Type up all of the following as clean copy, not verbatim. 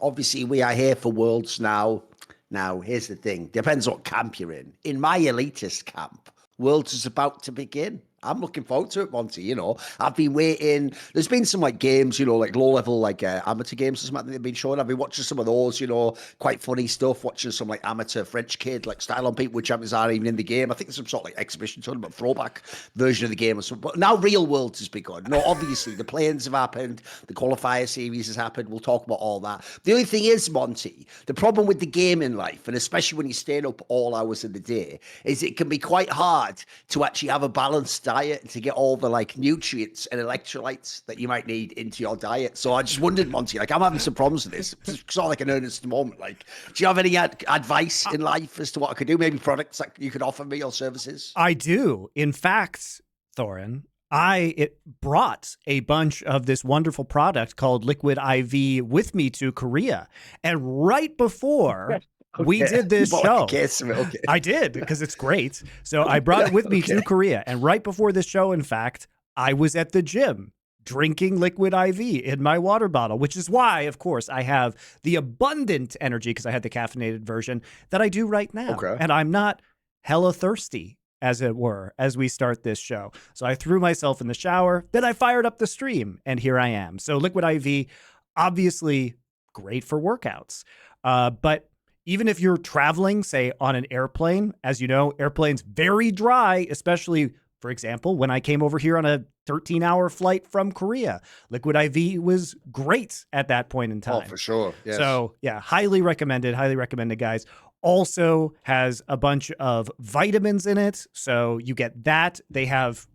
Obviously, we are here for Worlds now. Now, here's the thing. Depends what camp you're in. In my elitist camp, Worlds is about to begin. I'm looking forward to it, Monty. You know, I've been waiting. There's been some like games, you know, like low level, like amateur games or something that they've been showing. I've been watching some of those, you know, quite funny stuff. Watching some like amateur French kid, like style on people with champions aren't even in the game. I think there's some sort of like exhibition tournament throwback version of the game or something. But now real Worlds has begun. No, obviously the play-ins have happened, the qualifier series has happened. We'll talk about all that. The only thing is, Monty, the problem with the game in life, and especially when you're staying up all hours of the day, is it can be quite hard to actually have a balanced diet and to get all the like nutrients and electrolytes that you might need into your diet. So I just wondered, Monty, like I'm having some problems with this. It's sort of like an earnest moment. Like, do you have any advice in life as to what I could do? Maybe products that you could offer me or services? I do. In fact, Thorin, I brought a bunch of this wonderful product called Liquid IV with me to Korea. And right before we did this show. I did, because it's great. So I brought it with me to Korea. And right before this show, in fact, I was at the gym drinking Liquid IV in my water bottle, which is why, of course, I have the abundant energy, because I had the caffeinated version, that I do right now. And I'm not hella thirsty, as it were, as we start this show. So I threw myself in the shower, then I fired up the stream, and here I am. So Liquid IV, obviously great for workouts. But even if you're traveling, say, on an airplane, as you know, airplanes very dry, especially, for example, when I came over here on a 13-hour flight from Korea. Liquid IV was great at that point in time. Oh, for sure. Yes. So, yeah, highly recommended, guys. Also has a bunch of vitamins in it, so you get that. They have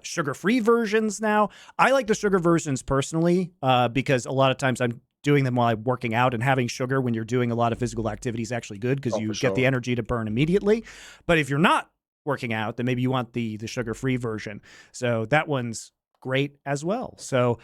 sugar-free versions now. I like the sugar versions personally because a lot of times I'm doing them while I'm working out, and having sugar when you're doing a lot of physical activity is actually good because you get the energy to burn immediately. But if you're not working out, then maybe you want the sugar-free version. So that one's great as well. So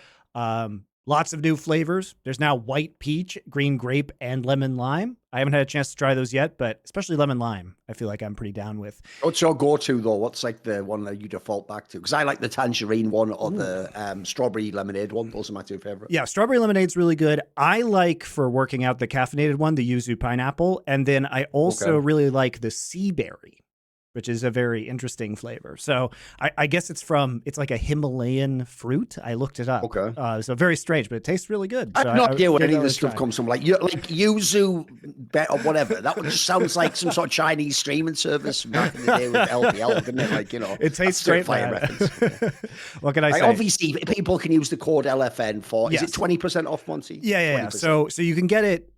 lots of new flavors. There's now white peach, green grape, and lemon lime. I haven't had a chance to try those yet, but especially lemon lime, I feel like I'm pretty down with. What's your go-to, though? What's like the one that you default back to? Because I like the tangerine one or the strawberry lemonade one. Those are my two favorite. Yeah, strawberry lemonade's really good. I like, for working out, the caffeinated one, the yuzu pineapple. And then I also really like the sea berry, which is a very interesting flavor. So I guess it's like a Himalayan fruit. I looked it up. So very strange, but it tastes really good. I have no idea where any of this stuff comes from. Like yuzu or whatever. That one just sounds like some sort of Chinese streaming service from back in the day with LPL, doesn't it? Like, you know, it tastes great. What can I say? Obviously, people can use the code LFN for, is it 20% off, Monty? Yeah. So you can get it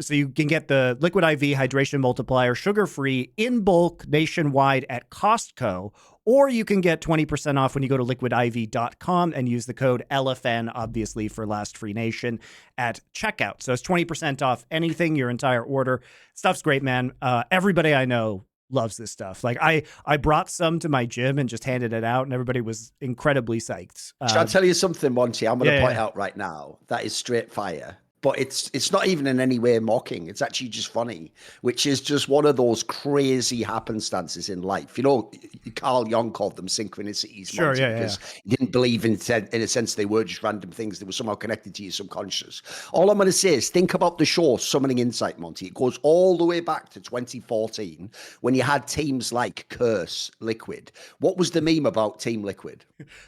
so you can get the Liquid IV hydration multiplier sugar-free in bulk nationwide at Costco, or you can get 20% off when you go to liquidiv.com and use the code LFN, obviously, for Last Free Nation at checkout. So it's 20% off anything, your entire order. Stuff's great, man. Everybody I know loves this stuff. Like I brought some to my gym and just handed it out, and everybody was incredibly psyched. Shall I tell you something, Monty? I'm going to point out right now. That is straight fire. But it's not even in any way mocking. It's actually just funny, which is just one of those crazy happenstances in life. You know, Carl Jung called them synchronicities. Sure, because he didn't believe in a sense they were just random things. They were somehow connected to your subconscious. All I'm going to say is think about the show Summoning Insight, Monty. It goes all the way back to 2014 when you had teams like Curse, Liquid. What was the meme about Team Liquid?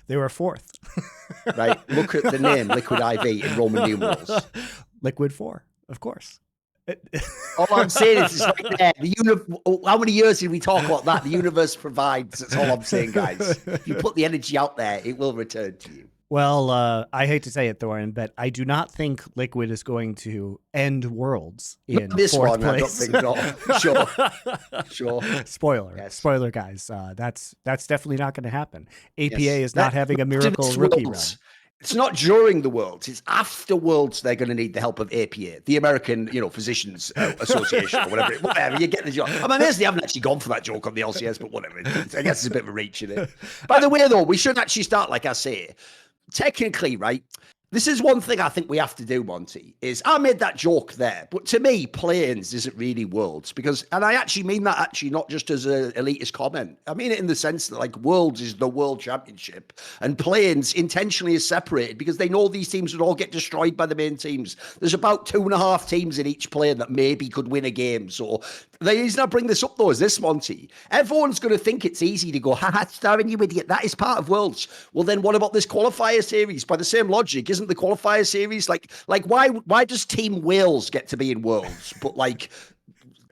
They were fourth. Right? Look at the name, Liquid IV in Roman numerals. Liquid 4, of course. All I'm saying is, it's like there. How many years did we talk about that? The universe provides. That's all I'm saying, guys. If you put the energy out there, it will return to you. Well, I hate to say it, Thorin, but I do not think Liquid is going to end Worlds in this fourth one, place. I don't think so. Sure. Spoiler. Yes. Spoiler, guys. That's definitely not going to happen. APA is not having a miracle rookie run. It's not during the Worlds. It's after Worlds. They're going to need the help of APA, the American, Physicians Association, or whatever. Whatever, you get the joke. I'm amazed they haven't actually gone for that joke on the LCS, but whatever. I guess it's a bit of a reach in it. By the way, though, we should actually start, like I say, technically, right? This is one thing I think we have to do, Monty, is I made that joke there, but to me, Plains isn't really Worlds because, and I actually mean that actually not just as an elitist comment. I mean it in the sense that like Worlds is the World Championship and Plains intentionally is separated because they know these teams would all get destroyed by the main teams. There's about 2.5 teams in each plane that maybe could win a game. So the reason I bring this up though is this, Monty. Everyone's going to think it's easy to go, haha, Darren, you idiot, that is part of Worlds. Well, then what about this qualifier series? By the same logic, isn't the qualifier series like why does Team Wales get to be in Worlds, but like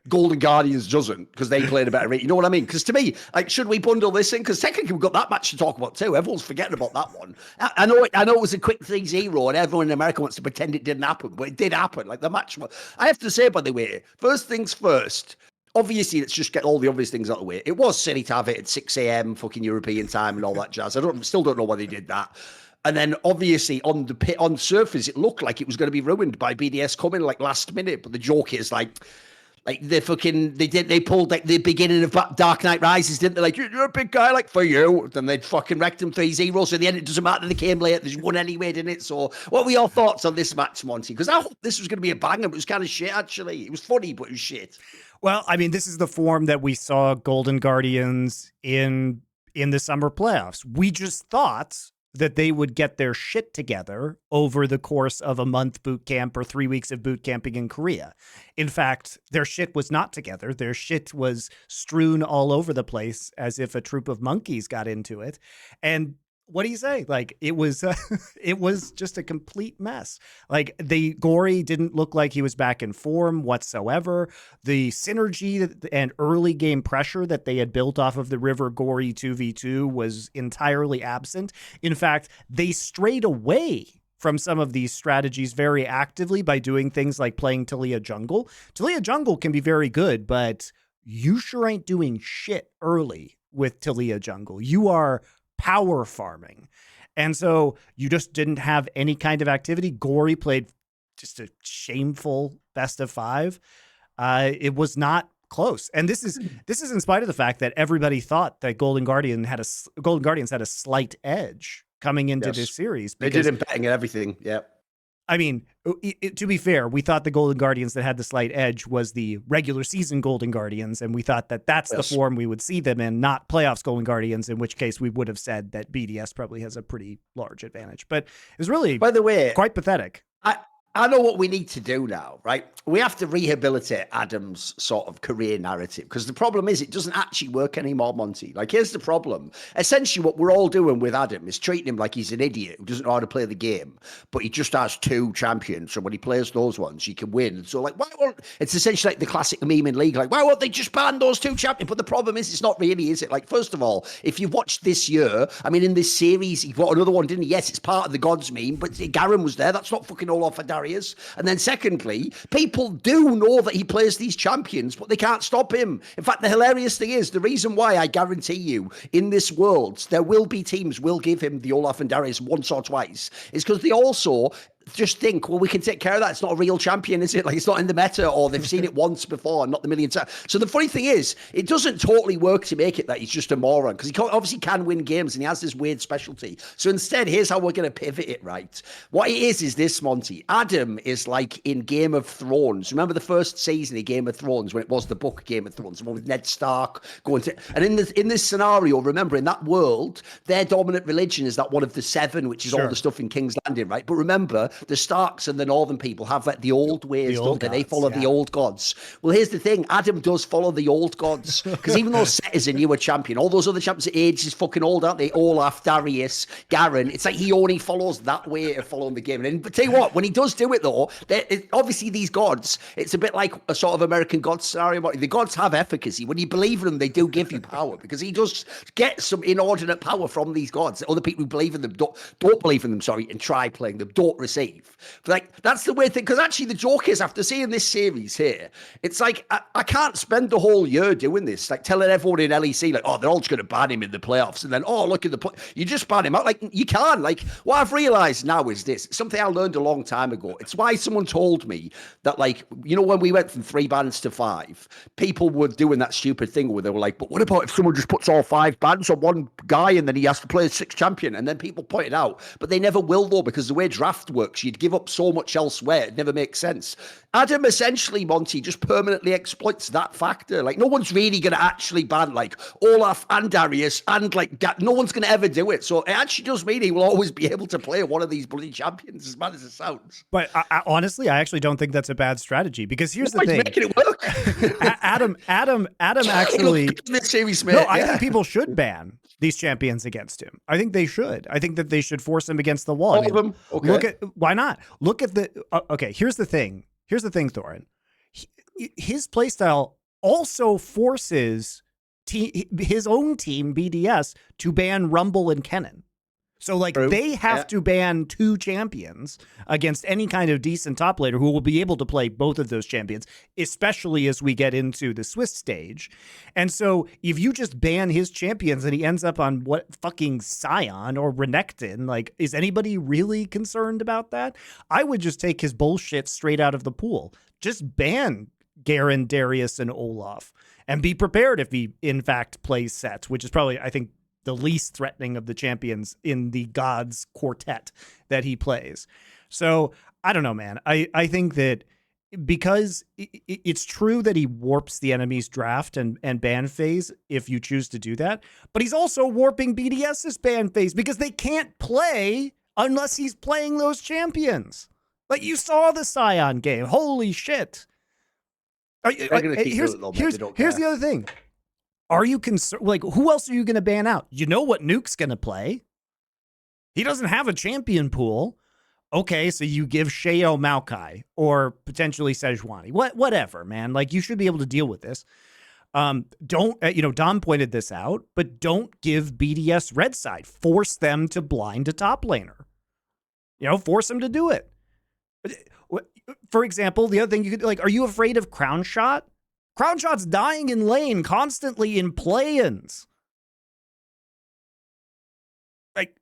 Golden Guardians doesn't because they played a better rate? You know what I mean? Because to me, like, should we bundle this in? Because technically we've got that match to talk about too. Everyone's forgetting about that one. I know it was a quick 3-0 and everyone in America wants to pretend it didn't happen, but it did happen. Like the match, I have to say, by the way, first things first, obviously, let's just get all the obvious things out of the way. It was silly to have it at 6 a.m. fucking European time and all that jazz. Still don't know why they did that. And then obviously on surface, it looked like it was going to be ruined by BDS coming like last minute. But the joke is like they pulled like the beginning of Dark Knight Rises, didn't they? Like, you're a big guy, like for you. Then they'd fucking wrecked him 3-0. So in the end, it doesn't matter. They came late. They won anyway, didn't it? So what were your thoughts on this match, Monty? Because I hope this was going to be a banger, but it was kind of shit, actually. It was funny, but it was shit. Well, I mean, this is the form that we saw Golden Guardians in the summer playoffs. We just thought that they would get their shit together over the course of a month boot camp or 3 weeks of boot camping in Korea. In fact, their shit was not together. Their shit was strewn all over the place as if a troop of monkeys got into it. And what do you say? Like, it was it was just a complete mess. Like, the Gory didn't look like he was back in form whatsoever. The synergy and early game pressure that they had built off of the River Gory 2v2 was entirely absent. In fact, they strayed away from some of these strategies very actively by doing things like playing Taliyah jungle. Taliyah jungle can be very good, but you sure ain't doing shit early with Taliyah jungle. You are power farming. And so you just didn't have any kind of activity. Gory played just a shameful best of 5. It was not close. And this is in spite of the fact that everybody thought that Golden Guardians had a slight edge coming into this series. They did in betting and everything. Yeah. I mean, to be fair, we thought the Golden Guardians that had the slight edge was the regular season Golden Guardians, and we thought that that's the form we would see them in, not playoffs Golden Guardians, in which case we would have said that BDS probably has a pretty large advantage. But it was really, by the way, quite pathetic. I know what we need to do now, right? We have to rehabilitate Adam's sort of career narrative because the problem is it doesn't actually work anymore, Monty. Like, here's the problem. Essentially, what we're all doing with Adam is treating him like he's an idiot who doesn't know how to play the game, but he just has 2 champions. So when he plays those ones, he can win. And so, like, it's essentially like the classic meme in League, like, why won't they just ban those 2 champions? But the problem is, it's not really, is it? Like, first of all, if you've watched this year, I mean, in this series, he got another one, didn't he? Yes, it's part of the gods meme, but Garen was there. That's not fucking Olaf and Darius. And then secondly, people do know that he plays these champions, but they can't stop him. In fact, the hilarious thing is, the reason why I guarantee you in this world, there will be teams will give him the Olaf and Darius once or twice, is because they also just think, well, we can take care of that. It's not a real champion, is it? Like, it's not in the meta, or they've seen it once before and not the million times. So the funny thing is, it doesn't totally work to make it that he's just a moron, because he obviously can win games and he has this weird specialty. So instead, here's how we're going to pivot it, right? What it is this, Monty. Adam is like in Game of Thrones. Remember the first season of Game of Thrones when it was the book Game of Thrones, the one with Ned Stark going to... And in this scenario, remember, in that world, their dominant religion is that one of the 7, which is all the stuff in King's Landing, right? But remember, the Starks and the Northern people have like the old ways, don't they? They follow the old gods. Well, here's the thing. Adam does follow the old gods, because even though Set is a newer champion, all those other champions at age is fucking old, aren't they? Olaf, Darius, Garen. It's like he only follows that way of following the game. And but tell you what, when he does do it though, obviously these gods, it's a bit like a sort of American God scenario. The gods have efficacy. When you believe in them, they do give you power, because he does get some inordinate power from these gods that other people who believe in them don't believe in them, and try playing them don't receive. behave. Like, that's the weird thing. Because actually, the joke is, after seeing this series here, it's like, I can't spend the whole year doing this, like telling everyone in LEC, like, oh, they're all just going to ban him in the playoffs. And then, oh, look at you just ban him out. Like, you can't. Like, what I've realized now is this, something I learned a long time ago. It's why someone told me that, like, you know, when we went from 3 bans to 5, people were doing that stupid thing where they were like, but what about if someone just puts all 5 bans on one guy and then he has to play a 6th champion? And then people pointed out, but they never will though, because the way draft works, you'd give up so much elsewhere, it never makes sense. Adam essentially, Monty, just permanently exploits that factor. Like, no one's really going to actually ban, like, Olaf and Darius and, like, no one's going to ever do it. So it actually does mean he will always be able to play one of these bloody champions, as bad as it sounds. But honestly, I actually don't think that's a bad strategy, because here's the thing. Making it work. Adam actually... This series, mate. No, I think people should ban these champions against him. I think they should. I think that they should force him against the wall. All of them? Okay. Why not? Look at the... okay, here's the thing. Here's the thing, Thorin. His playstyle also forces his own team, BDS, to ban Rumble and Kennen. So, like, they have to ban 2 champions against any kind of decent top laner who will be able to play both of those champions, especially as we get into the Swiss stage. And so, if you just ban his champions and he ends up on what fucking Sion or Renekton, like, is anybody really concerned about that? I would just take his bullshit straight out of the pool. Just ban Garen, Darius, and Olaf, and be prepared if he, in fact, plays sets, which is probably, I think, the least threatening of the champions in the gods quartet that he plays. So I don't know, man. I think that because it's true that he warps the enemy's draft and ban phase if you choose to do that, but he's also warping BDS's ban phase because they can't play unless he's playing those champions. Like, you saw the Sion game. Holy shit. Here's the other thing. Are you concerned? Like, who else are you going to ban out? You know what Nuke's going to play. He doesn't have a champion pool. Okay, so you give Sheo Maokai or potentially Sejuani. Whatever, man. Like, you should be able to deal with this. Dom pointed this out, but don't give BDS red side. Force them to blind a top laner. Force them to do it. For example, the other thing you could, like, are you afraid of Crown Shot? Crown Shot's dying in lane constantly in play-ins. Like,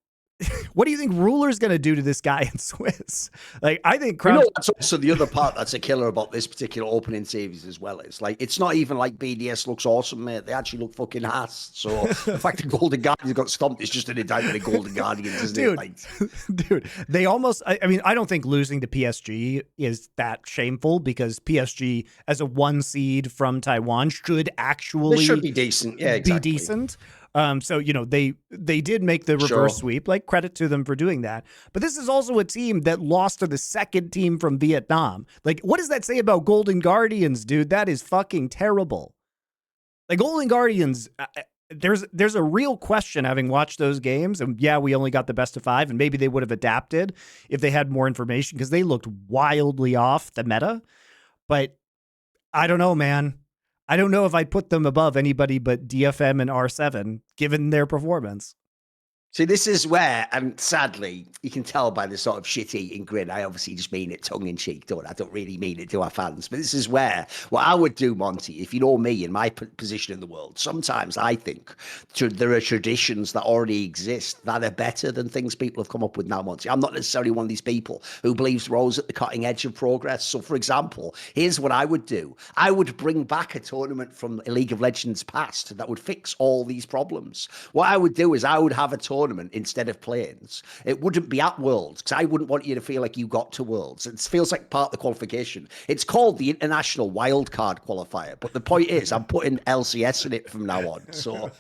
what do you think Ruler's going to do to this guy in Swiss? Like, I think Crown... that's also the other part that's a killer about this particular opening series as well. It's like, it's not even like BDS looks awesome, mate. They actually look fucking ass. So the fact that Golden Guardians got stomped is just an indictment of Golden Guardians, isn't it? Like, dude, they almost... I mean, I don't think losing to PSG is that shameful, because PSG, as a 1 seed from Taiwan, should actually... They should be decent. Yeah, exactly. Be decent. So, they did make the reverse sweep, like, credit to them for doing that. But this is also a team that lost to the 2nd team from Vietnam. Like, what does that say about Golden Guardians, dude? That is fucking terrible. Like, Golden Guardians, there's a real question having watched those games. And yeah, we only got the best of 5, and maybe they would have adapted if they had more information, because they looked wildly off the meta. But I don't know, man. I don't know if I'd put them above anybody but DFM and R7, given their performance. See, this is where, and sadly, you can tell by the sort of shit-eating grin, I obviously just mean it tongue-in-cheek, don't I? I don't really mean it to our fans. But this is where, what I would do, Monty, if you know me in my position in the world, sometimes I think there are traditions that already exist that are better than things people have come up with now, Monty. I'm not necessarily one of these people who believes we're always at the cutting edge of progress. So, for example, here's what I would do. I would bring back a tournament from a League of Legends past that would fix all these problems. What I would do is I would have a tournament instead of planes. It wouldn't be at Worlds, because I wouldn't want you to feel like you got to Worlds. It feels like part of the qualification. It's called the International Wildcard Qualifier, but the point is I'm putting LCS in it from now on. So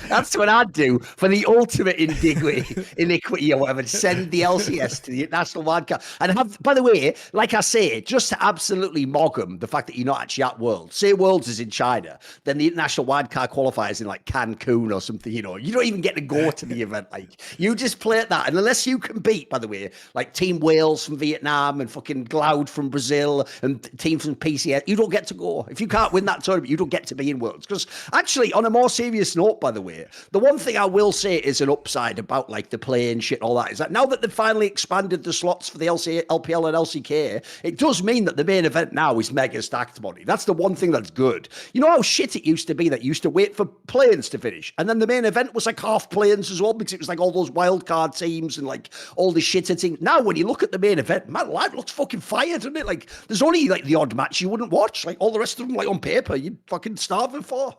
that's what I'd do for the ultimate iniquity or whatever. Send the LCS to the International Wildcard. And have, by the way, like I say, just to absolutely mog them, the fact that you're not actually at Worlds. Say Worlds is in China, then the International Wildcard Qualifier is in like Cancun or something, you don't even get to go to the event. Like, you just play at that. And unless you can beat, by the way, like Team Wales from Vietnam and fucking Gloud from Brazil and team from PCS, you don't get to go. If you can't win that tournament, you don't get to be in Worlds. Because actually, on a more serious note, by the way, the one thing I will say is an upside about like the play-in shit, all that, is that now that they've finally expanded the slots for the LPL and LCK, it does mean that the main event now is mega stacked money. That's the one thing that's good. You know how shit it used to be that you used to wait for play-ins to finish, and then the main event was like half play-ins as well, because it was like all those wild card teams and like all the shitter teams. Now when you look at the main event, man, life looks fucking fired, doesn't it? Like, there's only like the odd match you wouldn't watch. Like, all the rest of them, like on paper, you'd fucking starving for.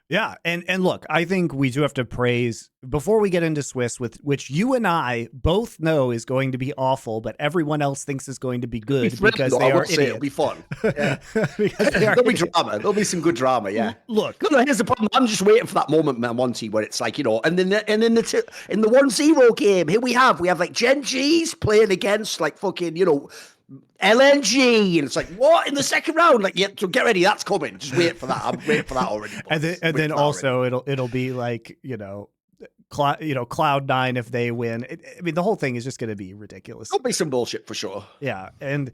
Yeah, and look, I think we do have to praise, before we get into Swiss, with which you and I both know is going to be awful, but everyone else thinks is going to be good because they are idiots. It'll be fun. Yeah. There'll be drama. There'll be some good drama. Yeah. Look, no, here's the problem. I'm just waiting for that moment, Monty, where it's like, you know, and then in the 1-0 game, here we have like Gen.G's playing against like fucking, you know, LNG, and it's like, what, in the second round? Like, yeah, so get ready, that's coming. Just wait for that. I'm waiting for that already. And then also it'll be like, you know, Cloud9 if they win. I mean, the whole thing is just going to be ridiculous. There'll be some bullshit for sure. Yeah, and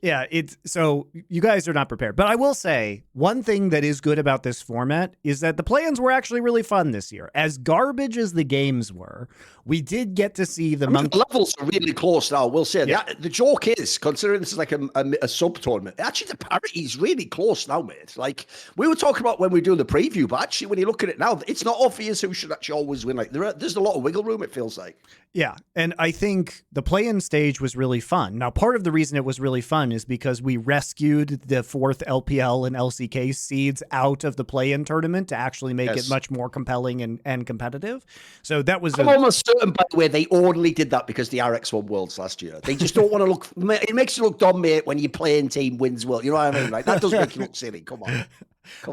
yeah, it's so you guys are not prepared. But I will say one thing that is good about this format is that the play-ins were actually really fun this year. As garbage as the games were, we did get to see the levels are really close now. We'll say the joke is, considering this is like a sub tournament, actually the parity is really close now, mate. Like we were talking about when we do the preview, but actually when you look at it now, it's not obvious who should actually always win. Like there's a lot of wiggle room, it feels like. Yeah, and I think the play-in stage was really fun. Now, part of the reason it was really fun is because we rescued the fourth LPL and LCK seeds out of the play-in tournament to actually make it much more compelling and competitive. So that was... I'm almost certain, by the way, they only did that because the RX won Worlds last year. They just don't want to look... It makes you look dumb, mate, when your playing team wins World. You know what I mean? Like, that does make you look silly. Come on.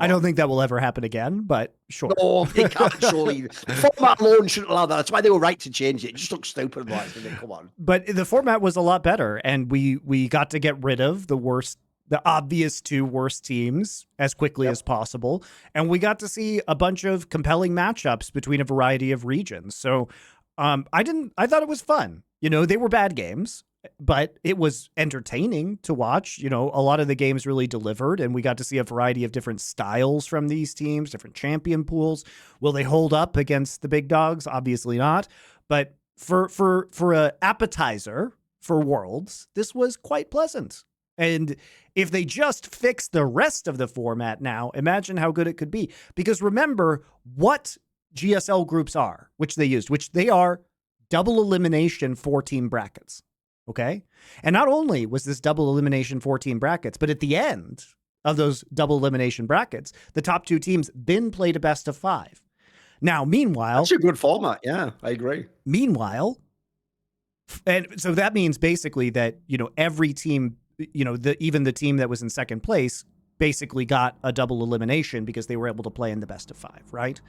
I don't think that will ever happen again, but sure. No, they can't surely. The format alone shouldn't allow that. That's why they were right to change it. It just looks stupid. Come on. But the format was a lot better, and we got to get rid of the obvious two worst teams as quickly as possible, and we got to see a bunch of compelling matchups between a variety of regions. So I thought it was fun. You know, they were bad games, but it was entertaining to watch. You know, a lot of the games really delivered, and we got to see a variety of different styles from these teams, different champion pools. Will they hold up against the big dogs? Obviously not. But for a appetizer for Worlds, this was quite pleasant. And if they just fix the rest of the format now, imagine how good it could be. Because remember what GSL groups are, which they are double elimination 4-team brackets. Okay. And not only was this double elimination 4-team brackets, but at the end of those double elimination brackets, the top two teams then played a best of 5. Now, meanwhile, that's a good format. Yeah, I agree. Meanwhile, and so that means basically that, you know, every team, you know, even the team that was in second place basically got a double elimination because they were able to play in the best of 5. Right.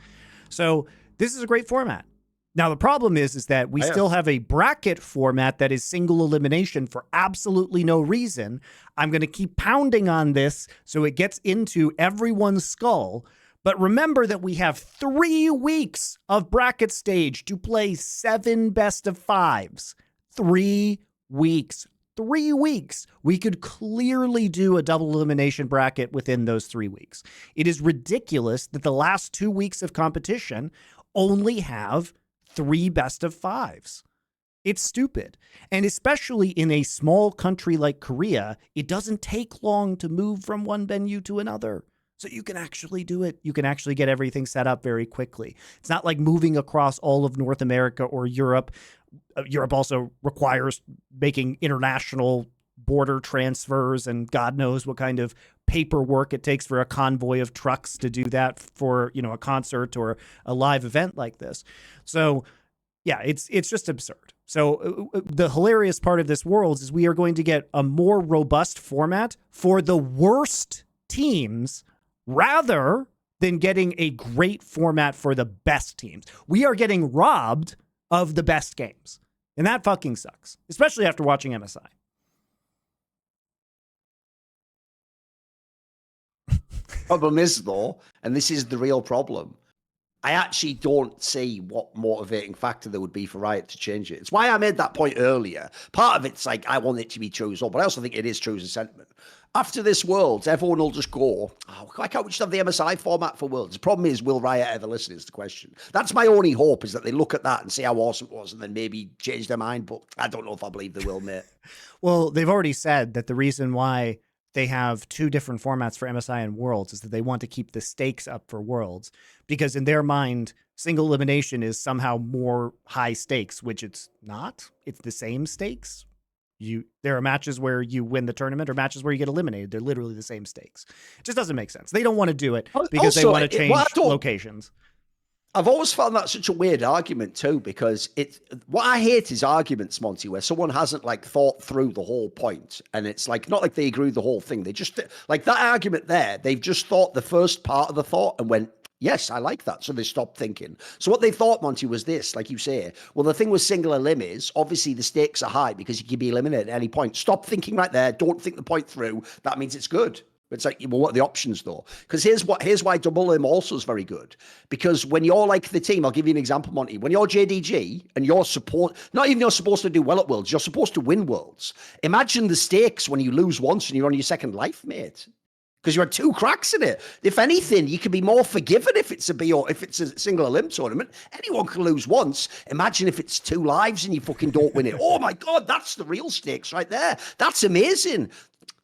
So this is a great format. Now, the problem is that we still have a bracket format that is single elimination for absolutely no reason. I'm going to keep pounding on this so it gets into everyone's skull. But remember that we have 3 weeks of bracket stage to play 7 best of 5s. 3 weeks. 3 weeks. We could clearly do a double elimination bracket within those 3 weeks. It is ridiculous that the last 2 weeks of competition only have 3 best of 5s. It's stupid. And especially in a small country like Korea, it doesn't take long to move from one venue to another. So you can actually do it. You can actually get everything set up very quickly. It's not like moving across all of North America or Europe. Europe also requires making international border transfers, and God knows what kind of paperwork it takes for a convoy of trucks to do that for, you know, a concert or a live event like this. So yeah, it's just absurd. So the hilarious part of this Worlds is we are going to get a more robust format for the worst teams rather than getting a great format for the best teams. We are getting robbed of the best games. And that fucking sucks, especially after watching MSI. Problem is, though, and this is the real problem, I actually don't see what motivating factor there would be for Riot to change it. It's why I made that point earlier. Part of it's like, I want it to be true as well, but I also think it is true as a sentiment. After this Worlds, everyone will just go, oh, why can't we just have the MSI format for Worlds? The problem is, will Riot ever listen is the question. That's my only hope, is that they look at that and see how awesome it was and then maybe change their mind, but I don't know if I believe they will, mate. Well, they've already said that the reason why they have two different formats for MSI and Worlds is that they want to keep the stakes up for Worlds, because in their mind, single elimination is somehow more high stakes, which it's not. It's the same stakes. There are matches where you win the tournament or matches where you get eliminated. They're literally the same stakes. It just doesn't make sense. They don't want to do it because they want to change locations. I've always found that such a weird argument too, because what I hate is arguments, Monty, where someone hasn't like thought through the whole point, and it's like not like they agree with the whole thing. They just like that argument there. They've just thought the first part of the thought and went, yes, I like that. So they stopped thinking. So what they thought, Monty, was this, like you say, well, the thing with single elim is obviously the stakes are high because you can be eliminated at any point. Stop thinking right there. Don't think the point through. That means it's good. It's like, well, what are the options though? Because here's why double elim also is very good. Because when you're like the team, I'll give you an example, Monty. When you're JDG and you're not even you're supposed to do well at Worlds, you're supposed to win Worlds. Imagine the stakes when you lose once and you're on your second life, mate. Because you had 2 cracks in it. If anything, you can be more forgiven if it's a single elim tournament. Anyone can lose once. Imagine if it's 2 lives and you fucking don't win it. Oh my God, that's the real stakes right there. That's amazing.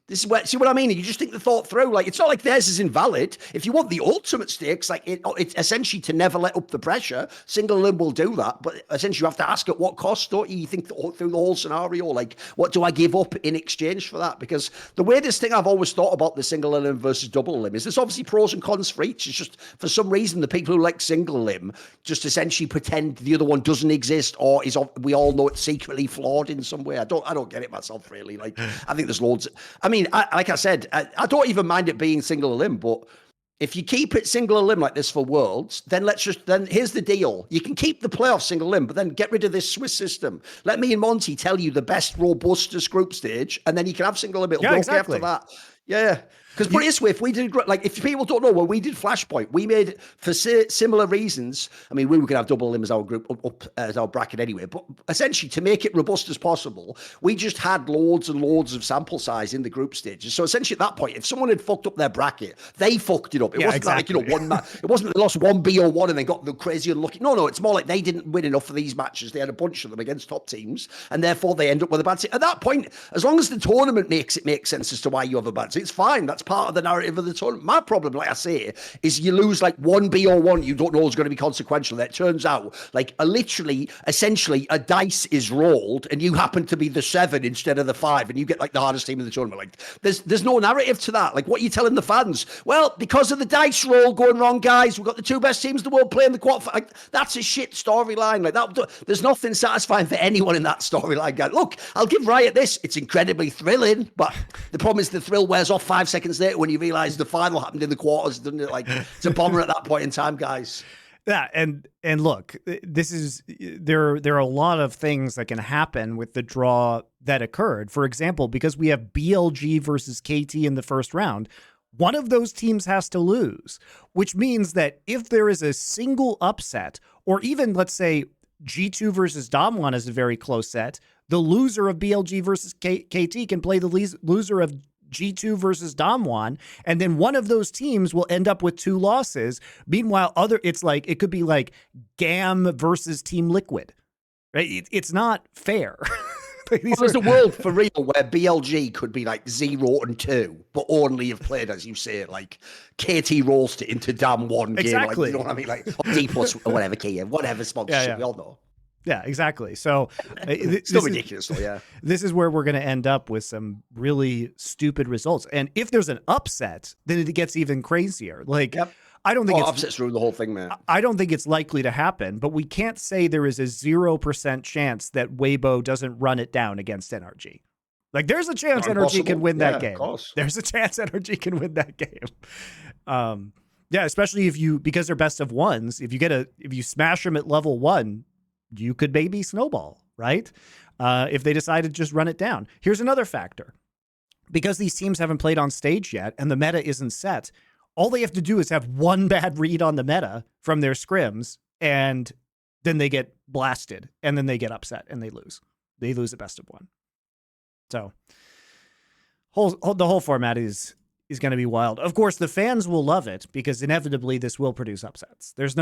This is where, see what I mean? You just think the thought through. Like, it's not like theirs is invalid. If you want the ultimate stakes, like it's essentially to never let up the pressure. Single elim will do that, but essentially you have to ask at what cost, don't you? You think through the whole scenario, like, what do I give up in exchange for that? Because the weirdest thing I've always thought about the single elim versus double elim is there's obviously pros and cons for each. It's just, for some reason, the people who like single elim just essentially pretend the other one doesn't exist, or we all know it's secretly flawed in some way. I don't get it myself, really. Like, I think there's loads. I mean, like I said, I don't even mind it being single elim, but if you keep it single elim like this for Worlds, then here's the deal. You can keep the playoff single elim, but then get rid of this Swiss system. Let me and Monty tell you the best, robustest group stage, and then you can have single elim. It'll go after that. Yeah. Because put it this way, if we did, like, if people don't know, when we did Flashpoint, we made, for similar reasons, I mean, we were going to have double elim as our group, up as our bracket anyway, but essentially, to make it robust as possible, we just had loads and loads of sample size in the group stages. So essentially, at that point, if someone had fucked up their bracket, they fucked it up. It wasn't like, one match. It wasn't they lost 1-B-1 and they got the crazy unlucky. No, it's more like they didn't win enough for these matches. They had a bunch of them against top teams, and therefore they end up with a bad seat. At that point, as long as the tournament makes it make sense as to why you have a bad seat, it's fine. That's part of the narrative of the tournament. My problem, like I say, is you lose like 1-B-1 you don't know is going to be consequential. That turns out like essentially a dice is rolled and you happen to be the 7 instead of the 5 and you get like the hardest team in the tournament. Like there's no narrative to that. Like, what are you telling the fans? Well, because of the dice roll going wrong, guys, we've got the 2 best teams in the world playing the quarter. Like, that's a shit storyline. Like that, there's nothing satisfying for anyone in that storyline. Look, I'll give Riot this. It's incredibly thrilling, but the problem is the thrill wears off 5 seconds later when you realize the final happened in the quarters, doesn't it? Like, it's a bomber at that point in time, guys. Yeah, and look, there are a lot of things that can happen with the draw that occurred. For example, because we have BLG versus KT in the first round, one of those teams has to lose, which means that if there is a single upset, or even, let's say, G2 versus Damwon is a very close set, the loser of BLG versus KT can play the loser of G2 versus Damwon, and then one of those teams will end up with 2 losses. Meanwhile, it could be like GAM versus Team Liquid, right? It's not fair. There's a world for real where BLG could be like 0-2, but only have played, as you say, like KT rolled it into Damwon game. Exactly. Like, you know what I mean? Like Dplus or whatever key, whatever sponsorship, we all know. Yeah, exactly. So it's still ridiculous, though, yeah. This is where we're going to end up with some really stupid results. And if there's an upset, then it gets even crazier. Like, I don't think upsets ruin the whole thing, man. I don't think it's likely to happen, but we can't say there is a 0% chance that Weibo doesn't run it down against NRG. Like, there's a chance NRG can win that game. There's a chance NRG can win that game. Yeah, especially because they're best of ones. If you smash them at level 1, you could maybe snowball, right? If they decide to just run it down. Here's another factor. Because these teams haven't played on stage yet and the meta isn't set, all they have to do is have one bad read on the meta from their scrims, and then they get blasted, and then they get upset, and they lose. They lose a best of one. So the whole format is going to be wild. Of course, the fans will love it because inevitably this will produce upsets. There's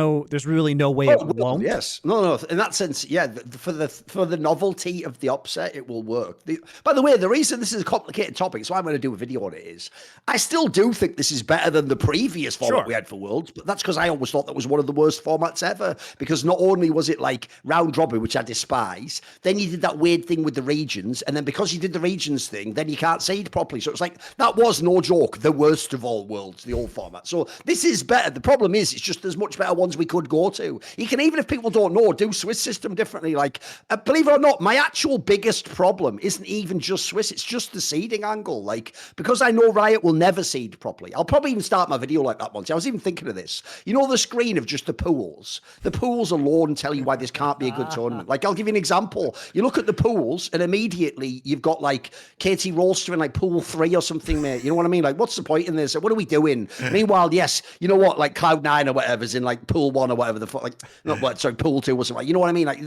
really no way it won't. Yes. No. In that sense, yeah, for the novelty of the upset, it will work. By the way, the reason this is a complicated topic, so I'm going to do a video on it, is I still do think this is better than the previous format we had for Worlds, but that's because I always thought that was one of the worst formats ever, because not only was it like round robin, which I despise, then you did that weird thing with the regions, and then because you did the regions thing, then you can't seed properly. So it's like, that was no joke the worst of all worlds, the old format. So this is better. The problem is, it's just there's much better ones we could go to. You can, even if people don't know, do Swiss system differently. Like, believe it or not, my actual biggest problem isn't even just Swiss. It's just the seeding angle. Like, because I know Riot will never seed properly. I'll probably even start my video like that once. I was even thinking of this. You know the screen of just the pools? The pools alone tell you why this can't be a good tournament. Like, I'll give you an example. You look at the pools, and immediately you've got like KT Rolster in like pool 3 or something, mate. You know what I mean? Like, what's the point in this? What are we doing? Meanwhile, yes, you know what? Like Cloud9 or whatever's in like pool 1 or whatever the fuck, like, not what, sorry, pool 2 or something. You know what I mean? Like,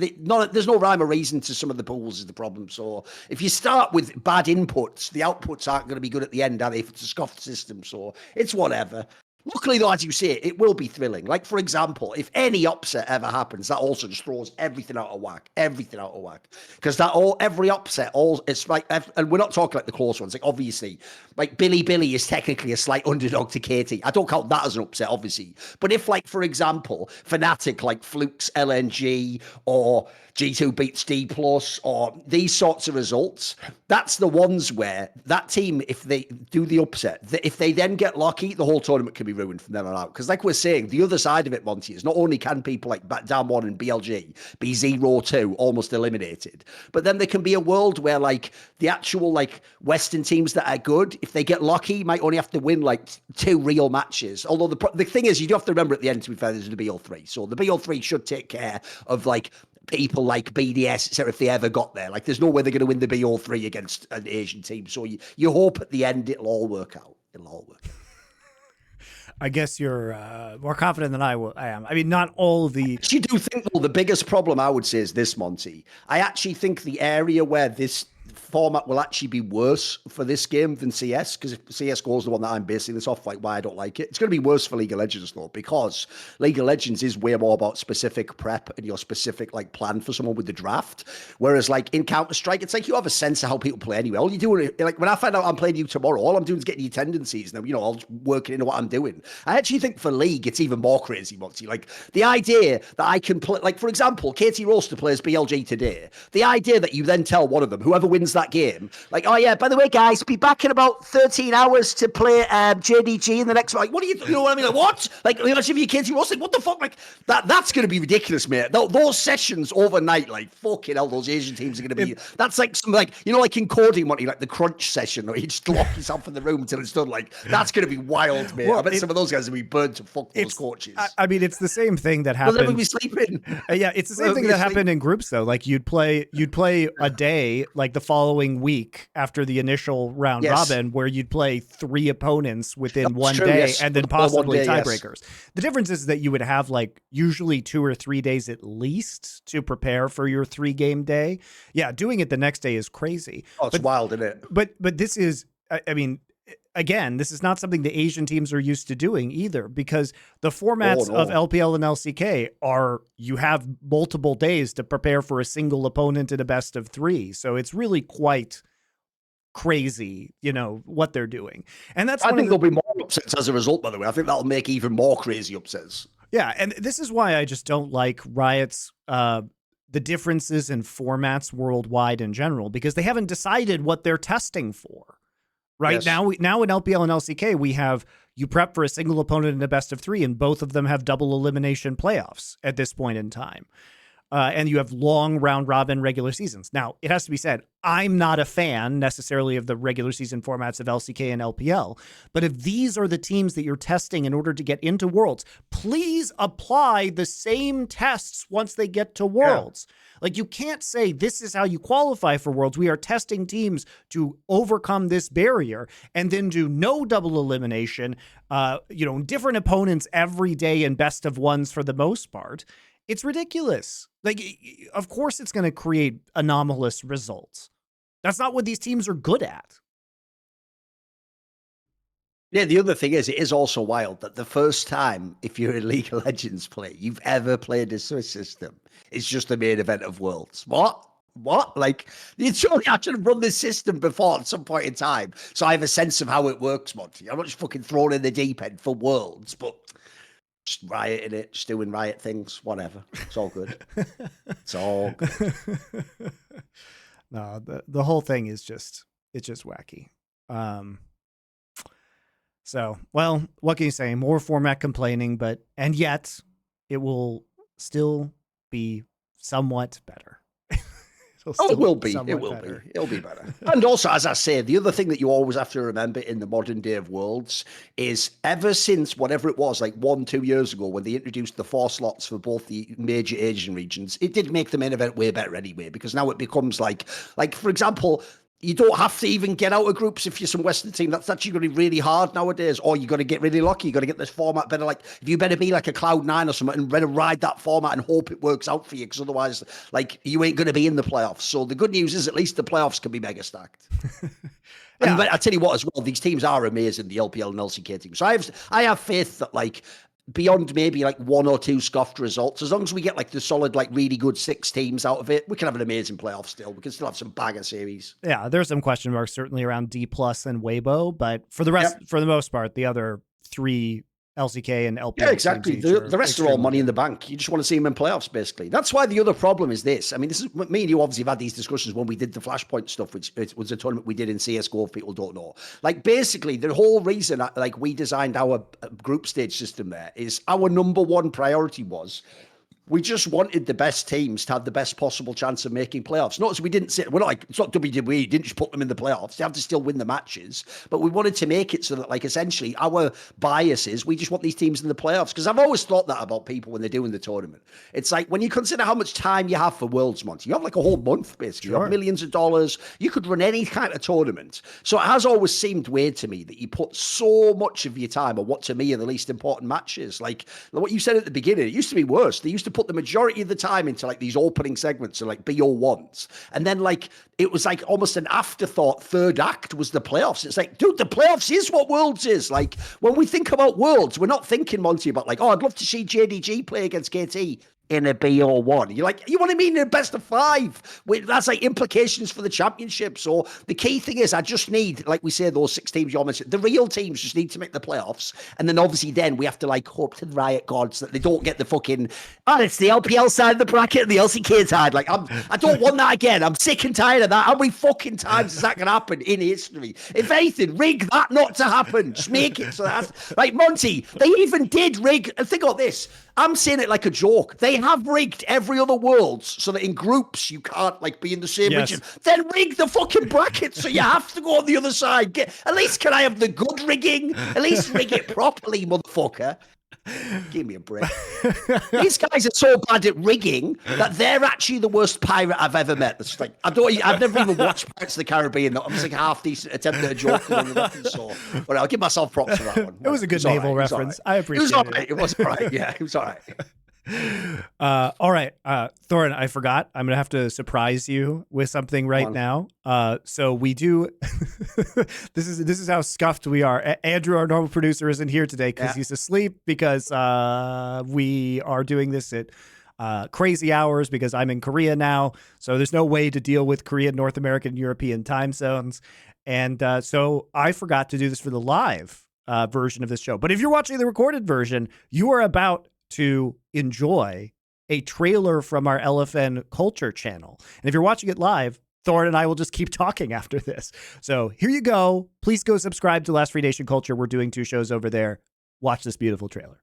there's no rhyme or reason to some of the pools is the problem. So if you start with bad inputs, the outputs aren't going to be good at the end, are they? If it's a scuffed system, so it's whatever. Luckily, though, as you say, it will be thrilling. Like, for example, if any upset ever happens, that also just throws everything out of whack. Everything out of whack. Because every upset, it's like, and we're not talking like the close ones. Like, obviously, like Billy is technically a slight underdog to KT. I don't count that as an upset, obviously. But if, like, for example, Fnatic, like Flukes LNG, or G2 beats Dplus, or these sorts of results, that's the ones where that team, if they do the upset, if they then get lucky, the whole tournament can be ruined from then on out. Because like we're saying, the other side of it, Monty, is not only can people like Damwon and BLG be 0-2 almost eliminated, but then there can be a world where like the actual like Western teams that are good, if they get lucky, might only have to win like 2 real matches. Although the thing is, you do have to remember at the end, to be fair, there's the BL3. So the BL3 should take care of like people like BDS, etc., if they ever got there. Like, there's no way they're going to win the BO3 against an Asian team. So you hope at the end it'll all work out. It'll all work out. I guess you're more confident than I am. I mean, not all of the... I actually do think, though, the biggest problem I would say is this, Monty. I actually think the area where this format will actually be worse for this game than CS, because if CSGO is the one that I'm basing this off, like why I don't like it, it's going to be worse for League of Legends, though, because League of Legends is way more about specific prep and your specific like plan for someone with the draft, whereas like in Counter-Strike, it's like you have a sense of how people play anyway. All you do, like when I find out I'm playing you tomorrow, all I'm doing is getting your tendencies, and you know, I'll just work it into what I'm doing. I actually think for League, it's even more crazy, Monty. Like the idea that I can play, like for example, KT Roaster plays BLG today. The idea that you then tell one of them, whoever wins that game, like, oh yeah, by the way, guys, be back in about 13 hours to play Gen.G in the next, like, what do you know what I mean? Like, what? Like, imagine if you KT Roaster, what the fuck? Like, that's going to be ridiculous, mate. Those sessions overnight, like, fucking hell, those Asian teams are going to be, that's like some, like, you know, like in coding, Monty, like the crunch session, or you just lock yourself in the room until it's done. Like, that's going to be wild, mate. Well, I bet some of those guys will be burned to fuck those coaches. I mean, it's the same thing that happened. Well, then we'll be sleeping. Yeah, it's the same thing that happened in groups, though. Like, you'd play a day, like the following week after the initial round robin, where you'd play 3 opponents within one day, and then possibly tiebreakers. The difference is that you would have like usually 2 or 3 days at least to prepare for your 3-game day. Yeah, doing it the next day is crazy. Oh, it's wild, isn't it? But this is, I mean, again, this is not something the Asian teams are used to doing either, because the formats of LPL and LCK are, you have multiple days to prepare for a single opponent in a best of 3. So it's really quite crazy, you know, what they're doing. And that's, I think there'll be more upsets as a result, by the way. I think that'll make even more crazy upsets. Yeah, and this is why I just don't like Riot's the differences in formats worldwide in general, because they haven't decided what they're testing for. Right. Yes. Now in LPL and LCK, we have, you prep for a single opponent in a best of 3, and both of them have double elimination playoffs at this point in time. and you have long round robin regular seasons. Now, it has to be said, I'm not a fan necessarily of the regular season formats of LCK and LPL, but if these are the teams that you're testing in order to get into Worlds, please apply the same tests once they get to Worlds. Yeah. Like, you can't say this is how you qualify for Worlds. We are testing teams to overcome this barrier and then do no double elimination, different opponents every day and best of ones for the most part. It's ridiculous. Like, of course it's going to create anomalous results. That's not what these teams are good at. Yeah, the other thing is, it is also wild that the first time, if you're a League of Legends player, you've ever played a Swiss system, it's just the main event of Worlds. What? Like, you surely I should have run this system before at some point in time, so I have a sense of how it works, Monty. I'm not just fucking thrown in the deep end for Worlds, but just rioting it, just doing riot things, whatever. It's all good. It's all good. No, the whole thing is just wacky. So, well, what can you say? More format complaining, and yet it will still be somewhat better. It will be. It will be. It'll be better. And also, as I say, the other thing that you always have to remember in the modern day of Worlds is ever since whatever it was, like 1-2 years ago, when they introduced the 4 slots for both the major Asian regions, it did make the main event way better anyway, because now it becomes like for example, you don't have to even get out of groups if you're some Western team. That's actually going to be really hard nowadays. Or you got to get really lucky. You got to get this format better. Like, if you better be like a Cloud9 or something and better ride that format and hope it works out for you, because otherwise, like, you ain't going to be in the playoffs. So the good news is at least the playoffs can be mega stacked. Yeah. And I tell you what, as well, these teams are amazing, the LPL and LCK teams. So I have faith that, like, beyond maybe like 1 or 2 scoffed results, as long as we get like the solid, like really good 6 teams out of it, we can have an amazing playoff still. We can still have some banger series. Yeah, there's some question marks certainly around Dplus and Weibo, but for the rest, for the most part, the other 3 LCK and LPL. Yeah, exactly. The rest are all money in the bank. You just want to see them in playoffs, basically. That's why the other problem is this. I mean, this is me and you obviously have had these discussions when we did the Flashpoint stuff, which was a tournament we did in CSGO, if people don't know. Like, basically, the whole reason like we designed our group stage system there is our number one priority was we just wanted the best teams to have the best possible chance of making playoffs. Notice we didn't say, we're not like, it's not WWE, you didn't just put them in the playoffs. They have to still win the matches. But we wanted to make it so that, like, essentially our bias is we just want these teams in the playoffs. Because I've always thought that about people when they're doing the tournament. It's like, when you consider how much time you have for Worlds, Monty, you have like a whole month, basically. Sure. You have millions of dollars. You could run any kind of tournament. So it has always seemed weird to me that you put so much of your time on what to me are the least important matches. Like what you said at the beginning, it used to be worse. They used to put the majority of the time into like these opening segments and like BO1s. And then like it was like almost an afterthought. Third act was the playoffs. It's like, dude, the playoffs is what Worlds is. Like, when we think about Worlds, we're not thinking, Monty, about like, oh, I'd love to see Gen.G play against KT in a BO1. You're like, you want to mean in a best of 5? That's like implications for the championship. So the key thing is I just need, like we say, those 6 teams you all mentioned, the real teams just need to make the playoffs. And then obviously then we have to like hope to the Riot gods that they don't get the fucking, it's the LPL side of the bracket and the LCK side. Like, I don't want that again. I'm sick and tired of that. How many fucking times is that going to happen in history? If anything, rig that not to happen. Just make it so that's like, Monty, they even did rig, and think of this, I'm saying it like a joke. They have rigged every other Worlds so that in groups you can't like be in the same region. Then rig the fucking bracket so you have to go on the other side. At least can I have the good rigging? At least rig it properly, motherfucker. Give me a break. These guys are so bad at rigging that they're actually the worst pirate I've ever met. It's like I've never even watched Pirates of the Caribbean. I'm just like half decent attempt at a joke on the reference. So, but I'll give myself props for that one. It was a good naval reference. I appreciate it. It was all right. It was all right. Yeah, it was all right. All right, Thorin, I forgot. I'm gonna have to surprise you with something right now. So we do. This is how scuffed we are. Andrew, our normal producer, isn't here today because he's asleep because we are doing this at crazy hours because I'm in Korea now. So there's no way to deal with Korean, North American, European time zones, and so I forgot to do this for the live version of this show. But if you're watching the recorded version, you are about to enjoy a trailer from our LFN Culture channel. And if you're watching it live, Thorin and I will just keep talking after this. So here you go. Please go subscribe to Last Free Nation Culture. We're doing 2 shows over there. Watch this beautiful trailer.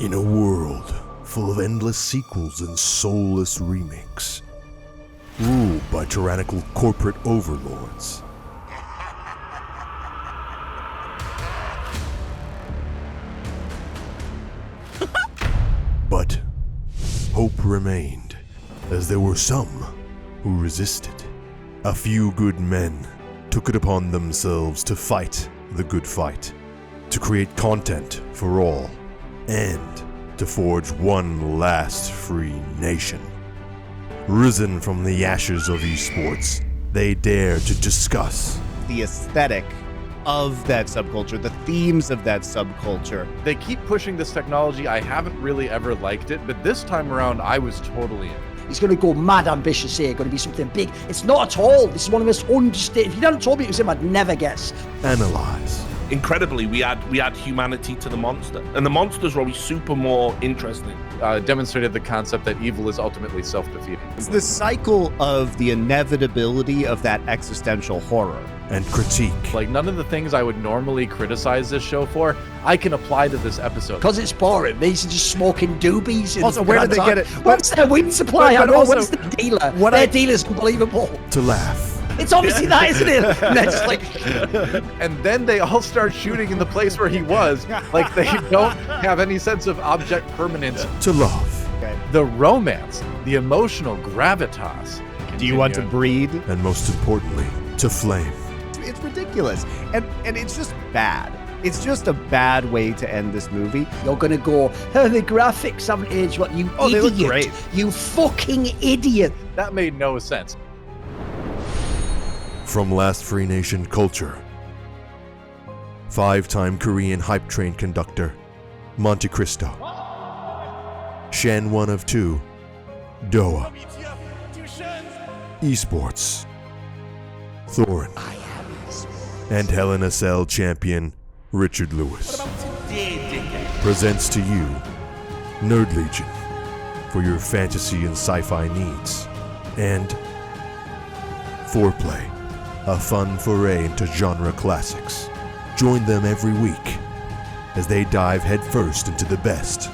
In a world full of endless sequels and soulless remakes, ruled by tyrannical corporate overlords. But hope remained, as there were some who resisted. A few good men took it upon themselves to fight the good fight, to create content for all, and to forge one last free nation. Risen from the ashes of esports, they dare to discuss The aesthetic of that subculture, the themes of that subculture. They keep pushing this technology. I haven't really ever liked it, but this time around, I was totally in. He's going to go mad ambitious here, going to be something big. It's not at all. This is one of the most understated. If you hadn't told me it was him, I'd never guess. analyze, Incredibly, we add humanity to the monster, and the monsters are always super more interesting. Demonstrated the concept that evil is ultimately self-defeating. It's the cycle of the inevitability of that existential horror. and critique. Like, none of the things I would normally criticize this show for, I can apply to this episode. Because it's boring. These are just smoking doobies. Also, where did they get it? What's their wind supply? but I know. also, What's the dealer? what Their I- dealer's unbelievable. To laugh, It's obviously that, isn't it? And they're just like, And then they all start shooting in the place where he was, like they don't have any sense of object permanence. to love, The romance, the emotional gravitas. Do you want to breed? and most importantly, to flame. It's ridiculous. And it's just bad. It's just a bad way to end this movie. you're going to go, oh, the graphics haven't aged what, you Oh, they idiot. look great. You fucking idiot. That made no sense. From Last Free Nation Culture, 5-time Korean hype train conductor, MonteCristo, Shen 1 of 2, Doa, Esports, Thorin, and Hell in a Cell champion, Richard Lewis, presents to you Nerd Legion for your fantasy and sci-fi needs, and Foreplay, a fun foray into genre classics. Join them every week as they dive headfirst into the best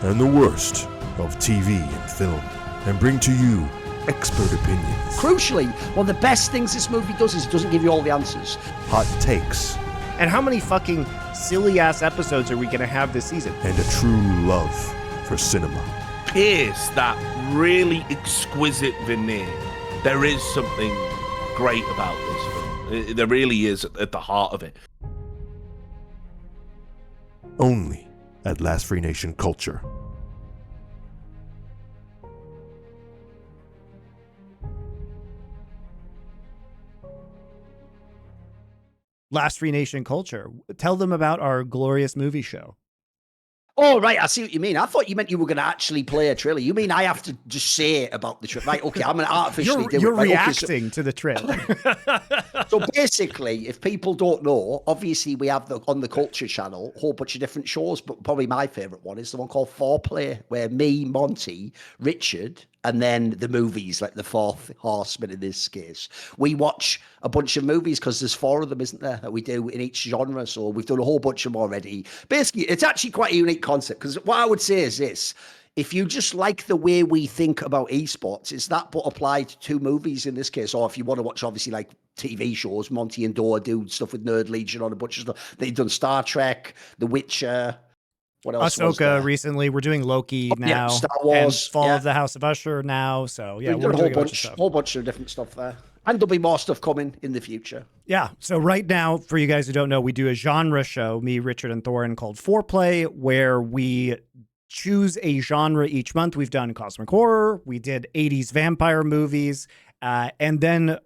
and the worst of TV and film, and bring to you expert opinions, Crucially, one of the best things this movie does is it doesn't give you all the answers. hot takes, And how many fucking silly ass episodes are we going to have this season? and a true love for cinema. Pierce that really exquisite veneer. There is something great about this film. There really is at the heart of it. Only at Last Free Nation Culture. Last Free Nation Culture. Tell them about our glorious movie show. Oh, right, I see what you mean. I thought you meant you were going to actually play a trailer. You mean I have to just say about the trailer? Right, okay, I'm going to artificially do You're it. Right, reacting to the trailer. So basically, if people don't know, obviously we have on the Culture channel a whole bunch of different shows, but probably my favourite one is the one called Foreplay, where me, Monty, Richard, and then the movies, like the Fourth Horseman in this case, we watch a bunch of movies because there's 4 of them, isn't there, that we do in each genre. So we've done a whole bunch of them already. Basically, it's actually quite a unique concept because what I would say is this. If you just like the way we think about esports, it's that but applied to movies in this case. Or if you want to watch, obviously, like TV shows, Monty and Thorin do stuff with Nerd Legion on a bunch of stuff. They've done Star Trek, The Witcher. What else was there? Ahsoka recently. We're doing Loki now. Yeah, Star Wars. And Fall yeah. of the House of Usher now. So yeah, We've we're done a doing a bunch of stuff. whole bunch of different stuff there. And there'll be more stuff coming in the future. Yeah. So right now, for you guys who don't know, we do a genre show, me, Richard, and Thorin, called Foreplay, where we choose a genre each month. We've done cosmic horror, we did 80s vampire movies, and then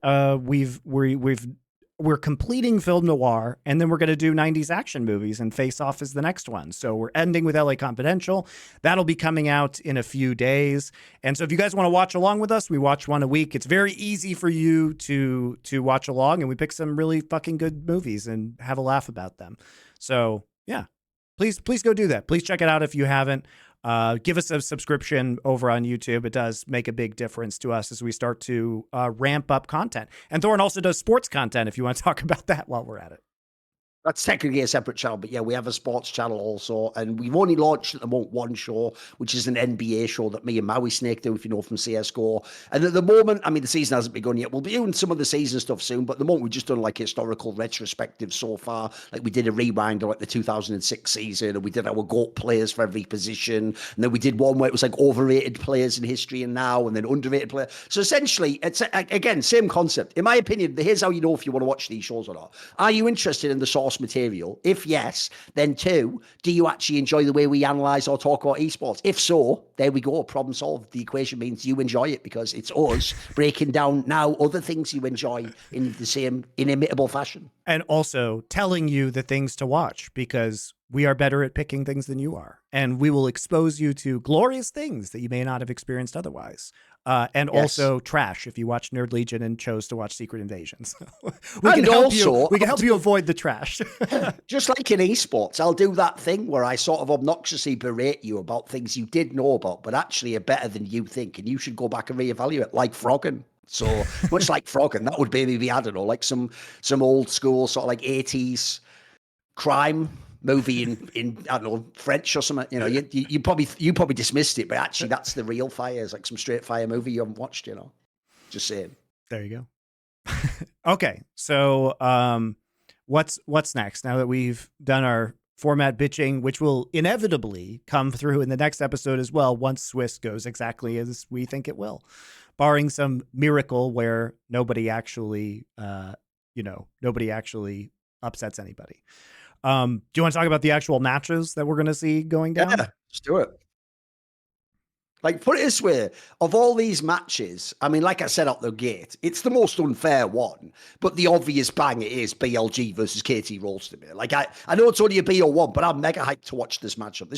we're completing film noir, and then we're going to do 90s action movies, and Face Off is the next one. So we're ending with LA Confidential. That'll be coming out in a few days. And so if you guys want to watch along with us, we watch one a week. It's very easy for you to watch along, and we pick some really fucking good movies and have a laugh about them. So yeah, please go do that. Please check it out if you haven't. Give us a subscription over on YouTube. It does make a big difference to us as we start to ramp up content. And Thorin also does sports content if you want to talk about that while we're at it. That's technically a separate channel, but yeah, we have a sports channel also, and we've only launched at the moment one show, which is an NBA show that me and Maui Snake do, if you know, from CS:GO. And at the moment, I mean, the season hasn't begun yet. We'll be doing some of the season stuff soon, but at the moment we've just done like historical retrospective so far. Like we did a rewind of like the 2006 season, and we did our GOAT players for every position, and then we did one where it was like overrated players in history and now, and then underrated players. So essentially, it's again same concept. In my opinion, here's how you know if you want to watch these shows or not. Are you interested in the source material? If yes, then 2, do you actually enjoy the way we analyze or talk about esports? If so, there we go, problem solved. The equation means you enjoy it because it's us breaking down now other things you enjoy in the same inimitable fashion. And also telling you the things to watch, because we are better at picking things than you are. And we will expose you to glorious things that you may not have experienced otherwise. And also trash if you watch Nerd Legion and chose to watch Secret Invasions. we can help you avoid the trash. Just like in esports, I'll do that thing where I sort of obnoxiously berate you about things you did know about, but actually are better than you think, and you should go back and reevaluate, like Froggen. So much like Froggen, that would maybe, I don't know, like some old school sort of like 80s crime movie in I don't know, French or something. You know, you probably dismissed it, but actually that's the real fire. It's like some straight fire movie you haven't watched, you know. Just saying. There you go. Okay. So what's next? Now that we've done our format bitching, which will inevitably come through in the next episode as well, once Swiss goes exactly as we think it will, barring some miracle where nobody actually upsets anybody. Do you want to talk about the actual matches that we're going to see going down? Yeah, let's do it. Like, put it this way, of all these matches, I mean, like I said out the gate, it's the most unfair one, but the obvious bang it is BLG versus KT Rolster. Like, I know it's only a BO1, but I'm mega hyped to watch this matchup.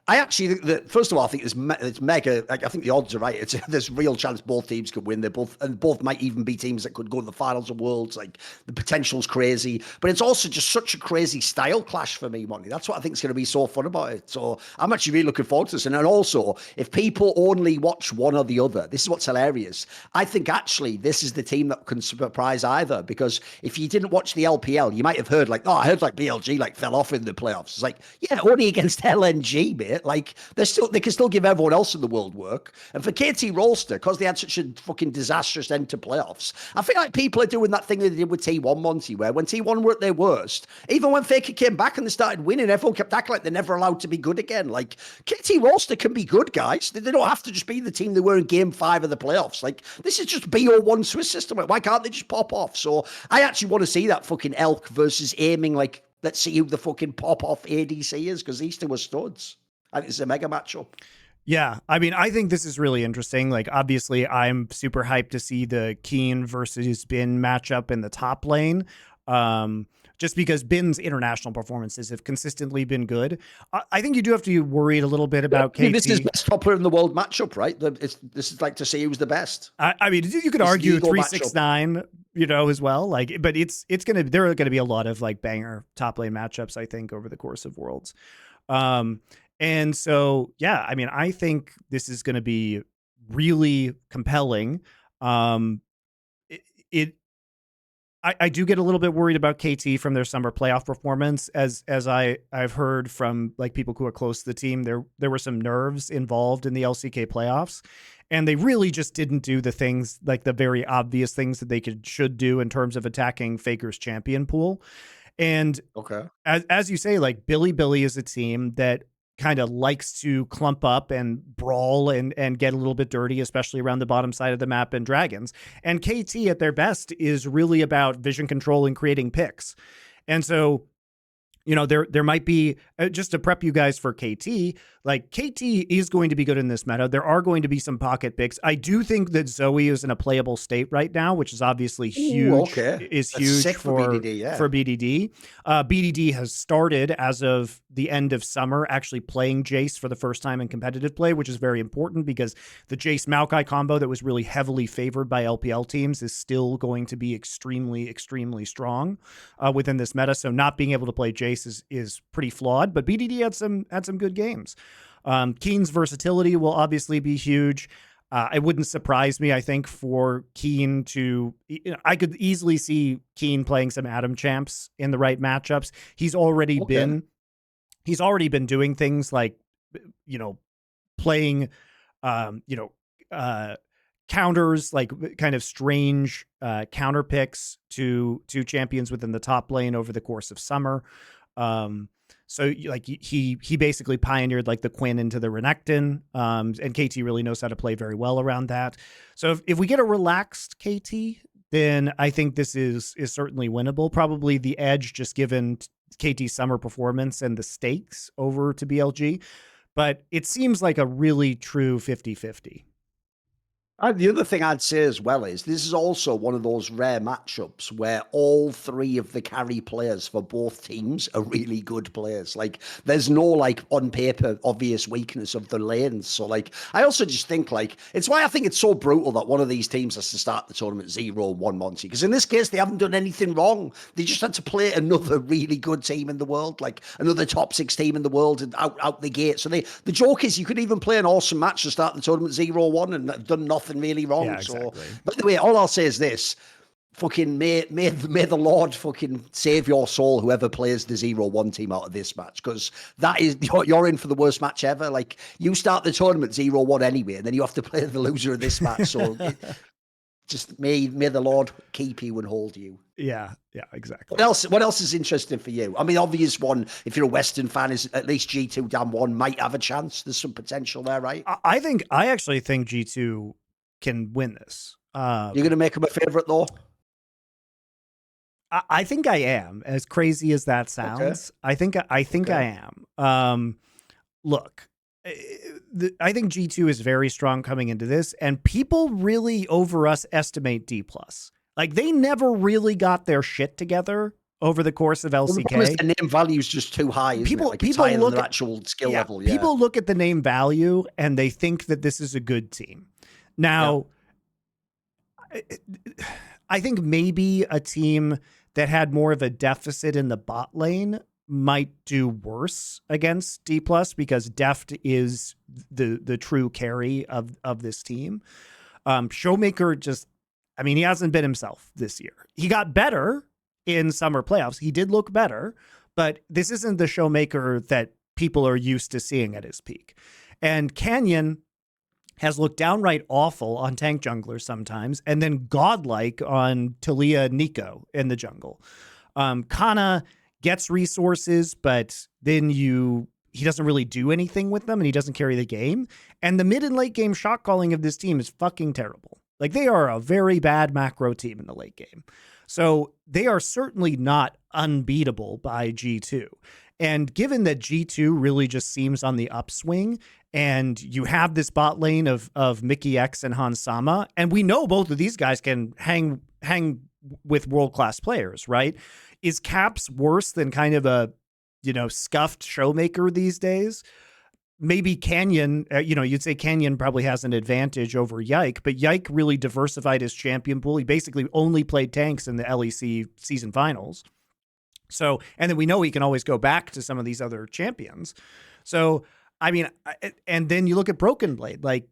I actually think that, first of all, I think it's mega, like, I think the odds are right. There's real chance both teams could win. Both might even be teams that could go to the finals of Worlds. Like, the potential's crazy, but it's also just such a crazy style clash for me, Monty. That's what I think is going to be so fun about it. So I'm actually really looking forward to this. And then also, if people only watch one or the other, this is what's hilarious. I think actually this is the team that can surprise either, because if you didn't watch the LPL, you might have heard like, oh, I heard like BLG like fell off in the playoffs. It's like, yeah, only against LNG, mate. Like they can still give everyone else in the world work. And for KT Rolster, because they had such a fucking disastrous end to playoffs, I feel like people are doing that thing they did with T1, Monty, where when T1 were at their worst, even when Faker came back and they started winning, everyone kept acting like they're never allowed to be good again. Like, KT Rolster can be good, guys. They don't have to just be the team they were in game 5 of the playoffs. Like, this is just BO1 Swiss system. Why can't they just pop off? So I actually want to see that fucking Elk versus aiming, like, let's see who the fucking pop off ADC is, because these two are studs. I think it's a mega matchup. Yeah, I mean, I think this is really interesting. Like, obviously, I'm super hyped to see the Keen versus Bin matchup in the top lane. Just because Bin's international performances have consistently been good. I think you do have to be worried a little bit about KT. This is best top player in the world matchup, right? This is like to see who's the best. I mean, you could argue 369, you know, as well. Like, but there are gonna be a lot of like banger top lane matchups, I think, over the course of Worlds. And so, yeah, I mean, I think this is going to be really compelling. I do get a little bit worried about KT from their summer playoff performance, as I've heard from like people who are close to the team. There were some nerves involved in the LCK playoffs, and they really just didn't do the things, like the very obvious things that they should do in terms of attacking Faker's champion pool. And okay, as you say, like Billy is a team that kind of likes to clump up and brawl and get a little bit dirty, especially around the bottom side of the map and dragons. And KT at their best is really about vision control and creating picks. And so, you know, there might be, just to prep you guys for KT, like KT is going to be good in this meta. There are going to be some pocket picks. I do think that Zoe is in a playable state right now, which is obviously huge. Is huge for BDD. Yeah. For BDD. BDD has started as of the end of summer actually playing Jace for the first time in competitive play, which is very important because the Jace Maokai combo that was really heavily favored by LPL teams is still going to be extremely, extremely strong within this meta. So not being able to play Jace is pretty flawed, but BDD had some good games. Keen's versatility will obviously be huge. It wouldn't surprise me, I think, for Keen to, I could easily see Keen playing some Adam champs in the right matchups. He's already been doing things like, playing, counters, like kind of strange counter picks to champions within the top lane over the course of summer. So like he basically pioneered like the Quinn into the Renekton, and KT really knows how to play very well around that. So if we get a relaxed KT, then I think this is certainly winnable. Probably the edge just given KT's summer performance and the stakes over to BLG. But it seems like a really true 50-50. The other thing I'd say as well is this is also one of those rare matchups where all three of the carry players for both teams are really good players. Like there's no like on paper obvious weakness of the lanes. So like I also just think like it's why I think it's so brutal that one of these teams has to start the tournament 0-1 Monty. Because in this case they haven't done anything wrong. They just had to play another really good team in the world, like another top 6 team in the world and out the gate. So the joke is you could even play an awesome match to start the tournament 0-1 and have done nothing really wrong. Yeah, exactly. So, by the way, all I'll say is this: fucking may the Lord fucking save your soul, whoever plays the 0-1 team out of this match, because that is you're in for the worst match ever. Like you start the tournament 0-1 anyway, and then you have to play the loser of this match. So just may the Lord keep you and hold you. Yeah, exactly. What else is interesting for you? I mean, obvious one, if you're a Western fan, is at least G2 Dam1 might have a chance. There's some potential there, right? I actually think G2 can win this. You're going to make him a favorite, though? I think I am, as crazy as that sounds. Okay. I think I am. Look, I think G2 is very strong coming into this, and people really estimate Dplus. Like they never really got their shit together over the course of LCK. Well, the name value is just too high. People look at the actual skill level. Yeah. People look at the name value and they think that this is a good team. Now, I think maybe a team that had more of a deficit in the bot lane might do worse against Dplus because Deft is the true carry of this team. Showmaker he hasn't been himself this year. He got better in summer playoffs. He did look better, but this isn't the Showmaker that people are used to seeing at his peak. And Canyon has looked downright awful on tank junglers sometimes, and then godlike on Talia Nico in the jungle. Kana gets resources, but then he doesn't really do anything with them, and he doesn't carry the game. And the mid and late game shot calling of this team is fucking terrible. Like they are a very bad macro team in the late game. So they are certainly not unbeatable by G2. And given that G2 really just seems on the upswing, and you have this bot lane of Mickey X and Hansama, and we know both of these guys can hang with world-class players, right? Is Caps worse than kind of a, scuffed Showmaker these days? Maybe Canyon, you'd say Canyon probably has an advantage over Yike, but Yike really diversified his champion pool. He basically only played tanks in the LEC season finals. So, and then we know he can always go back to some of these other champions. So, and then you look at Broken Blade. Like,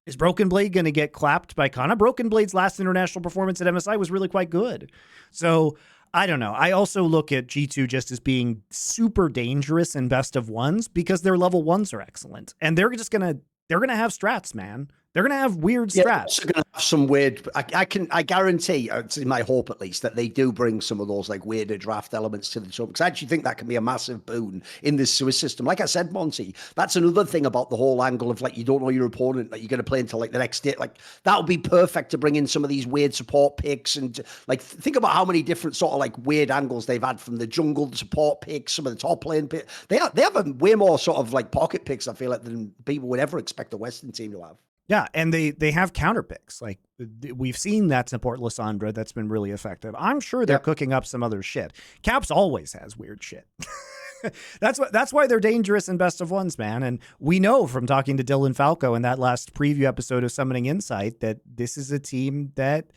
is Broken Blade going to get clapped by Kana? Broken Blade's last international performance at MSI was really quite good. So, I don't know. I also look at G2 just as being super dangerous in best of ones because their level ones are excellent. And they're going to have strats, man. They're going to have weird strats. They're going to have some weird. I guarantee, it's in my hope at least, that they do bring some of those like weirder draft elements to the tour. Because I actually think that can be a massive boon in this Swiss system. Like I said, Monty, that's another thing about the whole angle of like you don't know your opponent that you're going to play until like the next day. Like that would be perfect to bring in some of these weird support picks and like think about how many different sort of like weird angles they've had from the jungle support picks, some of the top lane picks. They have a way more sort of like pocket picks. I feel like than people would ever expect a Western team to have. Yeah, and they have counter picks. Like we've seen that support Lysandra that's been really effective. I'm sure they're cooking up some other shit. Caps always has weird shit. That's why they're dangerous in best of ones, man. And we know from talking to Dylan Falco in that last preview episode of Summoning Insight that this is a team that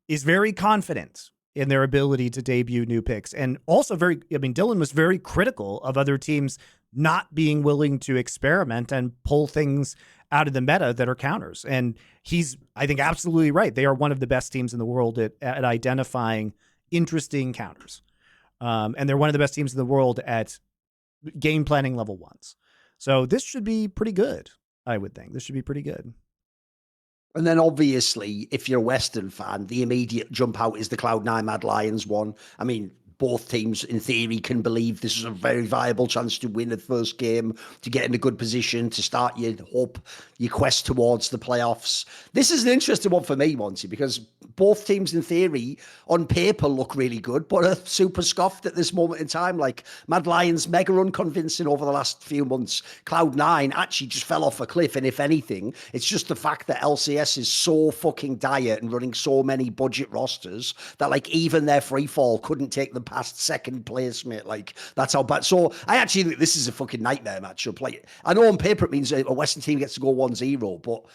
is very confident in their ability to debut new picks. And also Dylan was very critical of other teams not being willing to experiment and pull things out of the meta that are counters. And he's, I think, absolutely right. They are one of the best teams in the world at identifying interesting counters. And they're one of the best teams in the world at game planning level 1s. So this should be pretty good, I would think. This should be pretty good. And then obviously, if you're a Western fan, the immediate jump out is the Cloud9 Mad Lions one. I mean, both teams, in theory, can believe this is a very viable chance to win the first game, to get in a good position, to start your quest towards the playoffs. This is an interesting one for me, Monty, because both teams, in theory, on paper, look really good, but are super scoffed at this moment in time. Like, Mad Lions, mega unconvincing over the last few months. Cloud9 actually just fell off a cliff, and if anything, it's just the fact that LCS is so fucking dire and running so many budget rosters that, like, even their free fall couldn't take them past second place, mate. Like, that's how bad. So I actually think this is a fucking nightmare matchup. Like, I know on paper it means a Western team gets to go 1-0, but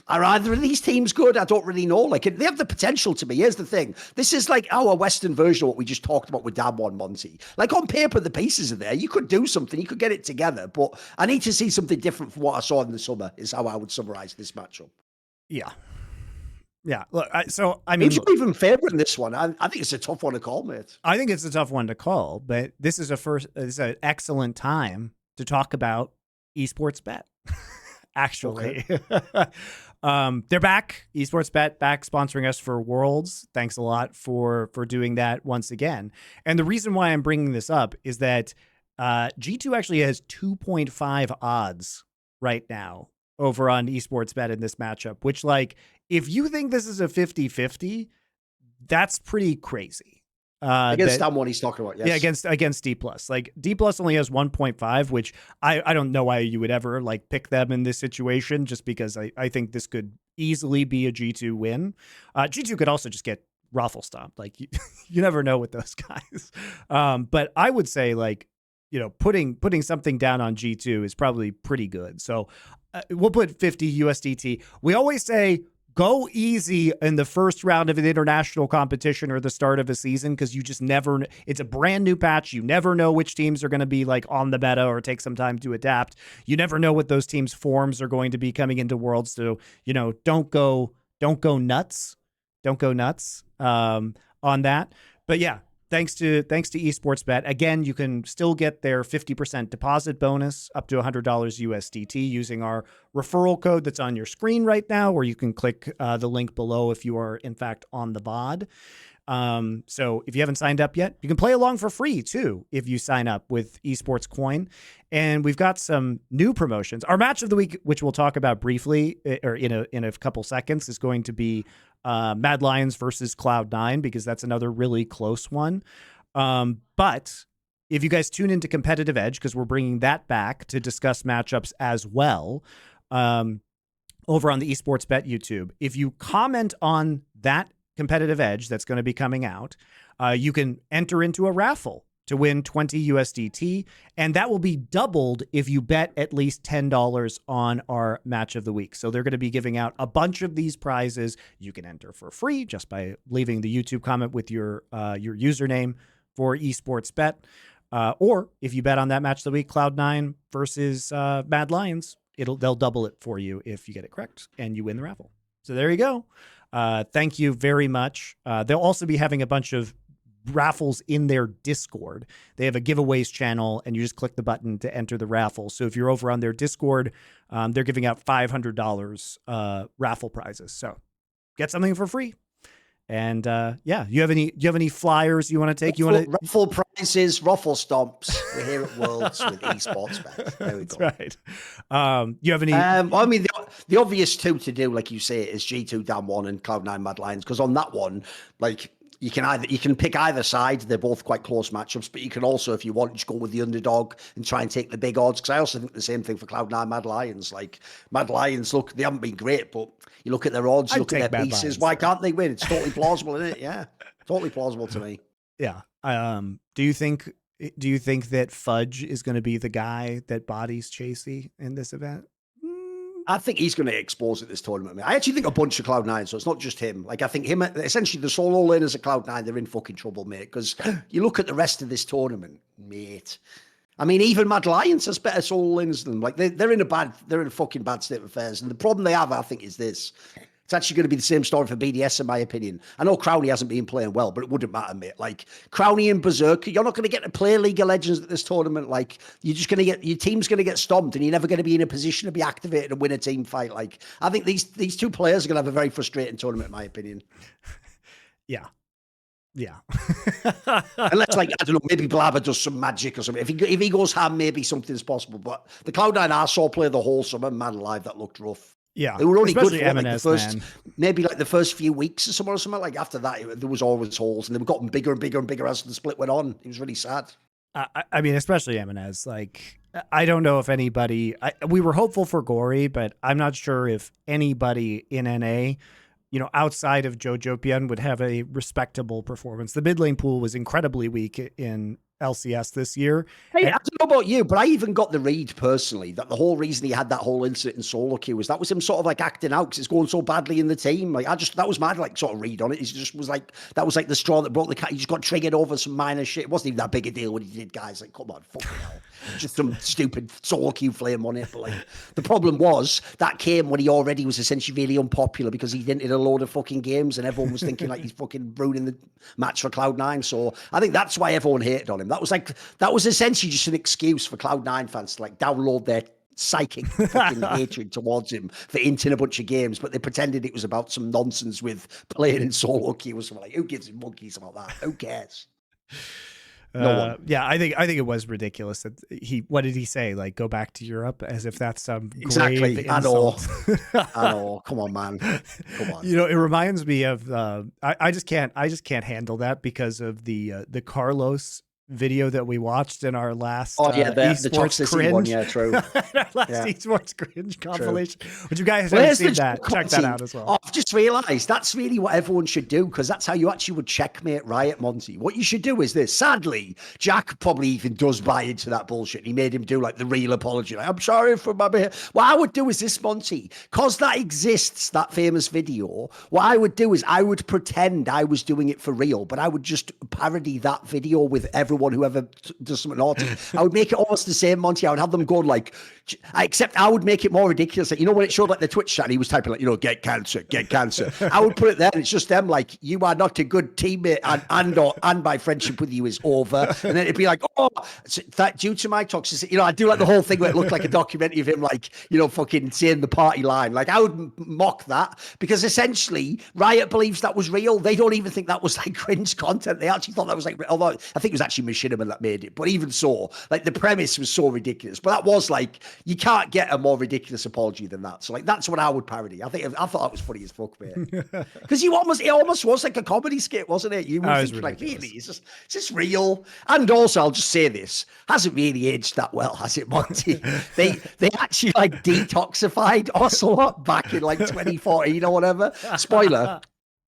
are either of these teams good? I don't really know. Like, they have the potential to be. Here's the thing. This is like our Western version of what we just talked about with Dab1, Monty. Like, on paper, the pieces are there. You could do something. You could get it together. But I need to see something different from what I saw in the summer, is how I would summarize this matchup. Yeah. Yeah. Look, I mean, who's your even favorite in this one? I think it's a tough one to call, mate. I think it's a tough one to call, but this is an excellent time to talk about esports bet. Actually, okay. They're back. Esports bet back sponsoring us for Worlds. Thanks a lot for doing that once again. And the reason why I'm bringing this up is that G2 actually has 2.5 odds right now over on esports bet in this matchup, which, like, if you think this is a 50-50, that's pretty crazy. Against someone he's talking about, yes. Yeah, against Dplus. Like, Dplus only has 1.5, which I don't know why you would ever, like, pick them in this situation, just because I think this could easily be a G2 win. G2 could also just get raffle stomped. Like, you never know with those guys. But I would say, like, you know, putting something down on G2 is probably pretty good. So we'll put 50 USDT. We always say, go easy in the first round of an international competition or the start of a season, because you just never, it's a brand new patch. You never know which teams are going to be, like, on the meta or take some time to adapt. You never know what those teams' forms are going to be coming into Worlds. So, you know, don't go nuts. Don't go nuts on that. But yeah, thanks to Esports Bet. Again, you can still get their 50% deposit bonus up to $100 USDT using our referral code that's on your screen right now, or you can click the link below if you are, in fact, on the VOD. So if you haven't signed up yet, you can play along for free too if you sign up with Esports Coin. And we've got some new promotions. Our match of the week, which we'll talk about briefly or in a couple seconds, is going to be Mad Lions versus Cloud9, because that's another really close one. But if you guys tune into Competitive Edge, because we're bringing that back to discuss matchups as well, over on the Esports Bet YouTube, if you comment on that Competitive Edge that's going to be coming out, you can enter into a raffle to win 20 USDT, and that will be doubled if you bet at least $10 on our match of the week. So they're going to be giving out a bunch of these prizes. You can enter for free just by leaving the YouTube comment with your username for Esports Bet, or if you bet on that match of the week, Cloud9 versus Mad Lions, they'll double it for you if you get it correct and you win the raffle. So there you go. Thank you very much. They'll also be having a bunch of raffles in their Discord. They have a giveaways channel, and you just click the button to enter the raffle. So if you're over on their Discord, they're giving out $500 raffle prizes. So get something for free. And yeah, you have any flyers you want to take? Raffle prizes, raffle stomps. We're here at Worlds with Esports Bet. There we go. That's right. You have any? I mean, the obvious two to do, like you say, is G2 Dam1 and Cloud9 Mad Lions, because on that one, like, you can pick either side. They're both quite close matchups, but you can also, if you want, just go with the underdog and try and take the big odds. Because I also think the same thing for Cloud9 Mad Lions. Like, Mad Lions, look, they haven't been great, but you look at their odds, you look at their pieces. Why can't they win? It's totally plausible, isn't it? Yeah, totally plausible to me. Yeah. Do you think that Fudge is going to be the guy that bodies Chasey in this event? I think he's going to expose it this tournament. I actually think a bunch of Cloud9, so it's not just him. Like, I think him, essentially the solo laners at Cloud9, they're in fucking trouble, mate. Because you look at the rest of this tournament, mate. I mean, even Mad Lions has better solo lanes than them. Like they're in a fucking bad state of affairs. And the problem they have, I think, is this. It's actually going to be the same story for BDS, in my opinion. I know Crowley hasn't been playing well, but it wouldn't matter, mate. Like Crowley and Berserker, you're not going to get to play League of Legends at this tournament. Like you're just going to get, your team's going to get stomped, and you're never going to be in a position to be activated and win a team fight. Like I think these two players are going to have a very frustrating tournament, in my opinion. Yeah. Yeah. Unless, like, I don't know, maybe Blabber does some magic or something. If he goes ham, maybe something's possible. But the Cloud9 I saw play the whole summer, man alive, that looked rough. Yeah. They were only especially good for like, maybe like the first few weeks or something. Like after that, there was always holes, and they were gotten bigger and bigger and bigger as the split went on. It was really sad. I mean, especially Eminez. Like, I don't know if anybody, we were hopeful for Gory, but I'm not sure if anybody in NA, outside of Jojopian would have a respectable performance. The mid lane pool was incredibly weak in LCS this year. Hey, I don't know about you, but I even got the read personally that the whole reason he had that whole incident in solo queue was that was him sort of like acting out because it's going so badly in the team. Like that was my like sort of read on it. He just was like, that was like the straw that broke the cat. He just got triggered over some minor shit. It wasn't even that big a deal when he did, guys. Like, come on, fucking hell. Just some stupid solo queue flame on it. But like, the problem was that came when he already was essentially really unpopular because he didn't hit a load of fucking games and everyone was thinking like he's fucking ruining the match for Cloud9. So I think that's why everyone hated on him. That was essentially just an excuse for Cloud9 fans to like download their psychic fucking hatred towards him for inting a bunch of games, but they pretended it was about some nonsense with playing in solo queue or something. Like, who gives a monkeys about that? Who cares? No one. Yeah, I think it was ridiculous that what did he say? Like, go back to Europe, as if that's some exactly. grave I know. insult. I know. Come on, man. Come on. It reminds me of I just can't handle that because of the Carlos video that we watched in our last the esports cringe one. Yeah, true. our last esports cringe compilation. Would you guys have seen that? Check that out as well. Oh, I've just realized that's really what everyone should do, because that's how you actually would checkmate Riot, Monty. What you should do is this. Sadly, Jack probably even does buy into that bullshit. He made him do like the real apology. Like, I'm sorry for my behavior. What I would do is this, Monty, because that exists, that famous video. What I would do is I would pretend I was doing it for real, but I would just parody that video with everyone whoever does something naughty. I would make it almost the same, Monty. I would have them go like, except I would make it more ridiculous. Like, when it showed like the Twitch chat, he was typing like, get cancer, get cancer. I would put it there, and it's just them like, you are not a good teammate, and my friendship with you is over. And then it'd be like, that due to my toxicity, I do like the whole thing where it looked like a documentary of him, like, fucking saying the party line. Like, I would mock that because essentially Riot believes that was real. They don't even think that was like cringe content. They actually thought that was like, although I think it was actually Machinima that made it, but even so, like, the premise was so ridiculous. But that was like, you can't get a more ridiculous apology than that. So like, that's what I would parody. I thought that was funny as fuck, man. Because it almost was like a comedy skit, wasn't it? You would think like, really, is this real? And also, I'll just say this, hasn't really aged that well, has it, Monty? they actually like detoxified Ocelot back in like 2014 or whatever. Spoiler.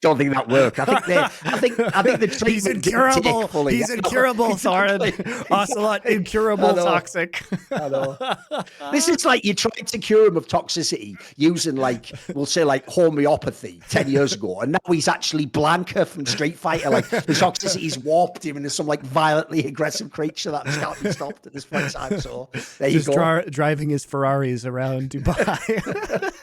Don't think that worked. I think the treatment he's incurable. Fully. He's incurable, Thorin. Ocelot, incurable, toxic. I know. This is like you tried to cure him of toxicity using like, we'll say like homeopathy 10 years ago, and now he's actually Blanca from Street Fighter. Like, the toxicity's warped him into some like violently aggressive creature that can't be stopped at this point in time. So there you go. Driving his Ferraris around Dubai.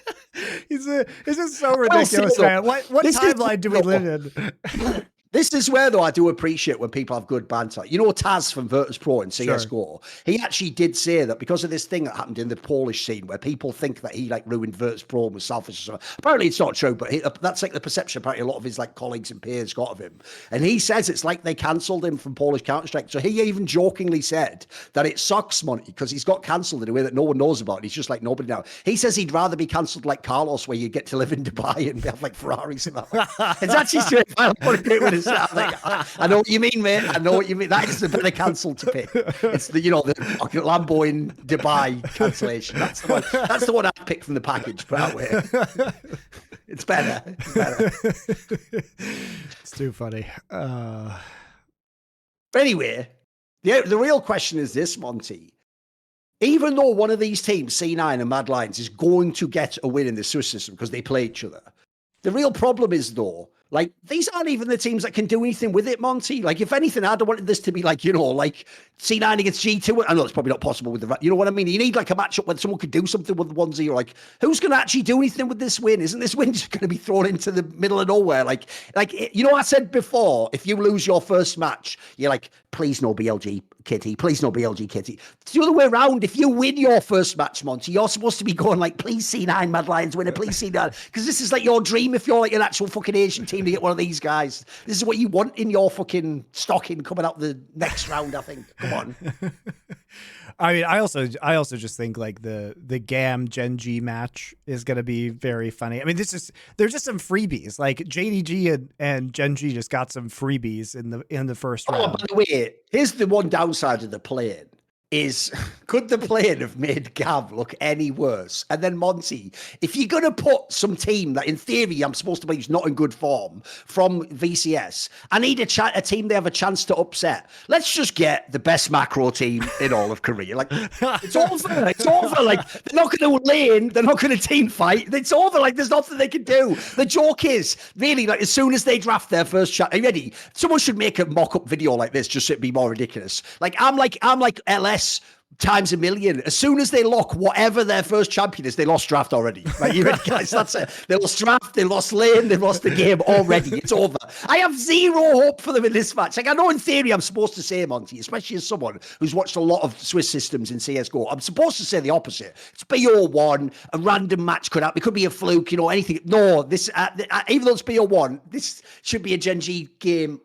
This is so ridiculous, man. What timeline do we live in? This is where, though, I do appreciate when people have good banter. Taz from Virtus Pro in CSGO, he actually did say that because of this thing that happened in the Polish scene where people think that he like ruined Virtus Pro and was selfish or something. Apparently it's not true, but that's like the perception apparently a lot of his like colleagues and peers got of him. And he says it's like they cancelled him from Polish Counter-Strike. So he even jokingly said that it sucks, Monty, because he's got cancelled in a way that no one knows about. He's just like nobody now. He says he'd rather be cancelled like Carlos, where you get to live in Dubai and have like Ferraris and that. It's actually straight. I know what you mean, mate. I know what you mean. That is the better cancel to pick. It's the Lambo in Dubai cancellation. That's the one I picked from the package. Put that way. It's better. It's too funny. But anyway, the real question is this, Monty. Even though one of these teams, C9 and Mad Lions, is going to get a win in the Swiss system because they play each other, the real problem is, though, Like, these aren't even the teams that can do anything with it, Monty. Like, if anything, I'd wanted this to be like, like C9 against G2. I know it's probably not possible with the, you know what I mean? You need like a matchup where someone could do something with the 1-0. Like, who's going to actually do anything with this win? Isn't this win just going to be thrown into the middle of nowhere? Like, I said before, if you lose your first match, you're like, please no BLG Kitty, please no BLG Kitty. It's the other way around. If you win your first match, Monty, you're supposed to be going like, please C9 Mad Lions winner, please C9. Because this is like your dream if you're like an actual fucking Asian team to get one of these guys. This is what you want in your fucking stocking coming out the next round, I think. Come on. I mean, I also just think like the Gen.G match is going to be very funny. I mean, there's just some freebies. Like JDG and Gen.G just got some freebies in the first round. By the way, here's the one downside of the play-in. Is could the play-in have made Gav look any worse? And then Monty, if you're going to put some team that in theory I'm supposed to believe is not in good form from VCS, I need a team they have a chance to upset. Let's just get the best macro team in all of Korea. Like, it's over. It's over. Like, they're not going to lane. They're not going to team fight. It's over. Like, there's nothing they can do. The joke is, really, like, as soon as they draft their first chat, are you ready? Someone should make a mock-up video like this just so it'd be more ridiculous. Like, I'm like LS times a million. As soon as they lock whatever their first champion is, they lost draft already. Like, you ready, guys? That's it. They lost draft, they lost lane, they lost the game already. It's over. I have zero hope for them in this match. Like, I know in theory I'm supposed to say, Monty, especially as someone who's watched a lot of Swiss systems in CSGO, I'm supposed to say the opposite. It's BO1, a random match could happen. It could be a fluke, anything. No, this, even though it's BO1, this should be a Gen.G game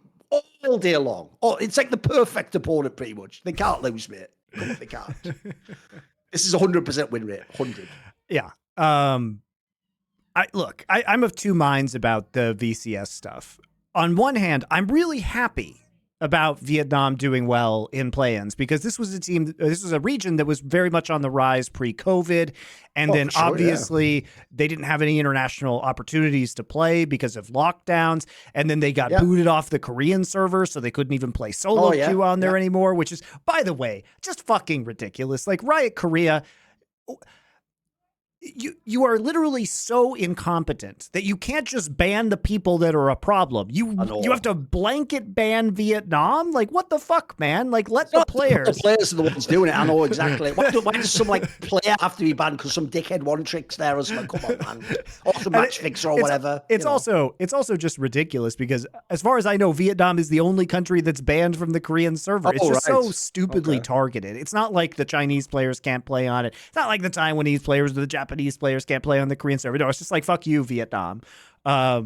all day long. Oh, it's like the perfect opponent, pretty much. They can't lose, mate. Come on, they can't. This is 100% win rate. 100. Yeah. I'm of two minds about the VCS stuff. On one hand, I'm really happy about Vietnam doing well in play-ins because this was a region that was very much on the rise pre-COVID. And then obviously they didn't have any international opportunities to play because of lockdowns. And then they got booted off the Korean server, so they couldn't even play solo queue on there anymore, which is, by the way, just fucking ridiculous. Like, Riot Korea, you are literally so incompetent that you can't just ban the people that are a problem. You have to blanket ban Vietnam. Like, what the fuck, man? Like, let the players. The players are the ones doing it. I know exactly. Why does some player have to be banned because some dickhead one tricks there or something? Come on, man. Or the match fixer or whatever. It's also just ridiculous because, as far as I know, Vietnam is the only country that's banned from the Korean server. It's just so stupidly targeted. It's not like the Chinese players can't play on it. It's not like the Taiwanese players or the Japanese players can't play on the Korean server. No, it's just like, fuck you, Vietnam. I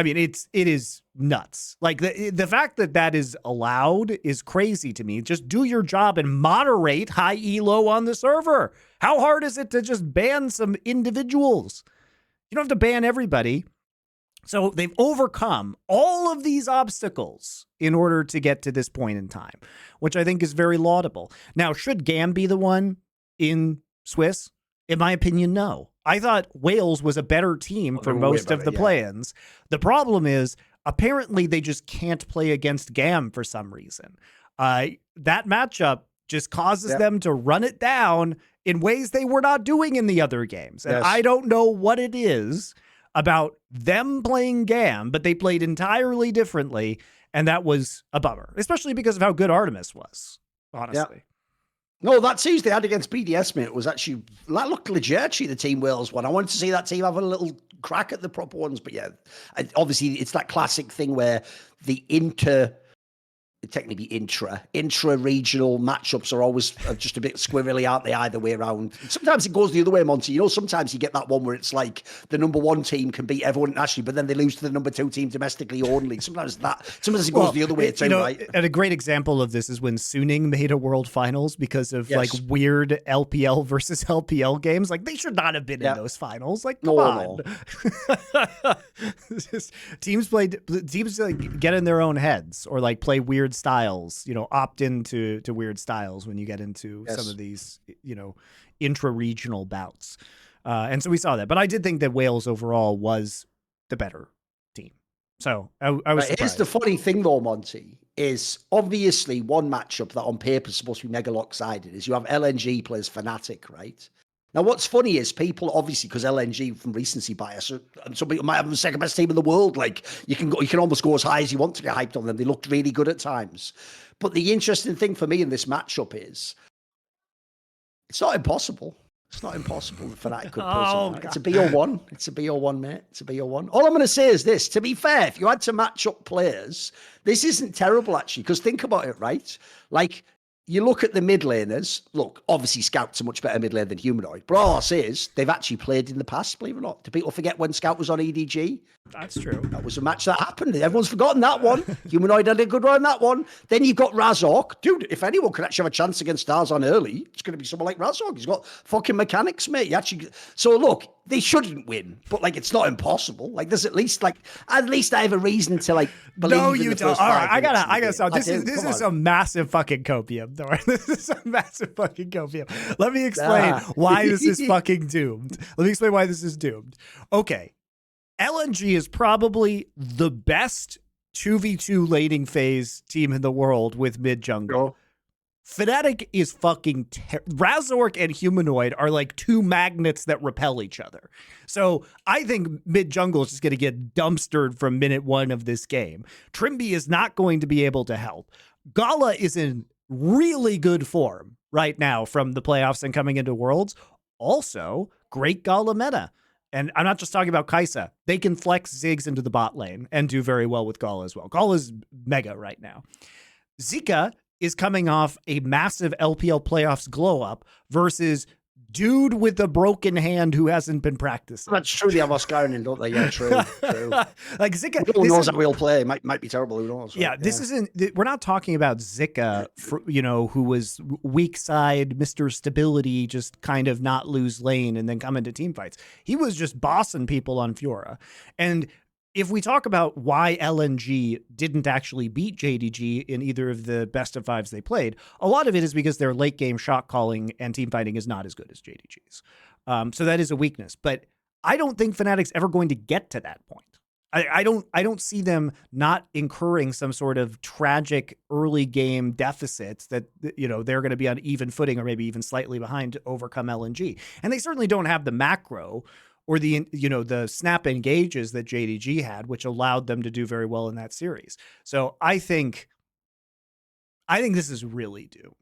mean, it is nuts. Like, the fact that is allowed is crazy to me. Just do your job and moderate high elo on the server. How hard is it to just ban some individuals? You don't have to ban everybody. So they've overcome all of these obstacles in order to get to this point in time, which I think is very laudable. Now, should GAM be the one in Swiss? In my opinion, no. I thought Wales was a better team for most of the play-ins. The problem is, apparently they just can't play against GAM for some reason. That matchup just causes them to run it down in ways they were not doing in the other games. And I don't know what it is about them playing GAM, but they played entirely differently, and that was a bummer, especially because of how good Artemis was, honestly. No, that series they had against BDS, mate, was actually, that looked legit, actually, the Team Wales one. I wanted to see that team have a little crack at the proper ones, but obviously it's that classic thing where the technically intra-regional matchups are always just a bit squirrely, aren't they, either way around. Sometimes it goes the other way, Monty. Sometimes you get that one where it's like the number one team can beat everyone nationally, but then they lose to the number two team domestically only. Sometimes it goes the other way too, right? And a great example of this is when Suning made a world finals because of like weird LPL versus LPL games. Like, they should not have been in those finals. Like, come on. Teams like get in their own heads or like play weird styles, opt into weird styles when you get into some of these, intra-regional bouts. And so we saw that. But I did think that Wales overall was the better team. So I was surprised. Here's the funny thing, though, Monty, is obviously one matchup that on paper is supposed to be mega lopsided is you have LNG plays Fnatic, right? Now, what's funny is people, obviously, because LNG from recency bias, and some people might have the second best team in the world. Like you can almost go as high as you want to get hyped on them. They looked really good at times. But the interesting thing for me in this matchup is it's not impossible. It's not impossible that Fnatic could pull something out. It's a BO1. It's a BO1, mate. It's a BO1. All I'm going to say is this. To be fair, if you had to match up players, this isn't terrible, actually, because think about it, right? Like, you look at the mid laners. Look, obviously, Scout's a much better mid lane than Humanoid. But all I'll say is they've actually played in the past, believe it or not. Do people forget when Scout was on EDG? That's true. That was a match that happened. Everyone's forgotten that one. Humanoid had a good run on that one. Then you've got Razork. Dude, if anyone could actually have a chance against Stars on early, it's going to be someone like Razork. He's got fucking mechanics, mate. So look, they shouldn't win, but like it's not impossible. Like there's at least I have a reason to like believe. No, in you the don't. first All right, 5 minutes I gotta stop. This Come is on. a massive fucking copium, Thorin. This is a massive fucking copium. Let me explain why this is fucking doomed. Let me explain why this is doomed. Okay. LNG is probably the best 2v2 laning phase team in the world with mid jungle. Fnatic is fucking Razork and Humanoid are like two magnets that repel each other. So I think mid jungle is just going to get dumpstered from minute 1 of this game. Trimby is not going to be able to help. Gala is in really good form right now from the playoffs and coming into Worlds. Also, great Gala meta. And I'm not just talking about Kai'Sa. They can flex Ziggs into the bot lane and do very well with Gala as well. Gala's mega right now. Zika is coming off a massive LPL playoffs glow up versus dude with a broken hand who hasn't been practicing. That's true. They have Oscar-ing, don't they? Yeah, true. Like Zika, who knows how we'll play? Might be terrible. Who knows? Right? Yeah, this isn't. We're not talking about Zika, who was weak side, Mr. Stability, just kind of not lose lane and then come into team fights. He was just bossing people on Fiora. And if we talk about why LNG didn't actually beat JDG in either of the best of 5s they played, a lot of it is because their late game shot calling and team fighting is not as good as JDG's. So that is a weakness. But I don't think Fnatic's ever going to get to that point. I don't see them not incurring some sort of tragic early game deficits that they're going to be on even footing or maybe even slightly behind to overcome LNG. And they certainly don't have the macro or the snap engages that JDG had, which allowed them to do very well in that series. So I think this is really doomed.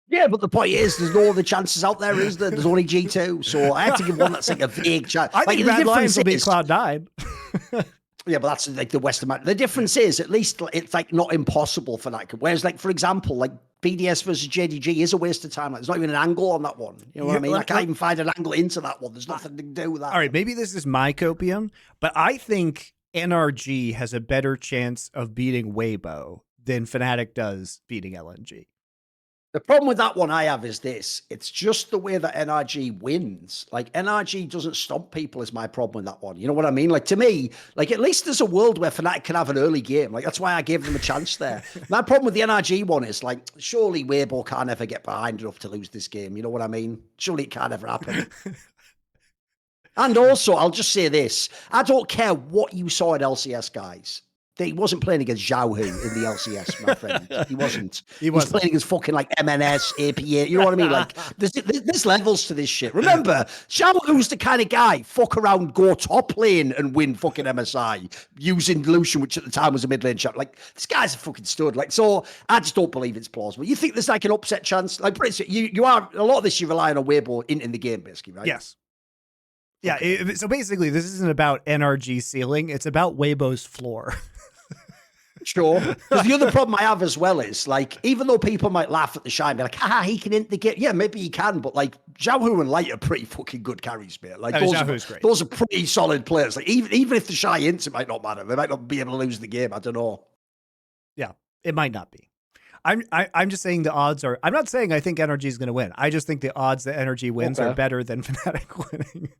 Yeah, but the point is, there's no other chances out there, is there? There's only G2. So I have to give one that's like a vague chance. I think Mad Lions will be Cloud9. Yeah, but that's like the Western match. The difference is, at least it's like not impossible for that. Whereas, like, for example, like BDS versus JDG is a waste of time. Like, there's not even an angle on that one. You know what I mean? I can't even find an angle into that one. There's nothing to do with that. All right, maybe this is my copium, but I think NRG has a better chance of beating Weibo than Fnatic does beating LNG. The problem with that one I have is this. It's just the way that NRG wins. Like, NRG doesn't stomp people is my problem with that one. You know what I mean? Like, to me, like, at least there's a world where Fnatic can have an early game. Like, that's why I gave them a chance there. My problem with the NRG one is, like, surely Weibo can't ever get behind enough to lose this game. You know what I mean? Surely it can't ever happen. And also, I'll just say this. I don't care what you saw at LCS, guys. He wasn't playing against Zhao Hu in the LCS, my friend. He wasn't. He was playing against fucking like MNS, APA. You know what I mean? Like, there's levels to this shit. Remember, Zhao Hu's the kind of guy, fuck around, go top lane and win fucking MSI using Lucian, which at the time was a mid lane shot. Like, this guy's a fucking stud. Like, so I just don't believe it's plausible. You think there's like an upset chance? Like, you are, a lot of this you're relying on Weibo in the game, basically, right? Yes. Yeah. Okay. So basically, this isn't about NRG ceiling. It's about Weibo's floor. Sure. Because the other problem I have as well is, like, even though people might laugh at the Shy and be like, he can int the game. Yeah, maybe he can, but like, Zhao Hu and Light are pretty fucking good carries, mate. Like, those are pretty solid players. Like, even if the Shy ints, it might not matter. They might not be able to lose the game. I don't know. Yeah, it might not be. I'm just saying the odds are. I'm not saying I think NRG is going to win. I just think the odds that NRG wins are better than Fnatic winning.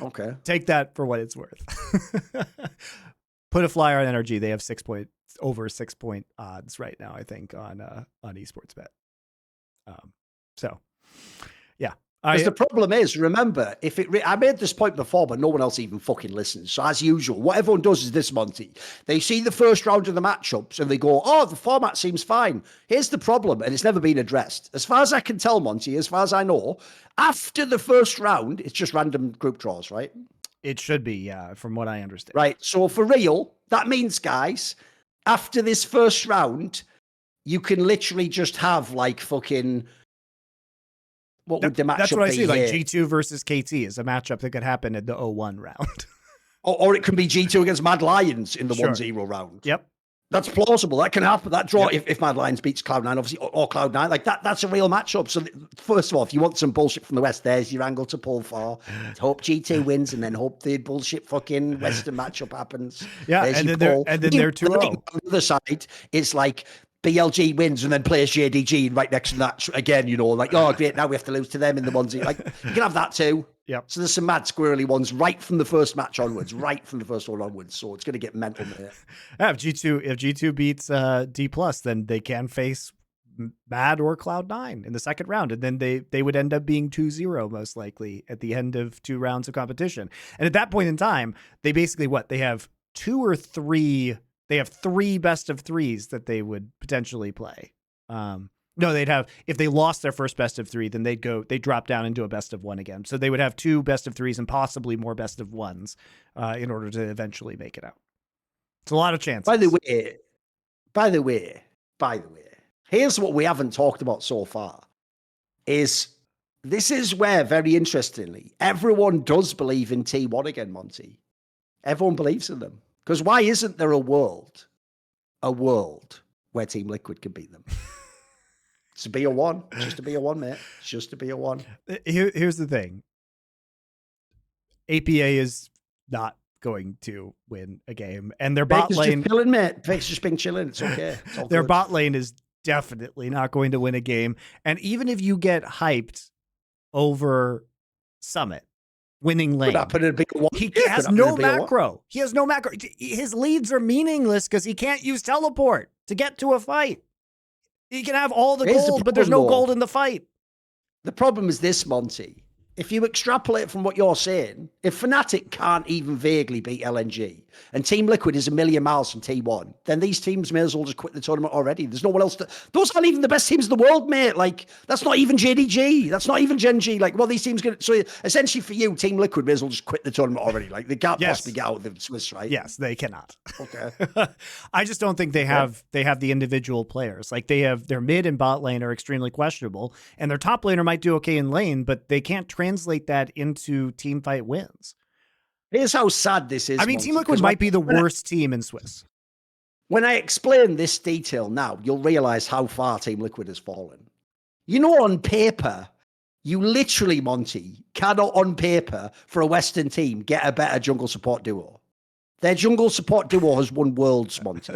Okay. Take that for what it's worth. Put a flyer on NRG. They have over 6 point odds right now, I think, on esports bet. So, yeah. Because the problem is, remember, if it, I made this point before, but no one else even fucking listens. So as usual, what everyone does is this, Monty. They see the first round of the matchups and they go, oh, the format seems fine. Here's the problem, and it's never been addressed. As far as I can tell, Monty, as far as I know, after the first round, it's just random group draws, right? It should be, yeah, from what I understand. Right. So for real, that means, guys, after this first round, you can literally just have like fucking. What would the matchup be? That's what I see. Like here? G2 versus KT is a matchup that could happen in the 0-1 round. Or it can be G2 against Mad Lions in the 1-0 round. Yep. That's plausible. That can happen. That draw, if Mad Lions beats Cloud9, obviously, or Cloud9, like that's a real matchup. So first of all, if you want some bullshit from the West, there's your angle to pull for. Hope G2 wins and then hope the bullshit fucking Western matchup happens. Yeah, there's and your then pull. they're 2-0. On the other side, it's like BLG wins and then plays JDG right next to that again, you know, like, oh, great, now we have to lose to them in the 1-0. Like, you can have that too. Yep. So there's some mad squirrely ones right from the first match onwards, right from the first one onwards. So it's going to get mental, mate. Yeah, if G2 beats Dplus, then they can face Mad or Cloud9 in the second round, and then they would end up being 2-0 most likely at the end of 2 rounds of competition. And at that point in time, they basically they have 2 or 3. They have 3 best of 3s that they would potentially play. No, they'd have, if they lost their first best of 3, then they'd drop down into a best of 1 again. So they would have 2 best of 3s and possibly more best of 1s in order to eventually make it out. It's a lot of chances. By the way, here's what we haven't talked about so far. This is where, very interestingly, everyone does believe in T1 again, Monty. Everyone believes in them. Because why isn't there a world where Team Liquid can beat them? It's to be a 1. Just to be a 1, mate. It's just to be a 1. Here's the thing. APA is not going to win a game. And their bot lane... just chilling, mate. Fake's just been chilling. It's okay. It's all their good. bot lane is definitely not going to win a game. And even if you get hyped over Summit, winning lane. He has no macro. He has no macro. His leads are meaningless because he can't use teleport to get to a fight. He can have all the gold, but there's no gold in the fight. The problem is this, Monty. If you extrapolate from what you're saying, if Fnatic can't even vaguely beat LNG and Team Liquid is a million miles from T1, then these teams may as well just quit the tournament already. There's no one else those aren't even the best teams in the world, mate. Like, that's not even JDG. That's not even Gen.G. Like, well, these teams so essentially for you, Team Liquid may as well just quit the tournament already. Like, they can't possibly get out of the Swiss, right? Yes, they cannot. Okay. I just don't think they have the individual players. Like, their mid and bot lane are extremely questionable, and their top laner might do okay in lane, but they can't translate that into team fight wins. Here's how sad this is. I mean, Monty, Team Liquid might be the worst team in Swiss. When I explain this detail now, you'll realize how far Team Liquid has fallen. You know, on paper, you literally, Monty, cannot on paper for a Western team get a better jungle support duo. Their jungle support duo has won worlds, Monty.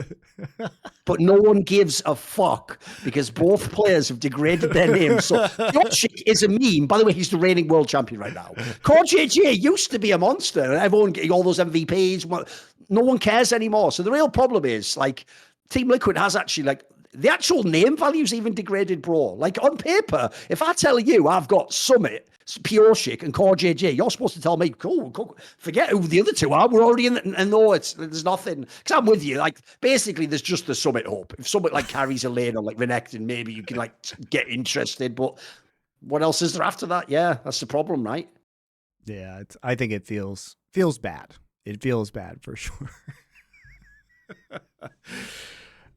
But no one gives a fuck because both players have degraded their names. So Yoshik is a meme. By the way, he's the reigning world champion right now. CoreJJ used to be a monster and everyone getting all those MVPs. No one cares anymore. So the real problem is, like, Team Liquid has actually, like, the actual name value's even degraded, bro. Like, on paper, if I tell you I've got Summit, Pioshik and CoreJJ, you're supposed to tell me, cool, forget who the other two are. We're already in it. And no, there's nothing. Because I'm with you. Like, basically, there's just the Summit hope. If Summit, like, carries a lane on, like, Renekton, maybe you can, like, get interested. But what else is there after that? Yeah, that's the problem, right? Yeah, I think it feels bad. It feels bad for sure.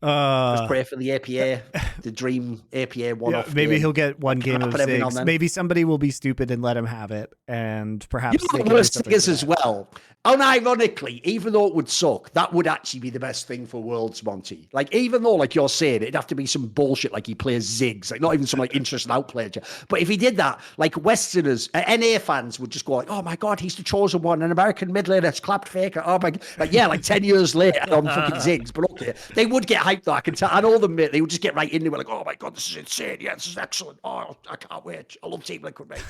Just pray for the APA, the dream APA one-off. Yeah, maybe game. he'll get one game of 6. Maybe somebody will be stupid and let him have it, and perhaps. You know, the worst thing is as well. Unironically, even though it would suck, that would actually be the best thing for Worlds, Monty. Like, even though, like you're saying, it'd have to be some bullshit like he plays Ziggs, like not even some like interesting outplayer. But if he did that, like Westerners, NA fans would just go like, "Oh my god, he's the chosen one, an American mid laner that's clapped Faker." Oh my, like, yeah, like 10 years later on fucking Ziggs. But okay, they would get hyped though. I can tell. I know them, mate. They would just get right into it, like, "Oh my god, this is insane. Yeah, this is excellent. Oh, I can't wait. I love Team Liquid, mate."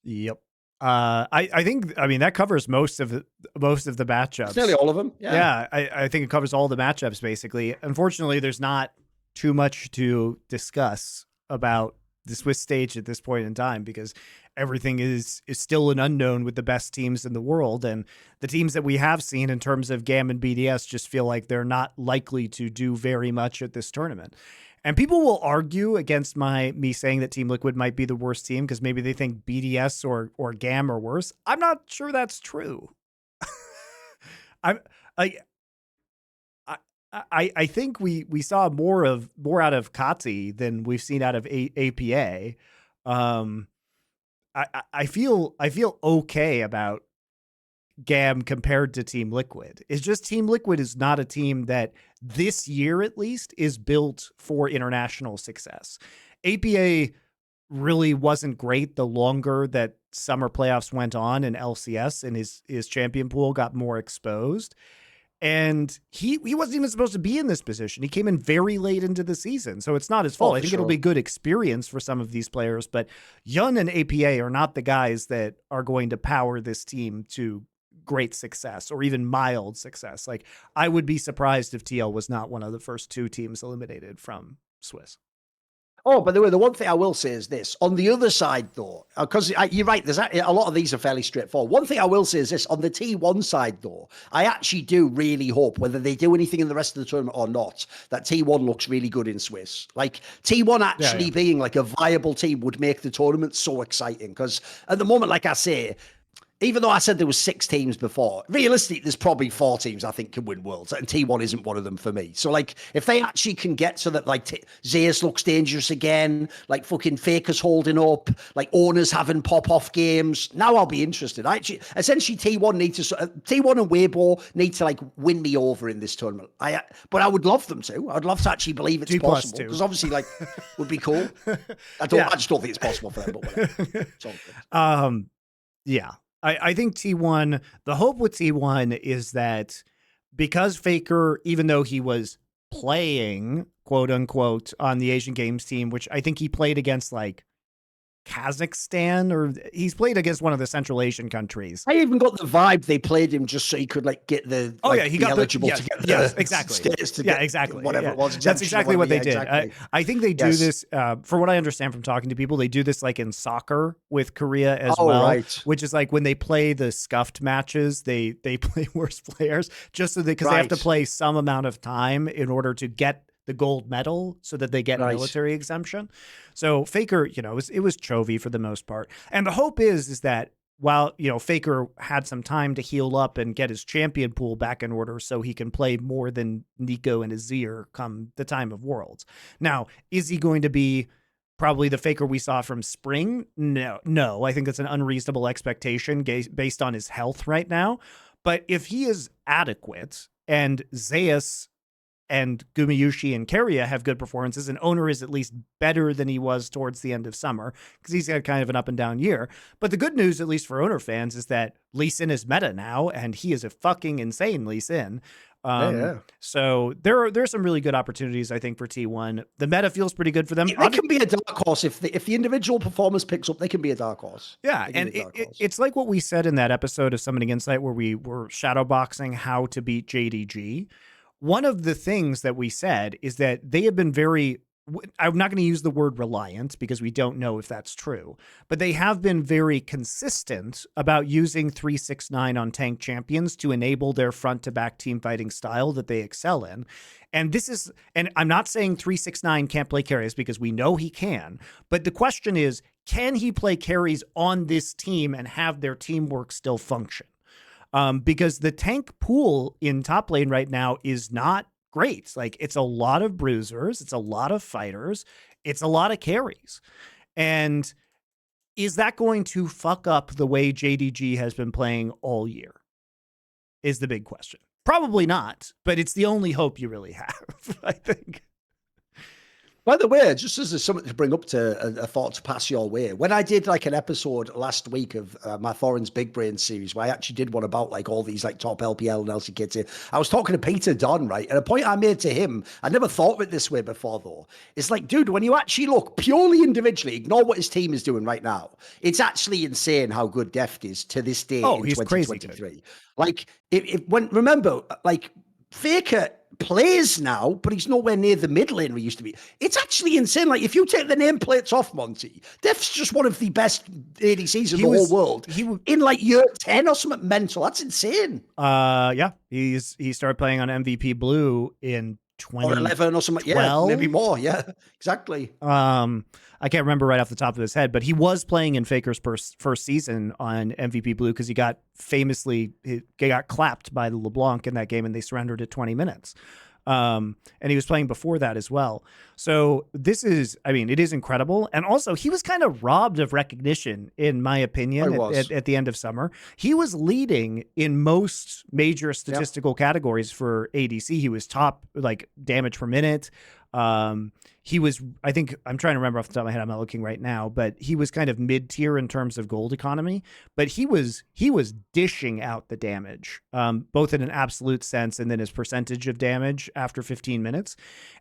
Yep. I think that covers most of the matchups. It's nearly all of them. Yeah, I think it covers all the matchups basically. Unfortunately, there's not too much to discuss about the Swiss stage at this point in time, because everything is still an unknown with the best teams in the world. And the teams that we have seen in terms of GAM and BDS just feel like they're not likely to do very much at this tournament. And people will argue against me saying that Team Liquid might be the worst team because maybe they think BDS or GAM are worse. I'm not sure that's true. I think we saw more out of Kati than we've seen out of APA. I feel okay about GAM compared to Team Liquid. It's just Team Liquid is not a team that this year at least is built for international success. APA really wasn't great the longer that summer playoffs went on and LCS and his champion pool got more exposed. And he wasn't even supposed to be in this position. He came in very late into the season, so it's not his fault. I think it'll be good experience for some of these players, but Yun and APA are not the guys that are going to power this team to great success or even mild success. Like, I would be surprised if TL was not one of the first 2 teams eliminated from Swiss. Oh, by the way, the one thing I will say is this. On the other side, though, because you're right, there's a lot of these are fairly straightforward. One thing I will say is this. On the T1 side, though, I actually do really hope, whether they do anything in the rest of the tournament or not, that T1 looks really good in Swiss. Like, T1 actually being like a viable team would make the tournament so exciting. Because at the moment, like I say, even though I said there was 6 teams before, realistically, there's probably 4 teams I think can win Worlds, and T1 isn't one of them for me. So, like, if they actually can get so that, like, Zeus looks dangerous again, like, fucking Faker's holding up, like, owners having pop-off games, now I'll be interested. Essentially, T1 and Weibo need to, like, win me over in this tournament. But I would love them to. I'd love to actually believe it's possible, because obviously, like, would be cool. I just don't think it's possible for them, but whatever. It's all good. Yeah. I think T1, the hope with T1 is that because Faker, even though he was playing, quote unquote, on the Asian Games team, which I think he played against like Kazakhstan, or he's played against one of the Central Asian countries. I even got the vibe they played him just so he could like get the he got eligible to get the exactly status to get exactly whatever it was. That's exactly what they did. Exactly. I think they do this for what I understand from talking to people. They do this like in soccer with Korea as well, right. Which is like when they play the scuffed matches, they play worse players just so because they have to play some amount of time in order to get the gold medal so that they get military exemption. So Faker, it was Chovy for the most part. And the hope is that while, Faker had some time to heal up and get his champion pool back in order so he can play more than Nico and Azir come the time of Worlds. Now, is he going to be probably the Faker we saw from spring? No, I think that's an unreasonable expectation based on his health right now. But if he is adequate and Zeus and Gumayushi and Keria have good performances, and Owner is at least better than he was towards the end of summer because he's had kind of an up and down year. But the good news, at least for Owner fans, is that Lee Sin is meta now, and he is a fucking insane Lee Sin. So there's some really good opportunities, I think, for T1. The meta feels pretty good for them. They can be a dark horse if the individual performance picks up. They can be a dark horse. Yeah, and it's like what we said in that episode of Summoning Insight where we were shadowboxing how to beat Gen.G. One of the things that we said is that they have been very, I'm not going to use the word reliant because we don't know if that's true, but they have been very consistent about using 369 on tank champions to enable their front to back team fighting style that they excel in. And I'm not saying 369 can't play carries because we know he can, but the question is, can he play carries on this team and have their teamwork still function? Because the tank pool in top lane right now is not great. Like, it's a lot of bruisers, it's a lot of fighters, it's a lot of carries. And is that going to fuck up the way Gen.G has been playing all year? Is the big question. Probably not, but it's the only hope you really have, I think. By the way, just as something to bring up to a thought to pass your way, when I did like an episode last week of my Thorin's Big Brain series, where I actually did one about like all these like top LPL and LCK, I was talking to Peter Dunn, right? And a point I made to him, I never thought of it this way before though. It's like, dude, when you actually look purely individually, ignore what his team is doing right now. It's actually insane how good Deft is to this day in 2023. Like, remember, like, Faker plays now, but he's nowhere near the mid lane we used to be. It's actually insane. Like, if you take the nameplates off Monty, Def's just one of the best ADCs in the whole world. In like year 10 or something mental. That's insane. Yeah. He started playing on MVP Blue in 2011 or something. Yeah, maybe more. Yeah, exactly. I can't remember right off the top of his head, but he was playing in Faker's first season on MVP Blue because he got clapped by the LeBlanc in that game and they surrendered at 20 minutes. And he was playing before that as well. So it is incredible. And also he was kind of robbed of recognition, in my opinion, at the end of summer. He was leading in most major statistical categories for ADC. He was top, like, damage per minute. He was, I think, I'm trying to remember off the top of my head, I'm not looking right now, but he was kind of mid-tier in terms of gold economy, but he was dishing out the damage, both in an absolute sense and then his percentage of damage after 15 minutes.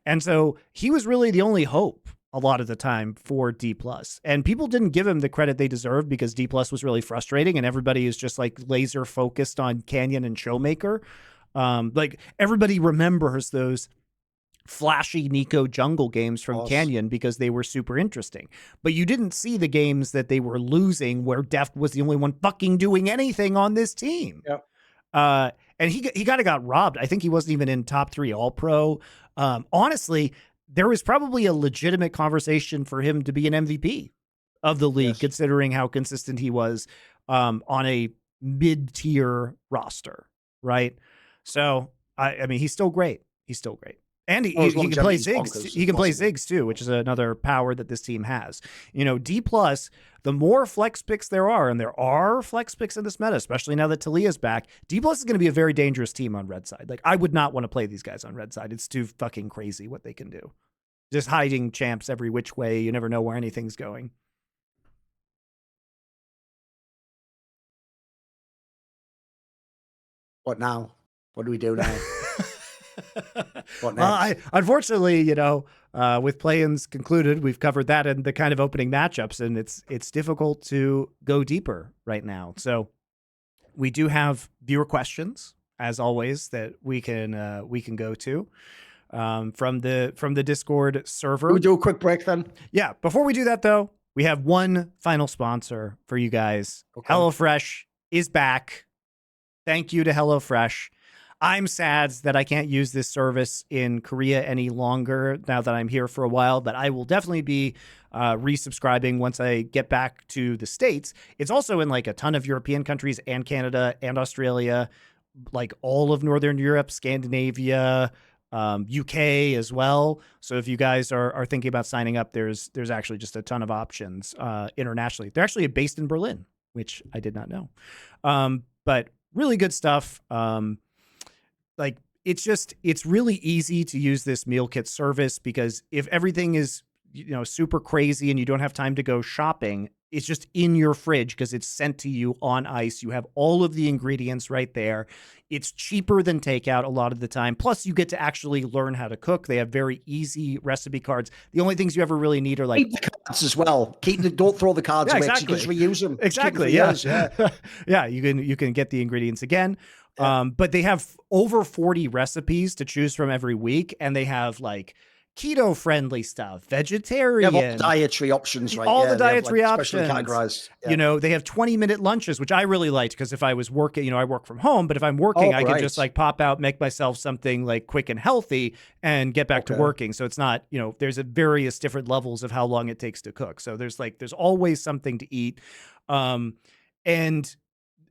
And so he was really the only hope a lot of the time for Dplus. And people didn't give him the credit they deserved because Dplus was really frustrating and everybody is just like laser focused on Canyon and Showmaker. Like, everybody remembers those flashy Nico jungle games from Canyon because they were super interesting. But you didn't see the games that they were losing where Def was the only one fucking doing anything on this team. Yep. And he kind of got robbed. I think he wasn't even in top 3 All-Pro. Honestly, there was probably a legitimate conversation for him to be an MVP of the league, considering how consistent he was on a mid-tier roster, right? So, I mean, he's still great. He's still great. And he can play Ziggs. He can play Ziggs too, which is another power that this team has. You know, Dplus, the more flex picks there are, and there are flex picks in this meta, especially now that Talia's back, Dplus is going to be a very dangerous team on red side. Like, I would not want to play these guys on red side. It's too fucking crazy what they can do. Just hiding champs every which way. You never know where anything's going. What now? What do we do now? Well, unfortunately, you know, with play-ins concluded, we've covered that and the kind of opening matchups, and it's difficult to go deeper right now. So we do have viewer questions, as always, that we can go to from the Discord server. Can we do a quick break then? Yeah. Before we do that, though, we have one final sponsor for you guys. Okay. HelloFresh is back. Thank you to HelloFresh. I'm sad that I can't use this service in Korea any longer now that I'm here for a while, but I will definitely be resubscribing once I get back to the States. It's also in like a ton of European countries and Canada and Australia, like all of Northern Europe, Scandinavia, UK as well. So if you guys are thinking about signing up, there's actually just a ton of options internationally. They're actually based in Berlin, which I did not know. But really good stuff. Like, it's really easy to use this meal kit service because if everything is, you know, super crazy and you don't have time to go shopping, it's just in your fridge because it's sent to you on ice. You have all of the ingredients right there. It's cheaper than takeout a lot of the time. Plus, you get to actually learn how to cook. They have very easy recipe cards. The only things you ever really need are like... Keep the cards as well. Don't throw the cards away. Exactly. You can reuse them. Exactly, yeah. Yeah, you can get the ingredients again. Yeah. But they have over 40 recipes to choose from every week, and they have like keto-friendly stuff, vegetarian. They have all dietary options, right? All the dietary options. Categorized. Yeah. You know, they have 20-minute lunches, which I really liked because if I was working, you know, I work from home, but if I'm working, I can just like pop out, make myself something like quick and healthy and get back to working. So it's not, you know, there's various different levels of how long it takes to cook. So there's always something to eat. And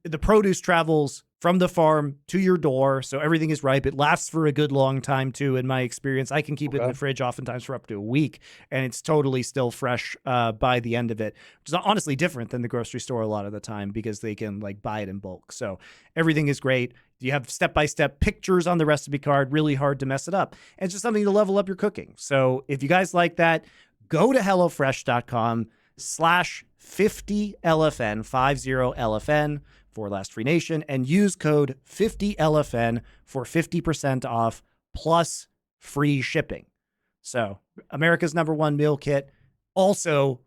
the produce travels from the farm to your door, so everything is ripe. It lasts for a good long time, too, in my experience. I can keep it in the fridge oftentimes for up to a week, and it's totally still fresh by the end of it, which is honestly different than the grocery store a lot of the time because they can like buy it in bulk. So everything is great. You have step-by-step pictures on the recipe card, really hard to mess it up. And it's just something to level up your cooking. So if you guys like that, go to HelloFresh.com/50LFN, 50LFN, for Last Free Nation, and use code 50LFN for 50% off plus free shipping. So America's #1 meal kit, also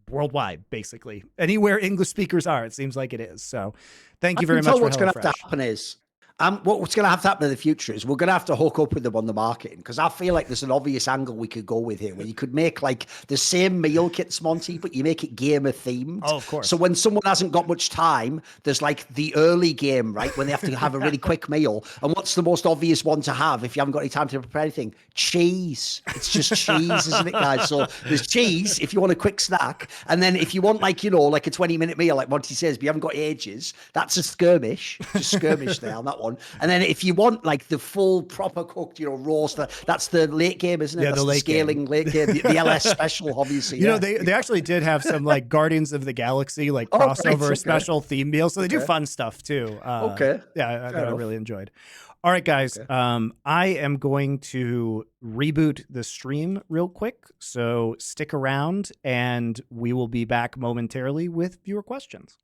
worldwide, basically. Anywhere English speakers are, it seems like it is. So thank you very much for what's going to have HelloFresh. to happen is What's going to have to happen in the future is we're going to have to hook up with them on the marketing, because I feel like there's an obvious angle we could go with here, where you could make like the same meal kits, Monty, but you make it gamer themed. Oh, of course. So when someone hasn't got much time, there's like the early game, right, when they have to have a really quick meal. And what's the most obvious one to have if you haven't got any time to prepare anything? Cheese. It's just cheese, isn't it, guys? So there's cheese if you want a quick snack, and then if you want like, you know, like a 20-minute meal, like Monty says, but you haven't got ages, that's a skirmish. Just skirmish there on that one. And then if you want like the full proper cooked, you know, roast, that's the late game, isn't it? Yeah, that's the late scaling game. late game, the LS special, obviously. You know, they actually did have some like Guardians of the Galaxy like crossover special theme meal, so they do fun stuff too. Yeah, that I really enjoyed. All right, guys. I am going to reboot the stream real quick, so stick around, and we will be back momentarily with viewer questions.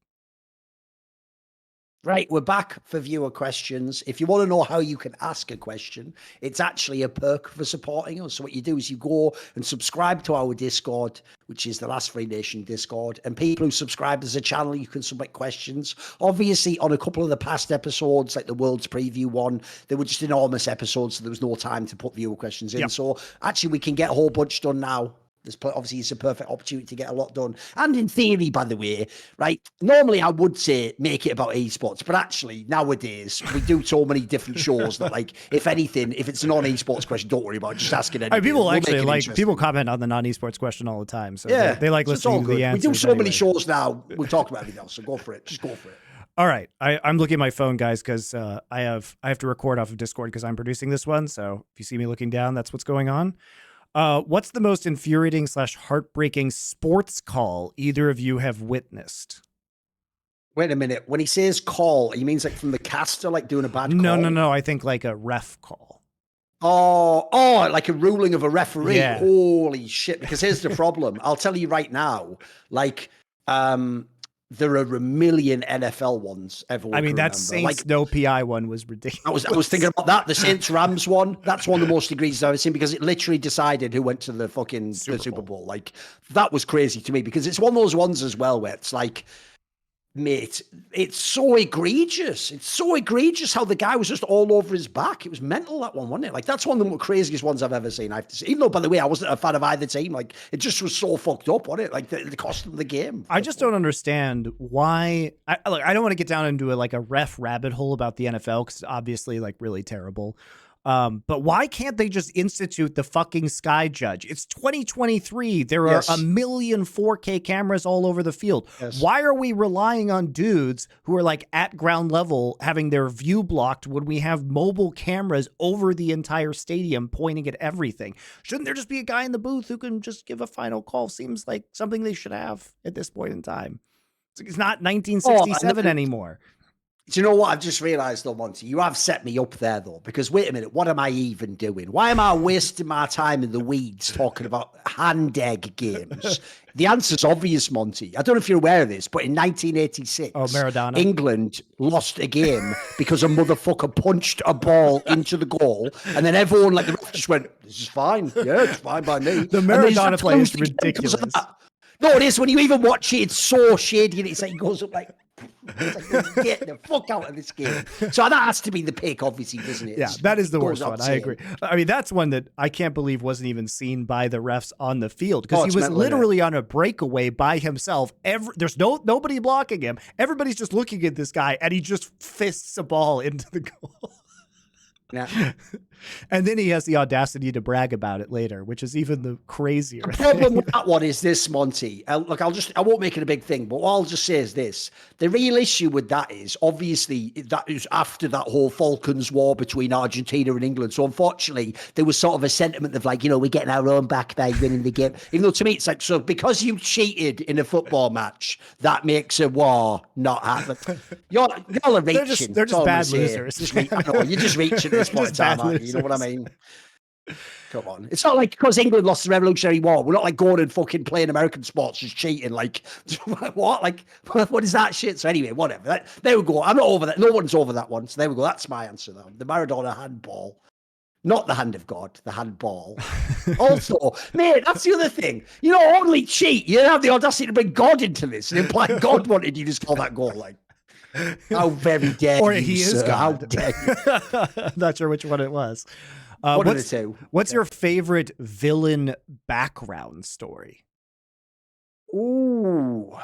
Right, we're back for viewer questions. If you want to know how you can ask a question, it's actually a perk for supporting us. So what you do is you go and subscribe to our Discord, which is the Last Free Nation Discord. And people who subscribe, there's a channel you can submit questions. Obviously, on a couple of the past episodes, like the World's Preview one, they were just enormous episodes, so there was no time to put viewer questions in. Yep. So actually, we can get a whole bunch done now. Obviously, it's a perfect opportunity to get a lot done. And in theory, by the way, right, normally I would say make it about esports, but actually nowadays we do so many different shows that, like, if anything, if it's a non-esports question, don't worry about it, just asking anything. People actually like, people comment on the non-esports question all the time. So yeah, they like listening to the answers. We do so many shows now, we talk about everything else, so go for it. Just go for it. All right. I'm looking at my phone, guys, because I have to record off of Discord because I'm producing this one. So if you see me looking down, that's what's going on. What's the most infuriating / heartbreaking sports call either of you have witnessed? Wait a minute. When he says call, he means like from the caster, like doing a bad call? No. I think like a ref call. Oh, like a ruling of a referee. Yeah. Holy shit. Because here's the problem. I'll tell you right now, like, there are a million NFL ones everyone. I mean, that Saints no PI one was ridiculous. I was thinking about that. The Saints Rams one. That's one of the most egregious I've ever seen, because it literally decided who went to the fucking Super Bowl. Like, that was crazy to me, because it's one of those ones as well where it's like, mate, it's so egregious. It's so egregious how the guy was just all over his back. It was mental, that one, wasn't it? Like, that's one of the craziest ones I've ever seen, I have to say. Even though, by the way, I wasn't a fan of either team. Like, it just was so fucked up, wasn't it? Like, the cost of the game. I just don't understand why. I don't want to get down into a ref rabbit hole about the NFL, because it's obviously like really terrible. But why can't they just institute the fucking Sky Judge? It's 2023. There are a million 4K cameras all over the field. Yes. Why are we relying on dudes who are like at ground level having their view blocked when we have mobile cameras over the entire stadium pointing at everything? Shouldn't there just be a guy in the booth who can just give a final call? Seems like something they should have at this point in time. It's not 1967 anymore. Do you know what I've just realized, though, Monty? You have set me up there, though, because wait a minute, what am I even doing? Why am I wasting my time in the weeds talking about hand egg games? The answer's obvious, Monty. I don't know if you're aware of this, but in 1986, Maradona. England lost a game because a motherfucker punched a ball into the goal, and then everyone, like the ref, just went, "This is fine. Yeah, it's fine by me." The Maradona play is ridiculous. No, it is. When you even watch it, it's so shady, and it's like, it goes up like, get the fuck out of this game. So that has to be the pick, obviously, doesn't it? Yeah, that is the worst one. I agree. I mean, that's one that I can't believe wasn't even seen by the refs on the field, because he was literally on a breakaway by himself. There's nobody blocking him. Everybody's just looking at this guy, and he just fists a ball into the goal. Yeah. And then he has the audacity to brag about it later, which is even the crazier. The problem with that one is this, Monty. Look, I won't make it a big thing, but what I'll just say is this. The real issue with that is, obviously, that is after that whole Falklands War between Argentina and England. So unfortunately, there was sort of a sentiment of like, you know, we're getting our own back by winning the game. Even though to me, it's like, so because you cheated in a football match, that makes a war not happen. Y'all are reaching. They're just bad losers. I know, you're just reaching at this point in time, aren't you? You know what I mean? Come on. It's not like because England lost the Revolutionary War, we're not like going and fucking playing American sports just cheating. Like, what? Like, what is that shit? So anyway, whatever. There we go. I'm not over that. No one's over that one. So there we go. That's my answer, though. The Maradona handball. Not the hand of God, the handball. Also, mate, that's the other thing. You don't only cheat. You have the audacity to bring God into this and imply God wanted you to score that goal. Like, How very dare Or you, he is sir. How God. dare you. Not sure which one it was. One of the two. What's your favorite villain background story? Ooh.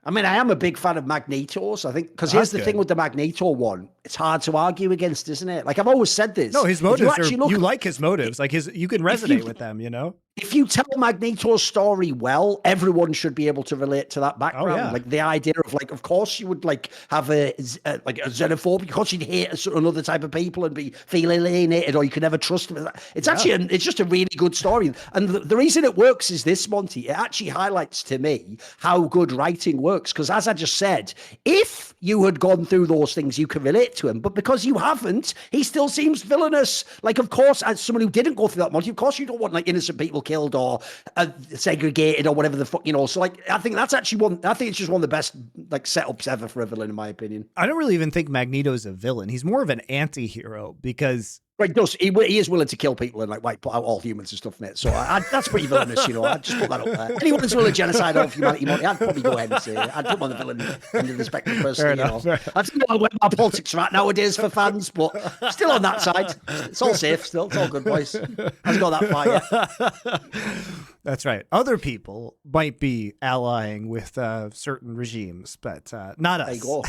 I mean, I am a big fan of Magneto's, I think, because here's the thing with the Magneto one. It's hard to argue against, isn't it? Like, I've always said this. No, his motives you like his motives. Like you can resonate with them, you know? If you tell Magneto's story well, everyone should be able to relate to that background. Oh, yeah. Like the idea of like, of course you would like have a xenophobe. Of course you'd hate another type of people and be feel alienated, or you can never trust them. It's actually, it's just a really good story. And the reason it works is this, Monty. It actually highlights to me how good writing works. Because as I just said, if you had gone through those things, you can relate to him. But because you haven't, he still seems villainous. Like, of course, as someone who didn't go through that, Monty, of course you don't want like innocent people killed or segregated or whatever the fuck, you know. So like, I think that's actually I think it's just one of the best like setups ever for a villain, in my opinion. I don't really even think Magneto's a villain. He's more of an anti-hero because Right, he is willing to kill people and like wipe out all humans and stuff, mate. So that's pretty villainous, you know. I'd just put that up there. Anyone who's willing to genocide all of humanity, I'd probably go ahead and say I'd put him on the villain end of the spectrum personally, you know. I don't know where my politics are at nowadays for fans, but still on that side. It's all safe still. It's all good, boys. Hasn't got that far yet. That's right. Other people might be allying with certain regimes, but not us. There you go.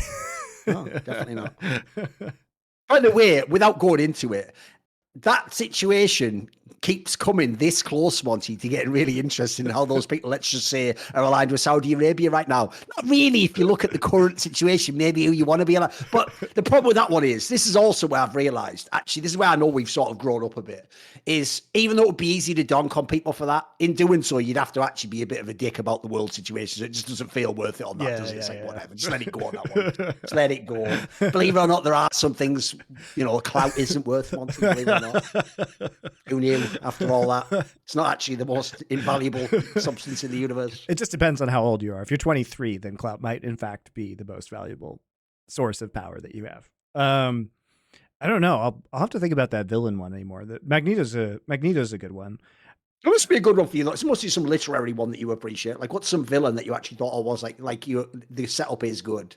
No, definitely not. By the way, without going into it, that situation keeps coming this close, Monty, to getting really interesting in how those people, let's just say, are aligned with Saudi Arabia right now. Not really, if you look at the current situation, maybe who you want to be aligned. But the problem with that one is, this is also where I've realised, actually, this is where I know we've sort of grown up a bit, is even though it would be easy to donk on people for that, in doing so, you'd have to actually be a bit of a dick about the world situation. So it just doesn't feel worth it on that, does it? It's like, whatever, just let it go on that one. Just let it go. Believe it or not, there are some things, you know, clout isn't worth, Monty, believe it or not. Who knew? After all that, it's not actually the most invaluable substance in the universe. It just depends on how old you are. If you're 23, then clout might in fact be the most valuable source of power that you have. I don't know. I'll have to think about that villain one anymore. Magneto's a good one. It must be a good one for you. It must be some literary one that you appreciate. Like, what's some villain that you actually thought was the setup is good?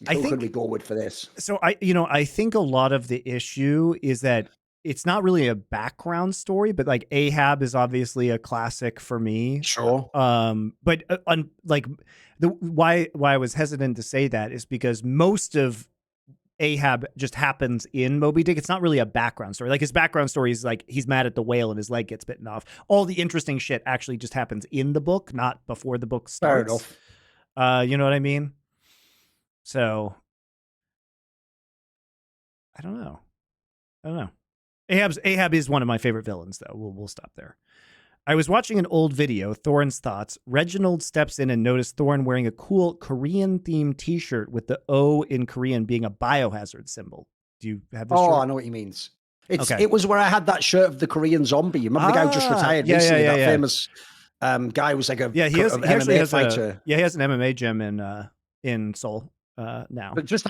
Who could we go with for this? So I think a lot of the issue is that it's not really a background story, but like Ahab is obviously a classic for me. Sure. But why I was hesitant to say that is because most of Ahab just happens in Moby Dick. It's not really a background story. Like his background story is like he's mad at the whale and his leg gets bitten off. All the interesting shit actually just happens in the book, not before the book starts. Fair enough. You know what I mean? So I don't know. Ahab is one of my favorite villains, though. We'll stop there. I was watching an old video, Thorin's thoughts. Reginald steps in and noticed Thorin wearing a cool Korean-themed T-shirt with the O in Korean being a biohazard symbol. Do you have this shirt? I know what he means. It was where I had that shirt of the Korean zombie. You remember the guy who just retired recently? That famous guy who was like he has MMA fighter. He has an MMA gym in Seoul. Now, but just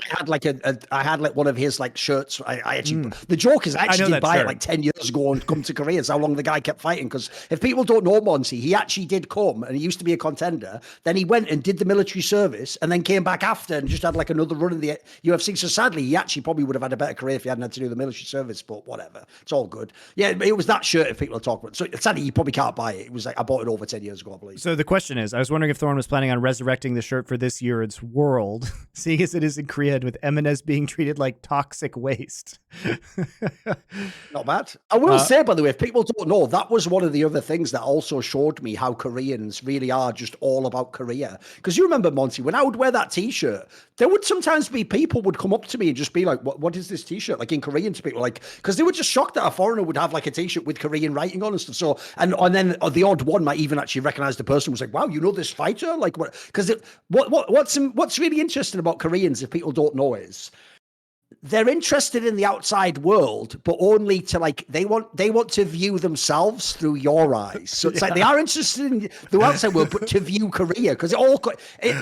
I had one of his like shirts. I actually the joke is I actually did buy it like 10 years ago and come to Korea. It's how long the guy kept fighting. Because if people don't know Monty, he actually did come and he used to be a contender. Then he went and did the military service and then came back after and just had like another run in the UFC. So sadly, he actually probably would have had a better career if he hadn't had to do the military service. But whatever, it's all good. Yeah, it was that shirt. If people are talking about, so sadly you probably can't buy it. It was like I bought it over 10 years ago, I believe. So the question is, I was wondering if Thorin was planning on resurrecting the shirt for this year's World, seeing as it is in Korea with M&S being treated like toxic waste. Not bad. I will say, by the way, if people don't know, that was one of the other things that also showed me how Koreans really are just all about Korea. Because you remember, Monty, when I would wear that T-shirt, there would sometimes be people would come up to me and just be like, what is this T-shirt? Like in Korean to people, like, because they were just shocked that a foreigner would have like a T-shirt with Korean writing on and stuff. So, and then the odd one might even actually recognize the person, was like, wow, you know this fighter? Like, what? Because what's really interesting about Koreans, if people don't know, is they're interested in the outside world, but only to like they want to view themselves through your eyes. So it's like they are interested in the outside world, but to view Korea because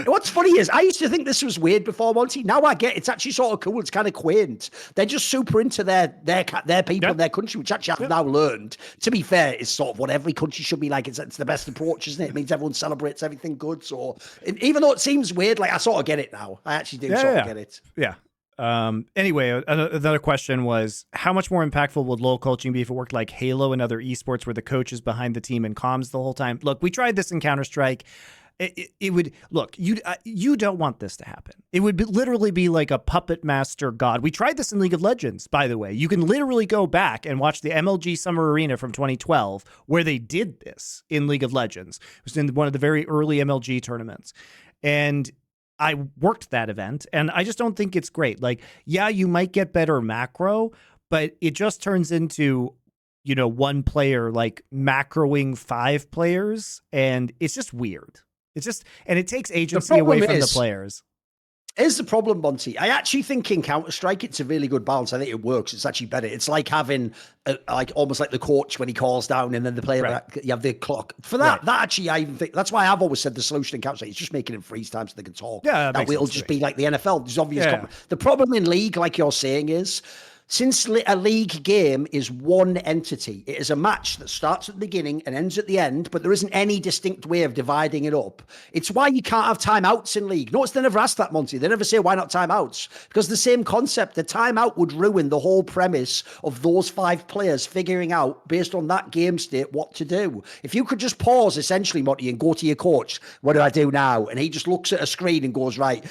what's funny is I used to think this was weird before, Monty. Now I get it's actually sort of cool. It's kind of quaint. They're just super into their people and their country, which actually I've now learned. To be fair, is sort of what every country should be like. It's the best approach, isn't it? It means everyone celebrates everything good. So even though it seems weird, like I sort of get it now. I actually do sort of get it. Yeah. Anyway, another question was, how much more impactful would LoL coaching be if it worked like Halo and other esports where the coach is behind the team and comms the whole time? Look, we tried this in Counter-Strike. It would look, you don't want this to happen. It would literally be like a puppet master god. We tried this in League of Legends, by the way. You can literally go back and watch the MLG Summer Arena from 2012 where they did this in League of Legends. It was in one of the very early MLG tournaments. And I worked that event, and I just don't think it's great. Like, yeah, you might get better macro, but it just turns into, one player like macroing 5 players, and it's just weird. It's just, and it takes agency away from the players. Here's the problem, Monty. I actually think in Counter-Strike, it's a really good balance. I think it works. It's actually better. It's like having almost like the coach when he calls down and then the player, you have the clock. For that, that actually, I even think, that's why I've always said the solution in Counter-Strike is just making it freeze time so they can talk. Yeah, that it'll just be like the NFL. There's obvious. The problem in League, like you're saying, is since a league game is one entity, it is a match that starts at the beginning and ends at the end, but there isn't any distinct way of dividing it up. It's why you can't have timeouts in League. Notice they never ask that, Monty. They never say, why not timeouts? Because the same concept, the timeout would ruin the whole premise of those 5 players figuring out, based on that game state, what to do. If you could just pause, essentially, Monty, and go to your coach, what do I do now? And he just looks at a screen and goes, right,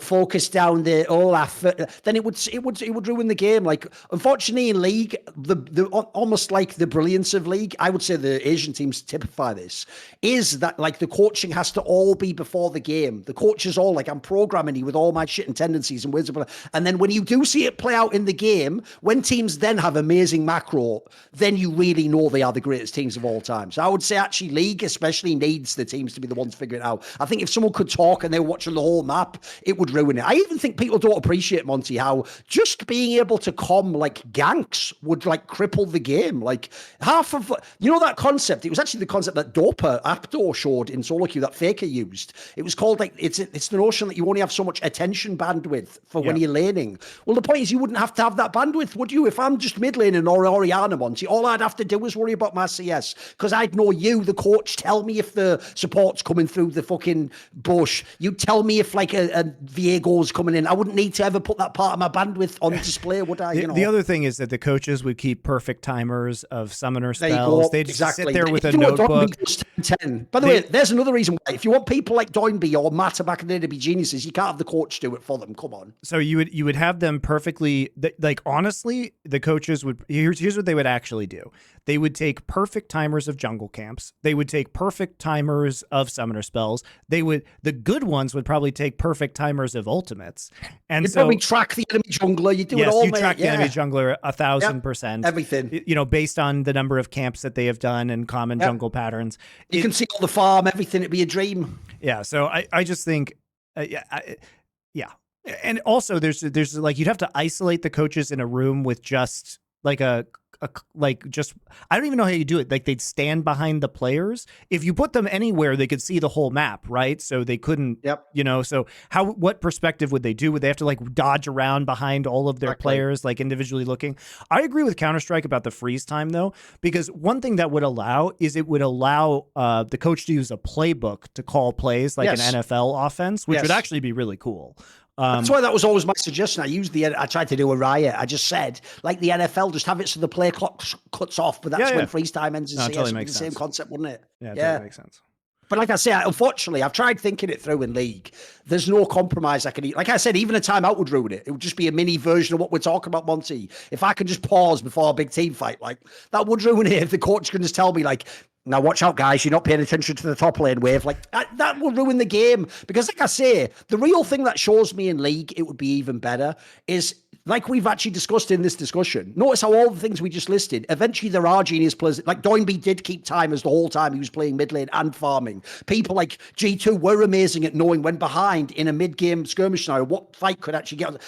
focus down the Olaf, then it would ruin the game. Like, unfortunately, in League, the almost like the brilliance of League, I would say the Asian teams typify this, is that like the coaching has to all be before the game. The coach is all like, I'm programming you with all my shit and tendencies and ways of, and then when you do see it play out in the game, when teams then have amazing macro, then you really know they are the greatest teams of all time. So I would say actually League especially needs the teams to be the ones figuring it out. I think if someone could talk and they were watching the whole map, it would ruin it. I even think people don't appreciate, Monty, how just being able to like ganks would like cripple the game. Like half of, that concept, it was actually the concept that Apto showed in solo queue that Faker used. It was called like, it's the notion that you only have so much attention bandwidth for when you're laning. Well, the point is you wouldn't have to have that bandwidth, would you? If I'm just mid laning or Orianna, Monty, all I'd have to do is worry about my CS because I'd know you, the coach, tell me if the support's coming through the fucking bush. You'd tell me if like a Viego's coming in. I wouldn't need to ever put that part of my bandwidth on display, would I? The other thing is that the coaches would keep perfect timers of summoner spells. They'd sit there with a notebook. 10. By the way, there's another reason why. If you want people like Doinby or Matta back in the day to be geniuses, you can't have the coach do it for them. Come on. So you would have them perfectly, like honestly, the coaches would, here's what they would actually do. They would take perfect timers of jungle camps. They would take perfect timers of summoner spells. The good ones would probably take perfect timers of ultimates. And you probably track the enemy jungler. You do it all, you track the enemy jungler 1,000%. Everything. Based on the number of camps that they have done and common jungle patterns. You can see all the farm, everything. It'd be a dream. Yeah. So I just think, yeah. And also there's like, you'd have to isolate the coaches in a room with just like I don't even know how you do it. Like they'd stand behind the players. If you put them anywhere, they could see the whole map, right? So they couldn't, so what perspective would they do? Would they have to like dodge around behind all of their players, like individually looking? I agree with Counter-Strike about the freeze time though, because one thing that would allow is it would allow the coach to use a playbook to call plays like an NFL offense, which would actually be really cool. That's why that was always my suggestion. I tried to do a riot. I just said, like the NFL, just have it so the play clock cuts off, but that's when freeze time ends in CS. Totally It'd be makes the sense. same concept, wouldn't it? Yeah, totally makes sense. But like I say, unfortunately, I've tried thinking it through in League. There's no compromise I can eat. Like I said, even a timeout would ruin it. It would just be a mini version of what we're talking about, Monty. If I could just pause before a big team fight, like that would ruin it. If the coach can just tell me, like, now watch out, guys, you're not paying attention to the top lane wave. Like that will ruin the game. Because like I say, the real thing that shows me in League, it would be even better, is like we've actually discussed in this discussion. Notice how all the things we just listed, eventually there are genius players. Like Doinby did keep timers the whole time he was playing mid lane and farming. People like G2 were amazing at knowing when behind in a mid-game skirmish scenario what fight could actually get.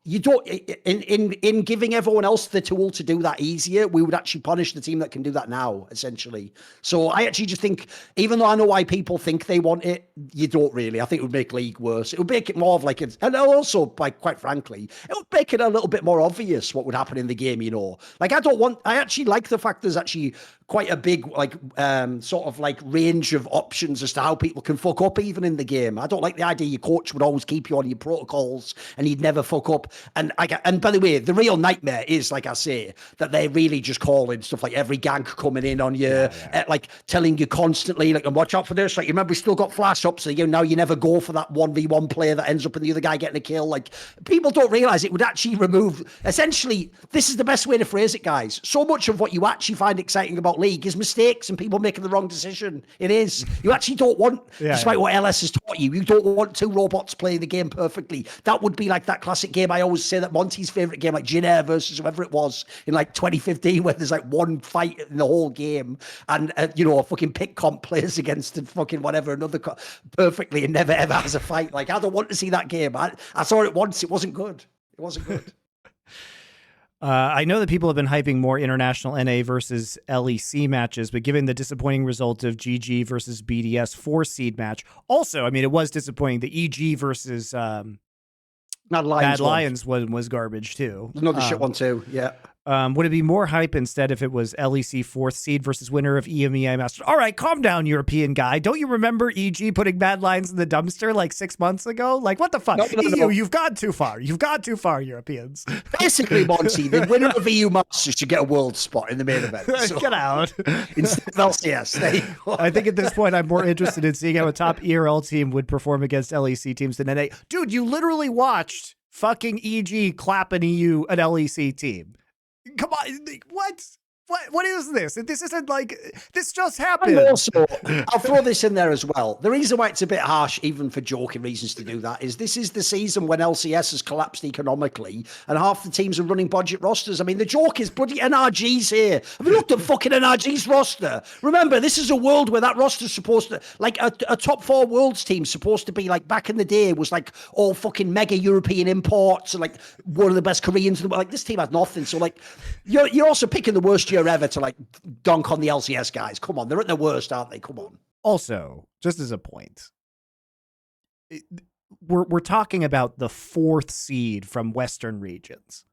you don't in giving everyone else the tool to do that easier, we would actually punish the team that can do that now, essentially. So I actually just think, even though I know why people think they want it, you don't really. I think it would make League worse. It would make it more of like, and also, like, quite frankly, it would make it a little bit more obvious what would happen in the game, you know? Like, I actually like the fact there's actually quite a big, like, sort of like range of options as to how people can fuck up even in the game. I don't like the idea your coach would always keep you on your protocols and he'd never fuck up. And by the way, the real nightmare is, like I say, that they're really just calling stuff like every gank coming in on you, like telling you constantly, like, and watch out for this. Like, remember, we still got flash ups, so now you never go for that 1v1 player that ends up in the other guy getting a kill. Like, people don't realize it would actually remove, essentially, this is the best way to phrase it, guys. So much of what you actually find exciting about League is mistakes and people making the wrong decision. It is. You actually don't want, despite what LS has taught you, you don't want two robots playing the game perfectly. That would be like that classic game. I always say that Monty's favorite game, like Gen.G versus whoever it was in like 2015, where there's like one fight in the whole game, and a fucking pick comp plays against fucking whatever another perfectly and never ever has a fight. Like, I don't want to see that game. I saw it once. It wasn't good. It wasn't good. I know that people have been hyping more international NA versus LEC matches, but given the disappointing result of GG versus BDS 4-seed match, also, I mean, it was disappointing. The EG versus Mad Lions one was garbage too. Another shit one too, yeah. Would it be more hype instead if it was LEC 4th seed versus winner of EMEA Masters? All right, calm down, European guy. Don't you remember EG putting Mad Lions in the dumpster like 6 months ago? Like, what the fuck? No. You've gone too far. You've gone too far, Europeans. Basically, Monty, the winner of EU Masters should get a world spot in the main event. So, get out. Instead of LCS, there you go. I think at this point, I'm more interested in seeing how a top ERL team would perform against LEC teams than NA. Dude, you literally watched fucking EG clap an LEC team. Come on, what is this? This isn't like, this just happened. And also, I'll throw this in there as well. The reason why it's a bit harsh, even for joking reasons to do that, is this is the season when LCS has collapsed economically and half the teams are running budget rosters. I mean, the joke is bloody NRG's here. Have you looked at fucking NRG's roster? Remember, this is a world where that roster's supposed to, like, a top 4 worlds team's supposed to be, like, back in the day was like all fucking mega European imports and like one of the best Koreans in the world. Like, this team has nothing. So, like, you're also picking the worst year ever to, like, dunk on the LCS guys. Come on, they're at their worst, aren't they? Come on. Also, just as a point, we're talking about the 4th seed from Western regions.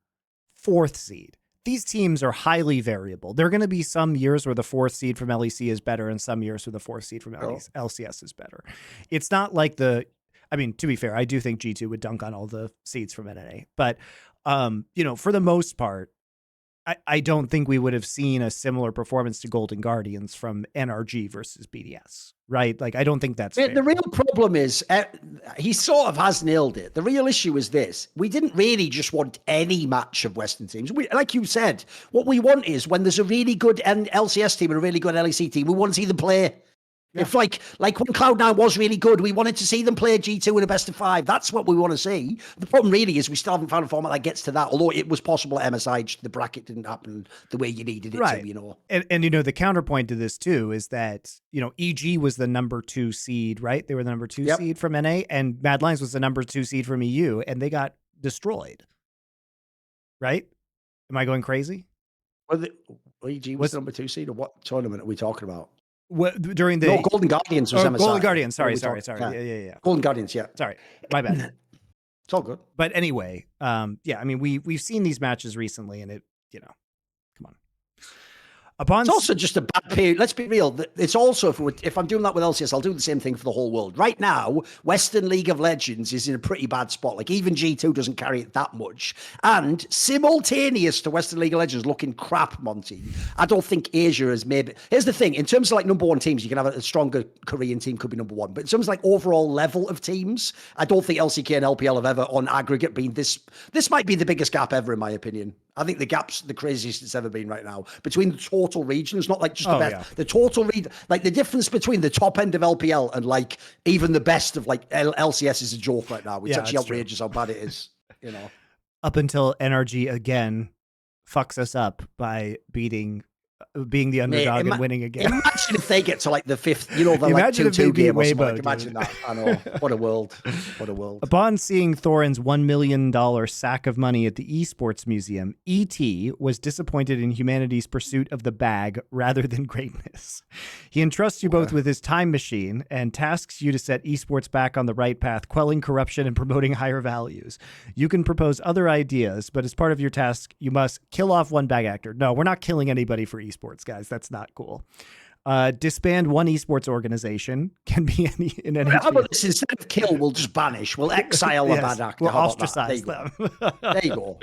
4th seed. These teams are highly variable. There are going to be some years where the 4th seed from LEC is better and some years where the 4th seed from LCS is better. It's not like to be fair, I do think G2 would dunk on all the seeds from NA, but for the most part, I don't think we would have seen a similar performance to Golden Guardians from NRG versus BDS, right? Like, I don't think that's fair. The real problem is, he sort of has nailed it. The real issue is this. We didn't really just want any match of Western teams. Like you said, what we want is when there's a really good LCS team and a really good LEC team, we want to see them play. Yeah. If like when Cloud9 was really good, we wanted to see them play G2 in a best of 5. That's what we want to see. The problem really is we still haven't found a format that gets to that, although it was possible at MSI, just the bracket didn't happen the way you needed it to, And the counterpoint to this too is that, EG was the number 2 seed, right? They were the number 2 seed from NA, and Mad Lions was the number 2 seed from EU, and they got destroyed. Right? Am I going crazy? Well, EG was the number 2 seed, or what tournament are we talking about? During the Golden Guardians was MSI. Golden Guardians, sorry. Yeah. Golden Guardians, yeah. Sorry, my bad. It's all good. But anyway, we've seen these matches recently, and it, come on. It's also just a bad period. Let's be real. It's also, if I'm doing that with LCS, I'll do the same thing for the whole world. Right now, Western League of Legends is in a pretty bad spot. Like, even G2 doesn't carry it that much. And simultaneous to Western League of Legends looking crap, Monty, I don't think Asia has maybe... Here's the thing. In terms of, like, number 1 teams, you can have a stronger Korean team could be number 1. But in terms of, like, overall level of teams, I don't think LCK and LPL have ever, on aggregate, been this... This might be the biggest gap ever, in my opinion. I think the gap's the craziest it's ever been right now between the total regions, not like just the best. Yeah. The total like the difference between the top end of LPL and like even the best of like LCS is a joke right now. It's actually outrageous how bad it is. Up until NRG again fucks us up by beating being the underdog and winning again. Imagine if they get to like the 5th, you know, the like 2-2 game or something. Like, imagine that. I know. What a world. What a world. Upon seeing Thorin's $1 million sack of money at the Esports Museum, E.T. was disappointed in humanity's pursuit of the bag rather than greatness. He entrusts you both with his time machine and tasks you to set esports back on the right path, quelling corruption and promoting higher values. You can propose other ideas, but as part of your task, you must kill off one bag actor. No, we're not killing anybody for esports, guys. That's not cool. Disband one esports organization. Can be in any. How about this? Instead of kill, we'll just banish. We'll exile a bad actor. We'll ostracize them. There you go.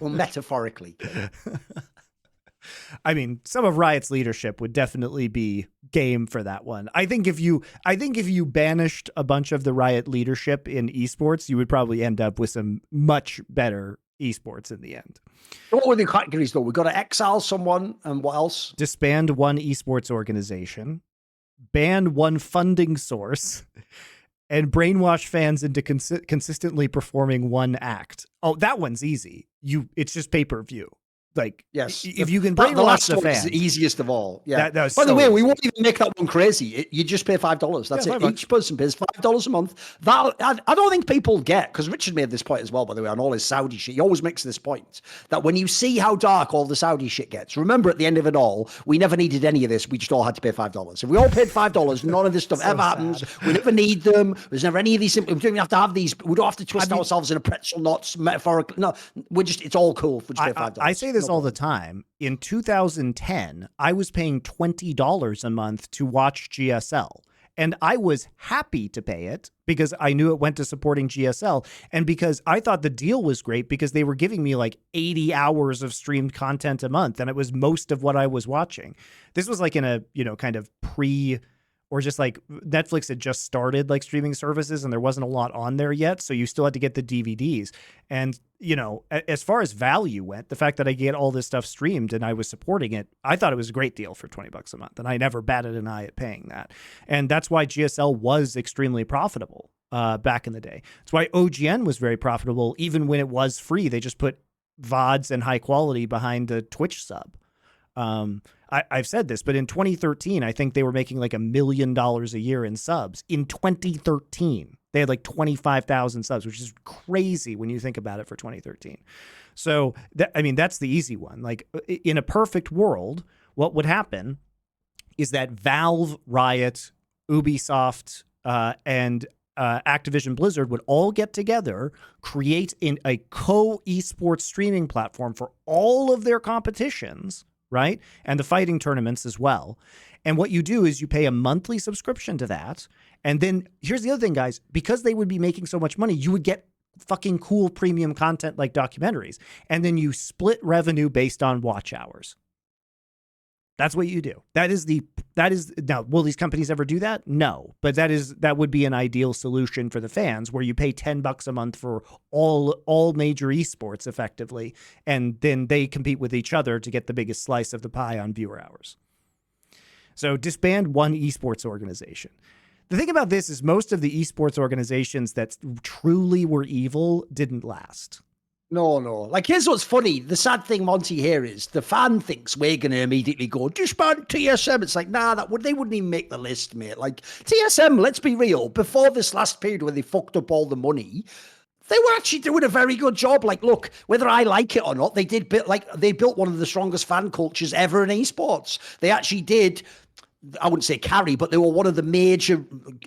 Well, metaphorically. I mean, some of Riot's leadership would definitely be game for that one. I think if you banished a bunch of the Riot leadership in esports, you would probably end up with some much better esports in the end. What were the categories though? We've got to exile someone, and what else? Disband one esports organization, ban one funding source, and brainwash fans into consistently performing one act. Oh, that one's easy. It's just pay-per-view. Like, yes, if you can brainwash the fans, is the easiest of all. Yeah. That By the way, we won't even make that one crazy. You just pay $5. That's it. Each person pays $5 a month. That I don't think people get, because Richard made this point as well, by the way, on all his Saudi shit. He always makes this point that when you see how dark all the Saudi shit gets, remember at the end of it all, we never needed any of this. We just all had to pay $5. If we all paid $5, none of this stuff ever happens. We never need them. There's never any of these. We don't even have to have these. We don't have to twist ourselves in a pretzel knots metaphorically. No, it's all cool if we just pay $5. I say this all the time. In 2010, I was paying $20 a month to watch GSL, and I was happy to pay it because I knew it went to supporting GSL, and because I thought the deal was great because they were giving me like 80 hours of streamed content a month, and it was most of what I was watching. This was like in a, kind of or just like Netflix had just started like streaming services and there wasn't a lot on there yet. So you still had to get the DVDs. And, as far as value went, the fact that I get all this stuff streamed and I was supporting it, I thought it was a great deal for $20 a month. And I never batted an eye at paying that. And that's why GSL was extremely profitable back in the day. That's why OGN was very profitable. Even when it was free, they just put VODs and high quality behind the Twitch sub. I've said this, but in 2013, I think they were making like $1 million a year in subs. In 2013, they had like 25,000 subs, which is crazy when you think about it for 2013. So, that's the easy one. Like in a perfect world, what would happen is that Valve, Riot, Ubisoft, and Activision Blizzard would all get together, create in a co-esports streaming platform for all of their competitions, right? And the fighting tournaments as well. And what you do is you pay a monthly subscription to that. And then here's the other thing, guys, because they would be making so much money, you would get fucking cool premium content like documentaries. And then you split revenue based on watch hours. That's what you do. That is now, will these companies ever do that? No, but that would be an ideal solution for the fans, where you pay $10 a month for all major esports effectively, and then they compete with each other to get the biggest slice of the pie on viewer hours. So disband one esports organization. The thing about this is most of the esports organizations that truly were evil didn't last. No. Like, here's what's funny. The sad thing, Monty, here is the fan thinks we're going to immediately go, disband TSM. It's like, nah, they wouldn't even make the list, mate. Like, TSM, let's be real, before this last period where they fucked up all the money, they were actually doing a very good job. Like, look, whether I like it or not, they built one of the strongest fan cultures ever in esports. They actually did, I wouldn't say carry, but they were one of the major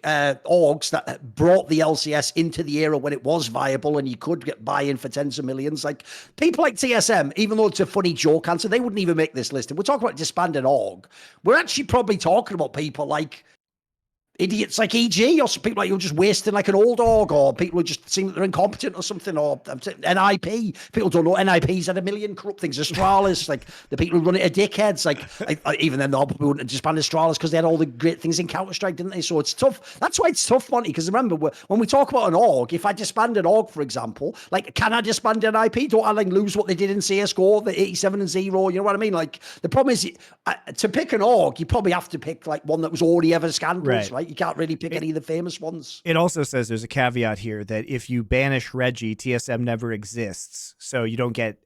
orgs that brought the LCS into the era when it was viable and you could get buy-in for tens of millions. Like, people like TSM, even though it's a funny joke answer, they wouldn't even make this list. If we're talking about disbanded org, we're actually probably talking about people like idiots like EG, or some people like you're just wasting like an old org, or people who just seem that they're incompetent or something, or NIP. People don't know NIP's had a million corrupt things. Astralis, like the people who run it are dickheads. Like even then, they probably wouldn't have disbanded Astralis because they had all the great things in Counter-Strike, didn't they? So it's tough. That's why it's tough, Monty, because remember, when we talk about an org, if I disband an org, for example, like, can I disband an IP? Don't I like lose what they did in CSGO, the 87-0? You know what I mean? Like, the problem is, to pick an org, you probably have to pick like one that was already ever scandalous, right? You can't really pick any of the famous ones. It also says there's a caveat here that if you banish Reggie, TSM never exists. So you can't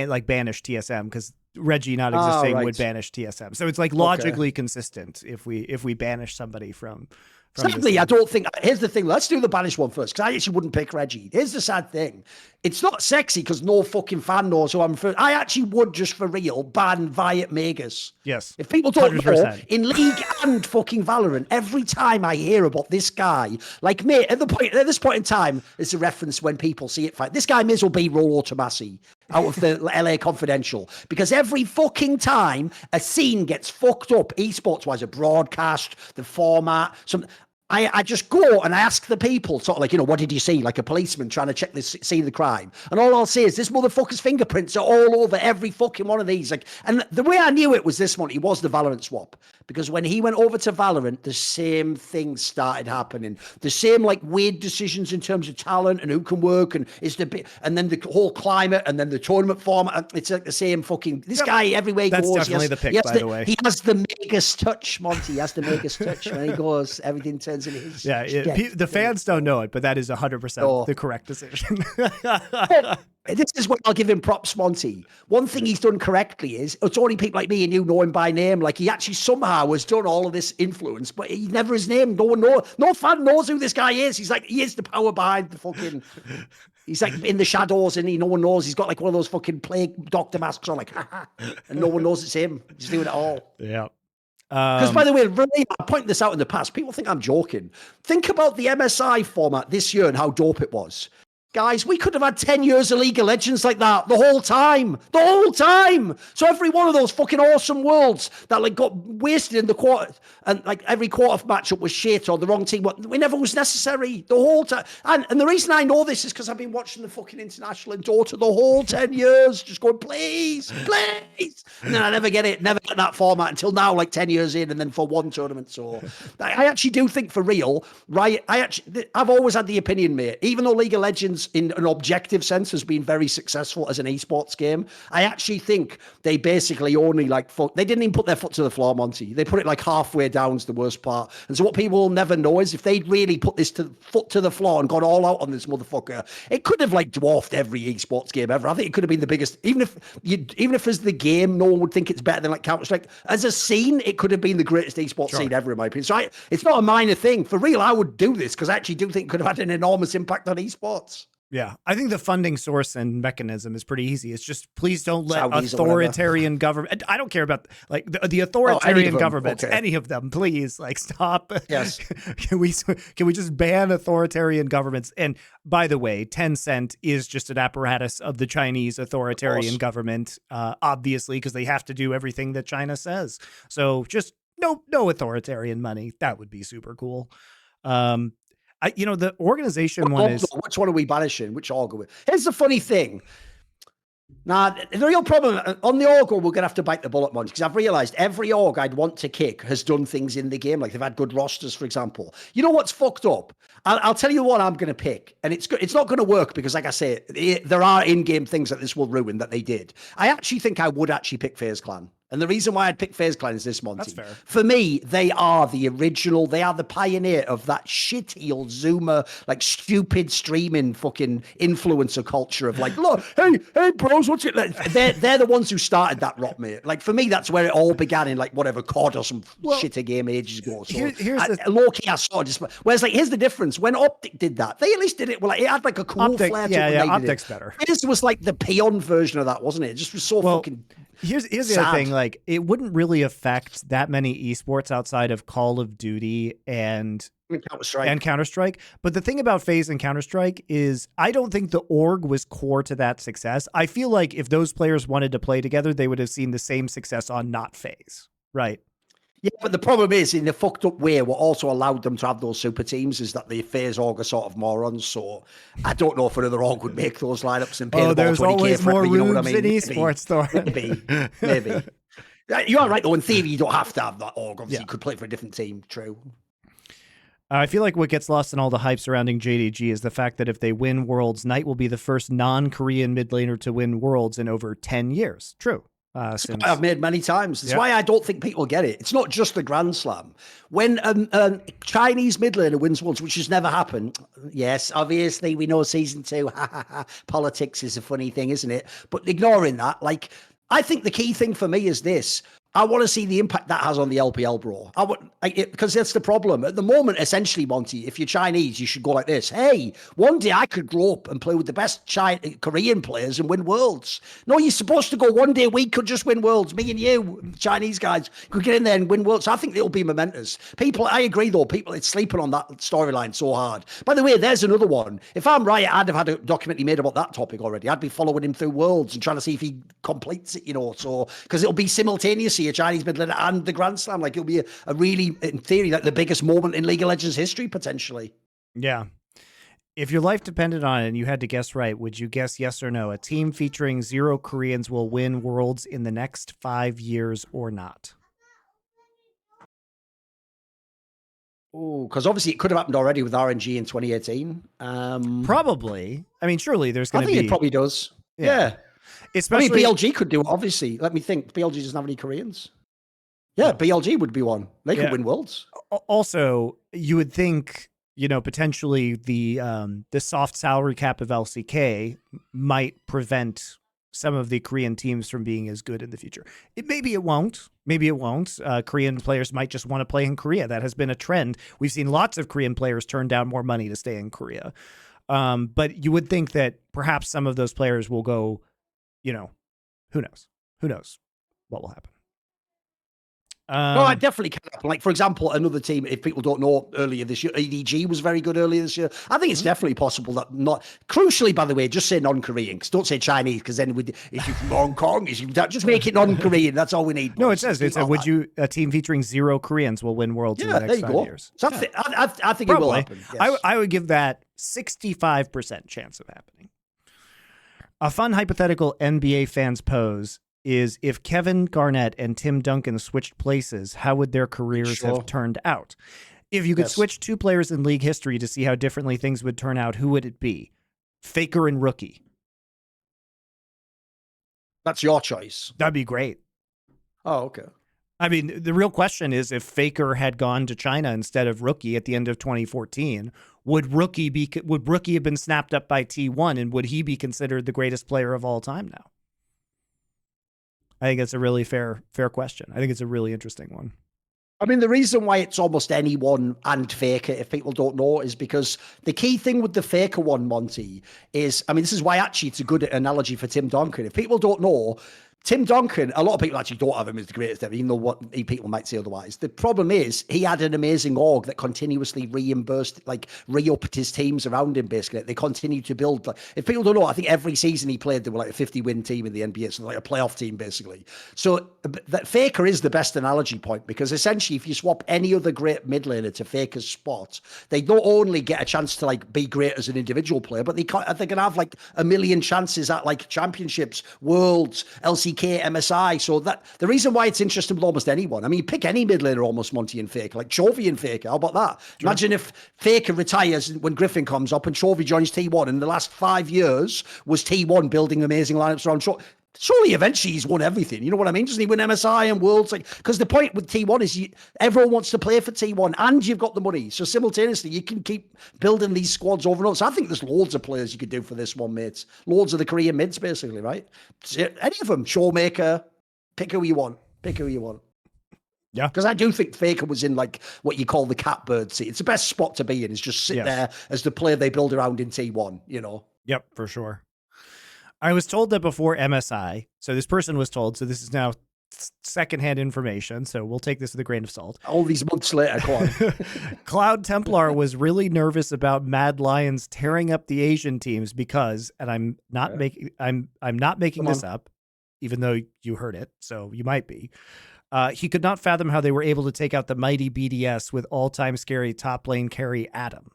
like banish TSM because Reggie not existing right. would banish TSM. So it's like logically consistent if we banish somebody from Sadly, I don't think. Here's the thing. Let's do the banished one first, because I actually wouldn't pick Reggie. Here's the sad thing. It's not sexy because no fucking fan knows who I'm for. I actually would, just for real, ban Viet Magus. Yes. If people don't 100%. know, in League and fucking Valorant, every time I hear about this guy, like, mate, at this point in time, it's a reference when people see it fight. This guy may as well be Rolo Tomasi out of the LA Confidential, because every fucking time a scene gets fucked up, esports-wise, a broadcast, the format, I just go and I ask the people, sort of like, what did you see? Like a policeman trying to check this scene of the crime. And all I'll say is this motherfucker's fingerprints are all over every fucking one of these. Like, and the way I knew it was this one, it was the Valorant swap. Because when he went over to Valorant, the same things started happening. The same like weird decisions in terms of talent and who can work and and then the whole climate and then the tournament format. It's like the same fucking, this guy everywhere he That's goes. definitely the pick, by the way. He has the Magus touch, Monty. He has the Magus touch. When he goes, everything turns into his. Yeah, the fans don't know it, but that is 100% the correct decision. This is what I'll give him props, Monty. One thing he's done correctly is, it's only people like me and you know him by name. Like, he actually somehow has done all of this influence, but he never his name. No one knows. No fan knows who this guy is. He's like, he is the power behind the fucking. He's like in the shadows, and no one knows. He's got like one of those fucking plague doctor masks on, like, and no one knows it's him. He's doing it all. Yeah. Because, by the way, really, I point this out in the past. People think I'm joking. Think about the MSI format this year and how dope it was. Guys, we could have had 10 years of League of Legends like that the whole time. The whole time. So every one of those fucking awesome worlds that like got wasted in the quarter, and like every quarter matchup was shit or the wrong team, it never was necessary the whole time. And the reason I know this is because I've been watching the fucking International in Dota the whole 10 years, just going, please, please. And then I never get that format until now, like 10 years in, and then for one tournament. So I actually do think, for real, right? I've always had the opinion, mate, even though League of Legends in an objective sense has been very successful as an esports game, I actually think they basically only they didn't even put their foot to the floor, Monty. They put it like halfway down's the worst part. And so what people will never know is if they'd really put this foot to the floor and gone all out on this motherfucker, it could have like dwarfed every esports game ever. I think it could have been the biggest, even if as the game, no one would think it's better than like Counter-Strike. As a scene, it could have been the greatest esports scene ever, in my opinion. So it's not a minor thing. For real, I would do this because I actually do think it could have had an enormous impact on esports. Yeah, I think the funding source and mechanism is pretty easy. It's just, please don't let authoritarian government. I don't care about like the authoritarian governments, any of them. Please, like, stop. Yes. Can we just ban authoritarian governments? And by the way, Tencent is just an apparatus of the Chinese authoritarian government, obviously, because they have to do everything that China says. So just no authoritarian money. That would be super cool. The organization which one are we banishing? Which org? Here's the funny thing. Now, the real problem on the org, we're going to have to bite the bullet, Monty, because I've realized every org I'd want to kick has done things in the game. Like they've had good rosters, for example. You know what's fucked up? I'll tell you what I'm going to pick, and it's not going to work because, like I say, there are in-game things that this will ruin that they did. I actually think I would actually pick FaZe Clan. And the reason why I'd pick FaZe Clan is this, Monty. That's fair. For me, they are the original. They are the pioneer of that shitty old Zoomer, like stupid streaming fucking influencer culture of like, look, hey, bros, what's it? They're the ones who started that rot, mate. Like for me, that's where it all began in like whatever COD or some shitty game ages ago. So low-key, I saw just. Whereas like, here's the difference. When Optic did that, they at least did it. Well, like, it had like a cool flair to it. Yeah, Optic's better. This was like the peon version of that, wasn't it? It just was so fucking. Here's the other thing, like it wouldn't really affect that many esports outside of Call of Duty and Counter-Strike. But the thing about FaZe and Counter-Strike is I don't think the org was core to that success. I feel like if those players wanted to play together, they would have seen the same success on not FaZe, right? Yeah, but the problem is, in the fucked up way, what also allowed them to have those super teams is that the FaZe org are sort of morons. So I don't know if another org would make those lineups and pay the ball 20K there's always more you know what I rubes mean? in esports, though. Maybe. You are right, though. In theory, you don't have to have that org. Obviously, you could play for a different team. True. I feel like what gets lost in all the hype surrounding JDG is the fact that if they win Worlds, Knight will be the first non-Korean mid laner to win Worlds in over 10 years. True. I've made many times. That's why I don't think people get it. It's not just the Grand Slam. When a Chinese mid laner wins once, which has never happened. Yes, obviously we know season 2. Politics is a funny thing, isn't it? But ignoring that, like I think the key thing for me is this. I want to see the impact that has on the LPL, bro. Because that's the problem. At the moment, essentially, Monty, if you're Chinese, you should go like this. Hey, one day I could grow up and play with the best Korean players and win worlds. No, you're supposed to go one day we could just win worlds. Me and you, Chinese guys, could get in there and win worlds. I think it'll be momentous. I agree, though. It's sleeping on that storyline so hard. By the way, there's another one. If I'm right, I'd have had a documentary made about that topic already. I'd be following him through worlds and trying to see if he completes it, so because it'll be simultaneously a Chinese mid laner and the Grand Slam. Like, it'll be a really, in theory, like the biggest moment in League of Legends history, potentially. Yeah. If your life depended on it and you had to guess right, would you guess yes or no? A team featuring 0 Koreans will win Worlds in the next 5 years or not? Oh, because obviously it could have happened already with RNG in 2018. Probably. I mean, surely there's going to be... I think it probably does. Yeah. Especially... I mean, BLG could do it, obviously. Let me think. BLG doesn't have any Koreans. Yeah, BLG would be one. They could win Worlds. Also, you would think, potentially the soft salary cap of LCK might prevent some of the Korean teams from being as good in the future. Maybe it won't. Maybe it won't. Korean players might just want to play in Korea. That has been a trend. We've seen lots of Korean players turn down more money to stay in Korea. But you would think that perhaps some of those players will go, who knows? Who knows what will happen? No, I definitely can happen. Like, for example, another team, if people don't know, earlier this year, EDG was very good earlier this year. I think it's definitely possible that crucially, by the way, just say non-Korean, because don't say Chinese, because then if you're from Hong Kong, just make it non-Korean. That's all we need. No, it says, a team featuring 0 Koreans will win Worlds in the next 5 years. So I think it will happen. Yes. I would give that 65% chance of happening. A fun hypothetical NBA fans pose is, if Kevin Garnett and Tim Duncan switched places, how would their careers have turned out? If you could switch 2 players in league history to see how differently things would turn out, who would it be? Faker and Rookie. That's your choice. That'd be great. Oh, okay. I mean, the real question is, if Faker had gone to China instead of Rookie at the end of 2014, would Rookie have been snapped up by T1, and would he be considered the greatest player of all time now? I think it's a really fair question. I think it's a really interesting one. I mean, the reason why it's almost anyone and Faker, if people don't know, is because the key thing with the Faker one, Monty, is, I mean, this is why actually it's a good analogy for Tim Duncan. If people don't know, Tim Duncan, a lot of people actually don't have him as the greatest ever, even though people might say otherwise. The problem is he had an amazing org that continuously re-upped his teams around him, basically. They continued to build. If people don't know, I think every season he played, they were like a 50-win team in the NBA, so like a playoff team, basically. So that Faker is the best analogy point, because essentially if you swap any other great mid laner to Faker's spot, they not only get a chance to be great as an individual player, but they can have like a million chances at like championships, worlds, LCK, MSI. So that the reason why it's interesting with almost anyone. I mean, pick any mid laner, almost Monty and Faker, like Chovy and Faker. How about that? Sure. Imagine if Faker retires when Griffin comes up and Chovy joins T1. In the last 5 years, was T1 building amazing lineups around Chovy? Surely eventually he's won everything. You know what I mean? Doesn't he win MSI and Worlds? Because the point with T1 is everyone wants to play for T1 and you've got the money. So simultaneously, you can keep building these squads over and over. So I think there's loads of players you could do for this one, mates. Loads of the Korean mids, basically, right? Any of them. Showmaker. Pick who you want. Yeah. Because I do think Faker was in like what you call the catbird seat. It's the best spot to be in, is just sit there as the player they build around in T1, Yep, for sure. I was told that before MSI, so this person was told, so this is now secondhand information, so we'll take this with a grain of salt. All these months later, go on. Cloud Templar was really nervous about Mad Lions tearing up the Asian teams because, and I'm not making this up, even though you heard it, so you might be. He could not fathom how they were able to take out the mighty BDS with all-time scary top lane carry Adam.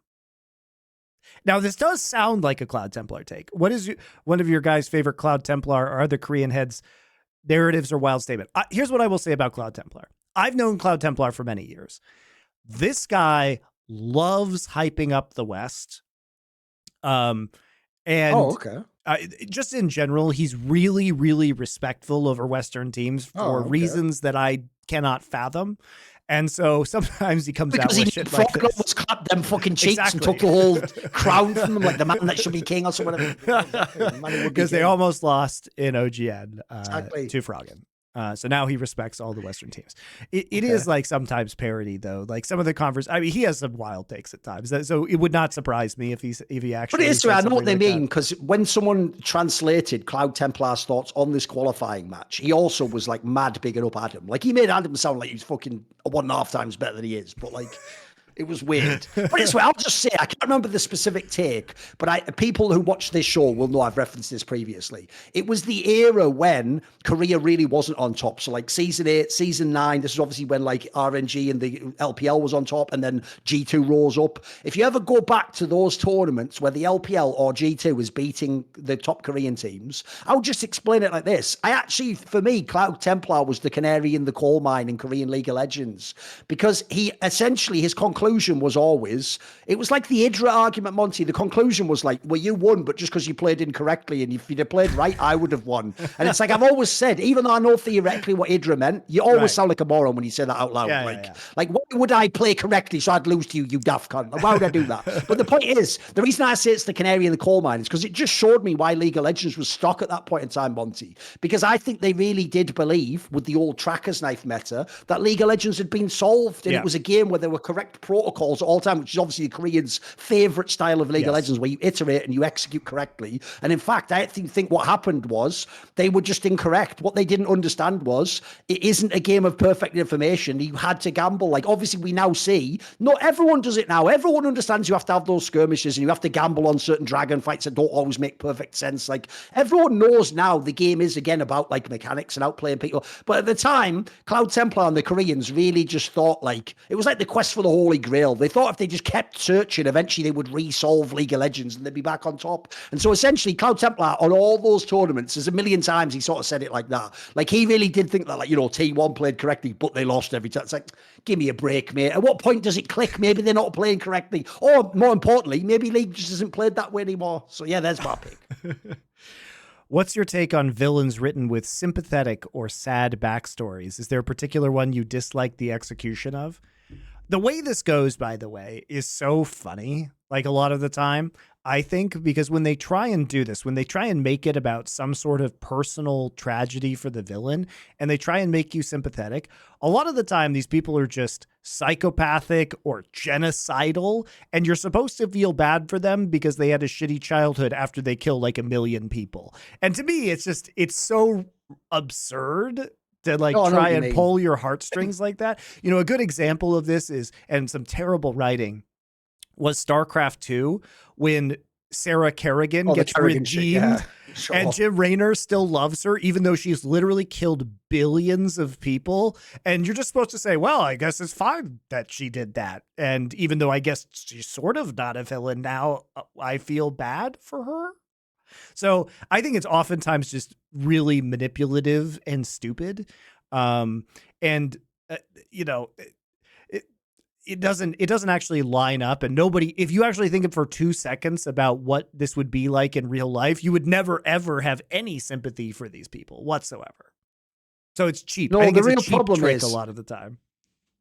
Now, this does sound like a Cloud Templar take. What is one of your guys' favorite Cloud Templar or other Korean heads' narratives or wild statement? Here's what I will say about Cloud Templar. I've known Cloud Templar for many years. This guy loves hyping up the West. Just in general, he's really, really respectful over Western teams for reasons that I cannot fathom. And so sometimes he comes because out he with shit like Frog this. was clapped them fucking cheeks Exactly. and took the whole crown from them, like the man that should be king or something. Because they almost lost in OGN Exactly. to Froggen. So now he respects all the Western teams. It is like sometimes parody though. Like some of the I mean, he has some wild takes at times. So it would not surprise me if he actually. But it is true. said I know what they something like mean, because when someone translated Cloud Templar's thoughts on this qualifying match, he also was like mad bigging up Adam. Like he made Adam sound like he's fucking 1.5 times better than he is. But like, it was weird. But it's I'll just say, I can't remember the specific take, but people who watch this show will know I've referenced this previously. It was the era when Korea really wasn't on top. So like season 8, season 9, this is obviously when like RNG and the LPL was on top, and then G2 rose up. If you ever go back to those tournaments where the LPL or G2 was beating the top Korean teams, I'll just explain it like this. For me, Cloud Templar was the canary in the coal mine in Korean League of Legends, because his conclusion was always, it was like the Idra argument, Monty. The conclusion was like, well, you won, but just because you played incorrectly, and if you'd have played right, I would have won. And it's like, I've always said, even though I know theoretically what Idra meant, you always sound like a moron when you say that out loud. Like, why would I play correctly so I'd lose to you, you daft cunt? Why would I do that? But the point is, the reason I say it's the canary in the coal mine is because it just showed me why League of Legends was stuck at that point in time, Monty. Because I think they really did believe, with the old tracker's knife meta, that League of Legends had been solved, and it was a game where there were correct protocols at all time, which is obviously the Koreans' favorite style of League of Legends, where you iterate and you execute correctly. And in fact, I think what happened was they were just incorrect. What they didn't understand was it isn't a game of perfect information. You had to gamble. Like, obviously, we now see, not everyone does it now. Everyone understands you have to have those skirmishes and you have to gamble on certain dragon fights that don't always make perfect sense. Like, everyone knows now the game is, again, about like mechanics and outplaying people. But at the time, Cloud Templar and the Koreans really just thought, like, it was like the quest for the Holy Grail. They thought if they just kept searching, eventually they would resolve League of Legends and they'd be back on top. And so essentially, Cloud Templar on all those tournaments, there's a million times he sort of said it like that. Like, he really did think that, like, you know, T1 played correctly, but they lost every time. It's like, give me a break, mate. At what point does it click? Maybe they're not playing correctly. Or more importantly, maybe League just isn't played that way anymore. So yeah, there's my pick. What's your take on villains written with sympathetic or sad backstories? Is there a particular one you dislike the execution of? The way this goes, by the way, is so funny, like a lot of the time, I think, because when they try and do this, when they try and make it about some sort of personal tragedy for the villain, and they try and make you sympathetic, a lot of the time these people are just psychopathic or genocidal, and you're supposed to feel bad for them because they had a shitty childhood after they kill like 1 million people. And to me, it's so absurd to like try and pull your heartstrings like that. You know, a good example of this is, and some terrible writing, was StarCraft 2 when Sarah Kerrigan gets redeemed and Jim Raynor still loves her, even though she's literally killed billions of people. And you're just supposed to say, well, I guess it's fine that she did that. And even though I guess she's sort of not a villain now, I feel bad for her. So I think it's oftentimes just really manipulative and stupid. You know, it doesn't actually line up, and nobody, if you actually think for 2 seconds about what this would be like in real life, you would never ever have any sympathy for these people whatsoever. So it's cheap. No, I think the it's real a cheap problem trick is, a lot of the time.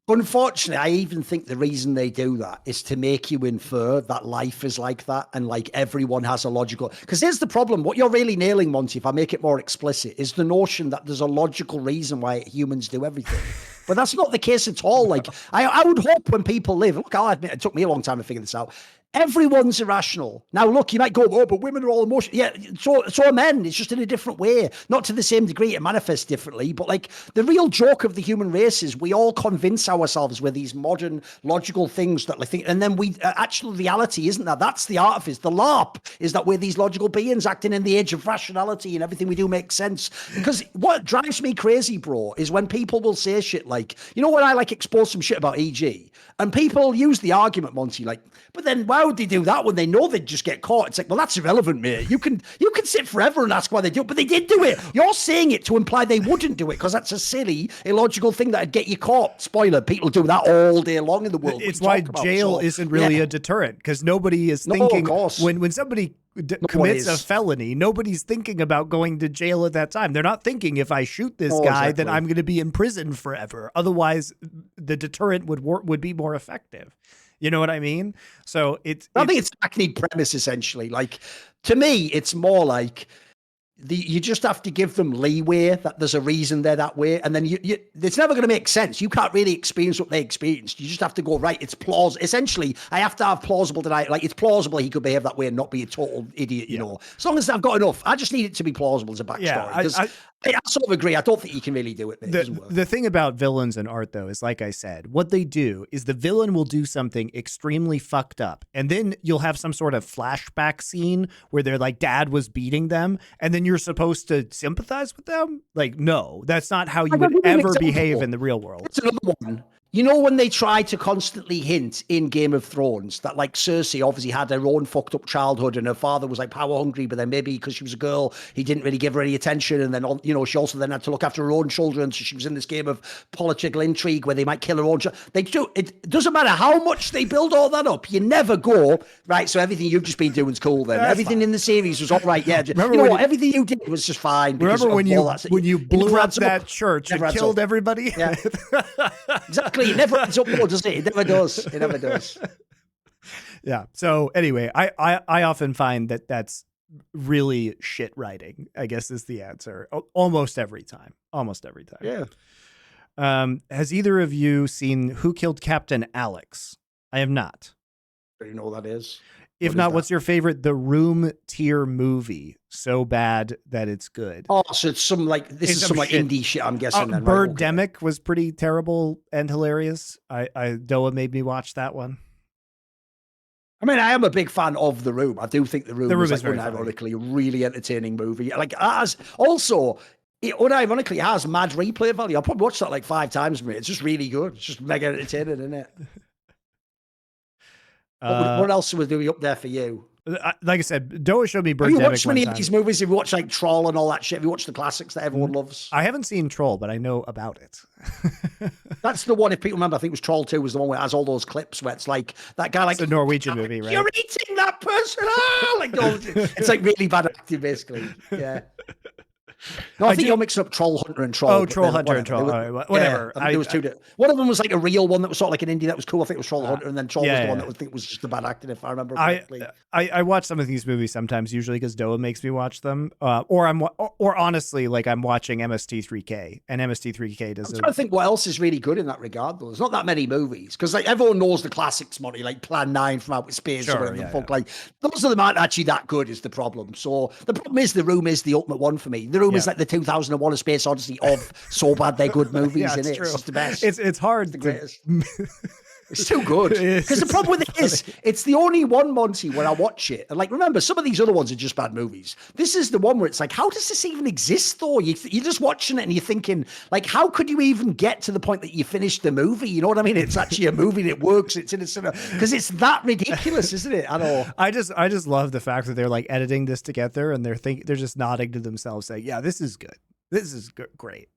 Unfortunately, I even think the reason they do that is to make you infer that life is like that, and like everyone has a logical, because here's the problem. What you're really nailing, Monty, if I make it more explicit, is the notion that there's a logical reason why humans do everything. But that's not the case at all. Like, I would hope when people live, look, I'll admit it took me a long time to figure this out. Everyone's irrational. Now, look, you might go, oh, but women are all emotional. Yeah, so are men. It's just in a different way. Not to the same degree. It manifests differently. But, like, the real joke of the human race is we all convince ourselves with these modern logical things that, like, and then we, actual reality isn't that. That's the artifice. The LARP is that we're these logical beings acting in the age of rationality and everything we do makes sense. Because what drives me crazy, bro, is when people will say shit like, you know, when I, like, expose some shit about EG, and people use the argument, Monty, like, but then why would they do that when they know they'd just get caught? It's like, well, that's irrelevant, mate. You can sit forever and ask why they do it, but they did do it. You're saying it to imply they wouldn't do it because that's a silly, illogical thing that'd get you caught. Spoiler, people do that all day long in the world. It's why jail isn't really a deterrent, because nobody is thinking when somebody commits a is. felony, nobody's thinking about going to jail at that time. They're not thinking if I shoot this Oh, guy, exactly. then I'm going to be in prison forever. Otherwise, the deterrent would be more effective. You know what I mean? So I think it's a hackneyed premise, essentially. Like, to me, it's more like you just have to give them leeway that there's a reason they're that way, and then it's never going to make sense. You can't really experience what they experienced. You just have to go, right, it's plausible. Essentially, I have to have plausible denial. Like, it's plausible he could behave that way and not be a total idiot, you know. As long as I've got enough, I just need it to be plausible as a backstory. Yeah, I sort of agree. I don't think you can really do it. It doesn't work. The thing about villains and art, though, is like I said, what they do is the villain will do something extremely fucked up. And then you'll have some sort of flashback scene where they're like, dad was beating them. And then you're supposed to sympathize with them. Like, no, that's not how you would ever behave in the real world. It's another one. You know, when they try to constantly hint in Game of Thrones that, like, Cersei obviously had her own fucked up childhood and her father was like power hungry, but then maybe because she was a girl, he didn't really give her any attention. And then, you know, she also then had to look after her own children. So she was in this game of political intrigue where they might kill her own child. It doesn't matter how much they build all that up. You never go, right, so everything you've just been doing is cool then. That's everything fine. in the series was all right. Yeah, remember what? Everything you did was just fine. Remember when you blew up that church and killed everybody? Yeah. Exactly. It never ends up more, does it? It never does. It never does. Yeah. So anyway, I often find that that's really shit writing, I guess is the answer. Almost every time. Yeah. Has either of you seen Who Killed Captain Alex? I have not. Do you know what that is? If not, what's your favorite The Room tier movie? So bad that it's good. Oh, so it's some like indie shit, I'm guessing. Then, Birdemic was pretty terrible and hilarious. Doa made me watch that one. I mean, I am a big fan of The Room. I do think The Room is like, very unironically a really entertaining movie. Like, it unironically has mad replay value. I'll probably watch that like 5 times. It's just really good. It's just mega entertaining, isn't it? What else was doing up there for you? Like I said, Doa showed me Birdemic. Have you watched many of of these movies? Have you watched like Troll and all that shit? Have you watched the classics that everyone loves? I haven't seen Troll, but I know about it. That's the one, if people remember, I think it was Troll 2 was the one where it has all those clips where it's like that guy like... It's a Norwegian movie, right? You're eating that person! Ah! Like, it's like really bad acting, basically. Yeah. No, I think you're mixing up Troll Hunter and Troll. Oh, Troll Hunter and Troll. Whatever. Yeah, there was 2. One of them was like a real one that was sort of like an indie that was cool. I think it was Troll Hunter, and then Troll was the one that I think was just the bad acting, if I remember correctly. I watch some of these movies sometimes, usually because Doa makes me watch them, or honestly, like I'm watching MST3K, and MST3K does. I'm trying to think what else is really good in that regard, though. There's not that many movies because like everyone knows the classics, Monty, like Plan 9 from Outer Space or whatever the fuck. Like those of them aren't actually that good. Is the problem? So the problem is The Room is the ultimate one for me. The Room is like the 2001: A Space Odyssey of so bad they're good movies. It's true. It's just the best. It's hard. It's the greatest. It's too good. Because the problem with it is, it's the only one, Monty, where I watch it. And like, remember, some of these other ones are just bad movies. This is the one where it's like, how does this even exist, though? You're just watching it and you're thinking, like, how could you even get to the point that you finished the movie? You know what I mean? It's actually a movie that works. It's in a cinema. Because it's that ridiculous, isn't it? I know. I just love the fact that they're like editing this together and they're just nodding to themselves saying, yeah, this is good. This is great.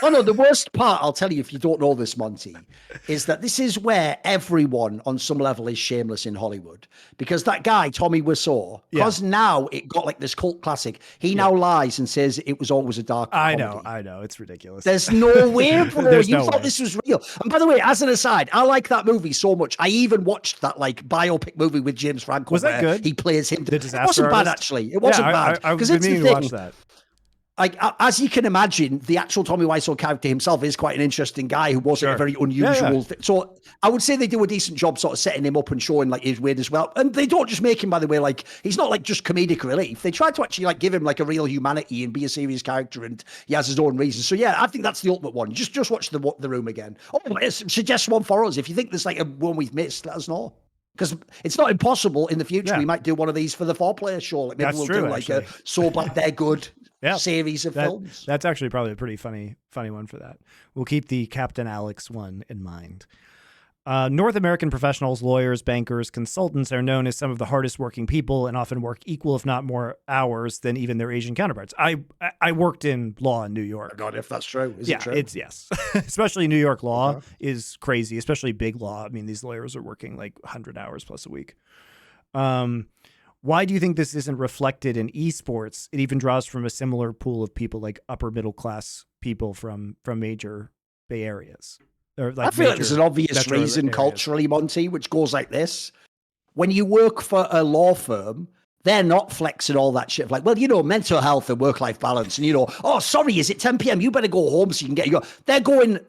Oh, no, the worst part, I'll tell you if you don't know this, Monty, is that this is where everyone on some level is shameless in Hollywood. Because that guy, Tommy Wiseau, because now it got like this cult classic, he now lies and says it was always a dark comedy. I know. It's ridiculous. There's no way, bro. You no thought way. this was real. And by the way, as an aside, I like that movie so much. I even watched that like biopic movie with James Franco. Was that good? He plays him. The Disaster It wasn't bad, Artist? actually. It wasn't bad. I've it's been meaning to watch that. Like, as you can imagine, the actual Tommy Wiseau character himself is quite an interesting guy who wasn't a very unusual. So I would say they do a decent job sort of setting him up and showing like his weird as well. And they don't just make him, by the way, like he's not like just comedic relief. They try to actually like give him like a real humanity and be a serious character, and he has his own reasons. So yeah, I think that's the ultimate one. Just watch the Room again. Oh, suggest one for us. If you think there's like a one we've missed, let us know. Because it's not impossible in the future. We might do one of these for the 4-player show. Like maybe we'll do like a So Bad They're Good series of films. That's actually probably a pretty funny one for that. We'll keep the Captain Alex one in mind. North American professionals, lawyers, bankers, consultants are known as some of the hardest working people and often work equal, if not more hours than even their Asian counterparts. I worked in law in New York. Oh God, if that's true. Is it true? It's yes. Especially New York law is crazy, especially big law. I mean, these lawyers are working like 100 hours plus a week. Why do you think this isn't reflected in esports? It even draws from a similar pool of people, like upper middle class people from major Bay areas. Or like I feel like there's an obvious reason areas. culturally, Monty, which goes like this. When you work for a law firm, they're not flexing all that shit. Like, well, mental health and work-life balance. And, oh, sorry, is it 10 p.m.? You better go home so you can get your... They're going...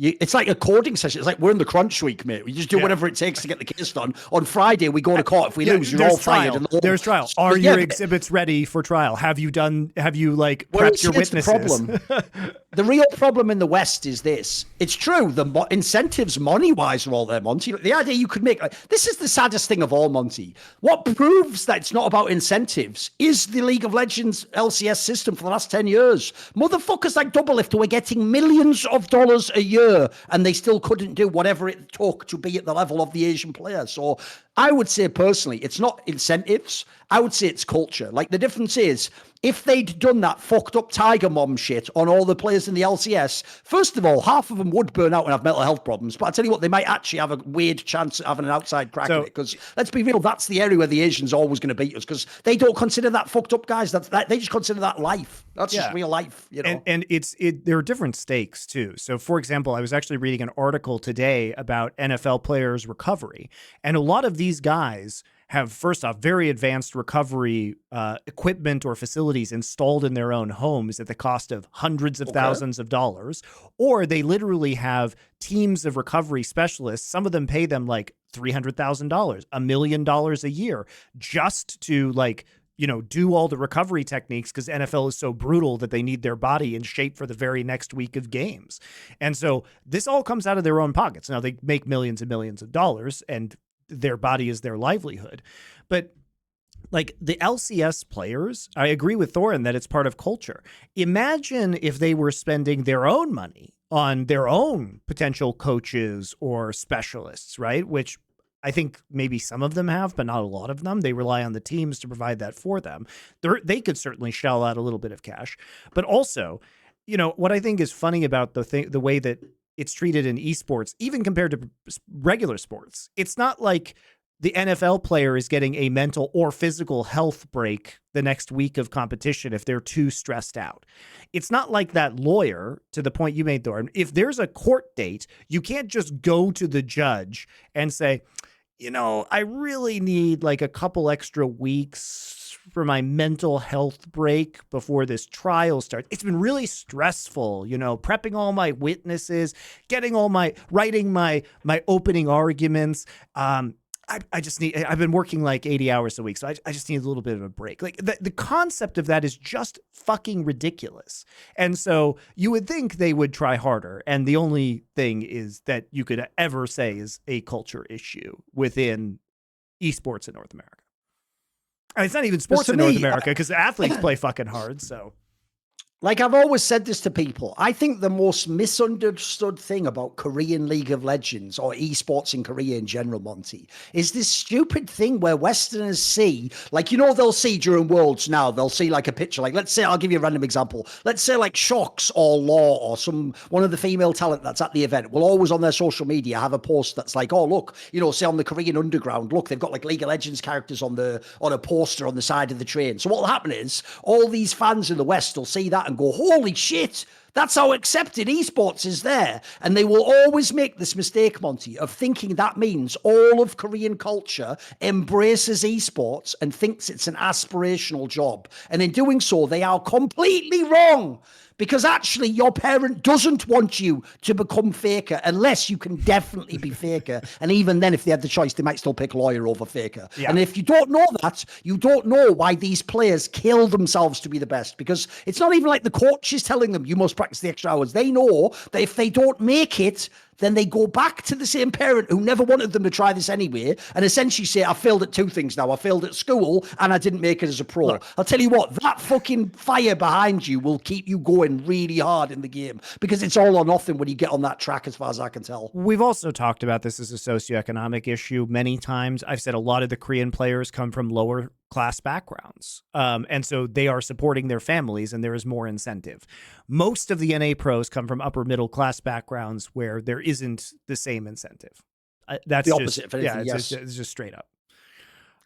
It's like a coding session. It's like we're in the crunch week, mate. We just do whatever it takes to get the case done. On Friday, we go to court. If we lose, you're all fired. And there's trial. Are your exhibits ready for trial? Have you prepped your witnesses? The problem. The real problem in the West is this. It's true. The incentives money-wise are all there, Monty. The idea you could make... this is the saddest thing of all, Monty. What proves that it's not about incentives is the League of Legends LCS system for the last 10 years. Motherfuckers like Doublelift who are getting millions of dollars a year, and they still couldn't do whatever it took to be at the level of the Asian player. So I would say personally, it's not incentives. I would say it's culture. Like, the difference is, if they'd done that fucked up Tiger Mom shit on all the players in the LCS, first of all, half of them would burn out and have mental health problems. But I tell you what, they might actually have a weird chance of having an outside crack at it. Because let's be real, that's the area where the Asians are always going to beat us, because they don't consider that fucked up guys. They just consider that life. That's just real life, And there are different stakes too. So, for example, I was actually reading an article today about NFL players' recovery, and a lot of these guys have, first off, very advanced recovery equipment or facilities installed in their own homes at the cost of hundreds of thousands of dollars, or they literally have teams of recovery specialists. Some of them pay them like $300,000, $1 million a year just to do all the recovery techniques, because NFL is so brutal that they need their body in shape for the very next week of games. And so this all comes out of their own pockets. Now, they make millions and millions of dollars, and their body is their livelihood. But like the LCS players, I agree with Thorin that it's part of culture. Imagine if they were spending their own money on their own potential coaches or specialists, right? Which I think maybe some of them have, but not a lot of them. They rely on the teams to provide that for them. They could certainly shell out a little bit of cash. But also, what I think is funny about the way that it's treated in esports, even compared to regular sports, it's not like the NFL player is getting a mental or physical health break the next week of competition if they're too stressed out. It's not like that lawyer, to the point you made, Thorin. If there's a court date, you can't just go to the judge and say, I really need like a couple extra weeks for my mental health break before this trial starts. It's been really stressful, prepping all my witnesses, writing my opening arguments. I've been working like 80 hours a week, so I just need a little bit of a break. Like the concept of that is just fucking ridiculous. And so you would think they would try harder. And the only thing is that you could ever say is a culture issue within esports in North America. And it's not even sports in North America, because the athletes play fucking hard. So, like, I've always said this to people. I think the most misunderstood thing about Korean League of Legends, or esports in Korea in general, Monty, is this stupid thing where Westerners see, like, they'll see during Worlds now, they'll see like a picture, like, let's say, I'll give you a random example. Let's say like Shox or Law or one of the female talent that's at the event will always on their social media have a post that's like, oh, look, say on the Korean Underground, look, they've got like League of Legends characters on a poster on the side of the train. So what will happen is all these fans in the West will see that and go, holy shit, that's how accepted esports is there. And they will always make this mistake, Monty, of thinking that means all of Korean culture embraces esports and thinks it's an aspirational job. And in doing so, they are completely wrong. Because actually, your parent doesn't want you to become Faker unless you can definitely be Faker. And even then, if they had the choice, they might still pick Lawyer over Faker. Yeah. And if you don't know that, you don't know why these players kill themselves to be the best. Because it's not even like the coach is telling them, you must practice the extra hours. They know that if they don't make it, then they go back to the same parent who never wanted them to try this anyway, and essentially say, I failed at two things now. I failed at school, and I didn't make it as a pro. Look, I'll tell you what, that fucking fire behind you will keep you going really hard in the game, because it's all or nothing when you get on that track, as far as I can tell. We've also talked about this as a socioeconomic issue many times. I've said a lot of the Korean players come from lower class backgrounds. And so they are supporting their families, and there is more incentive. Most of the NA pros come from upper middle class backgrounds where there isn't the same incentive. That's the opposite. Just, it's just straight up.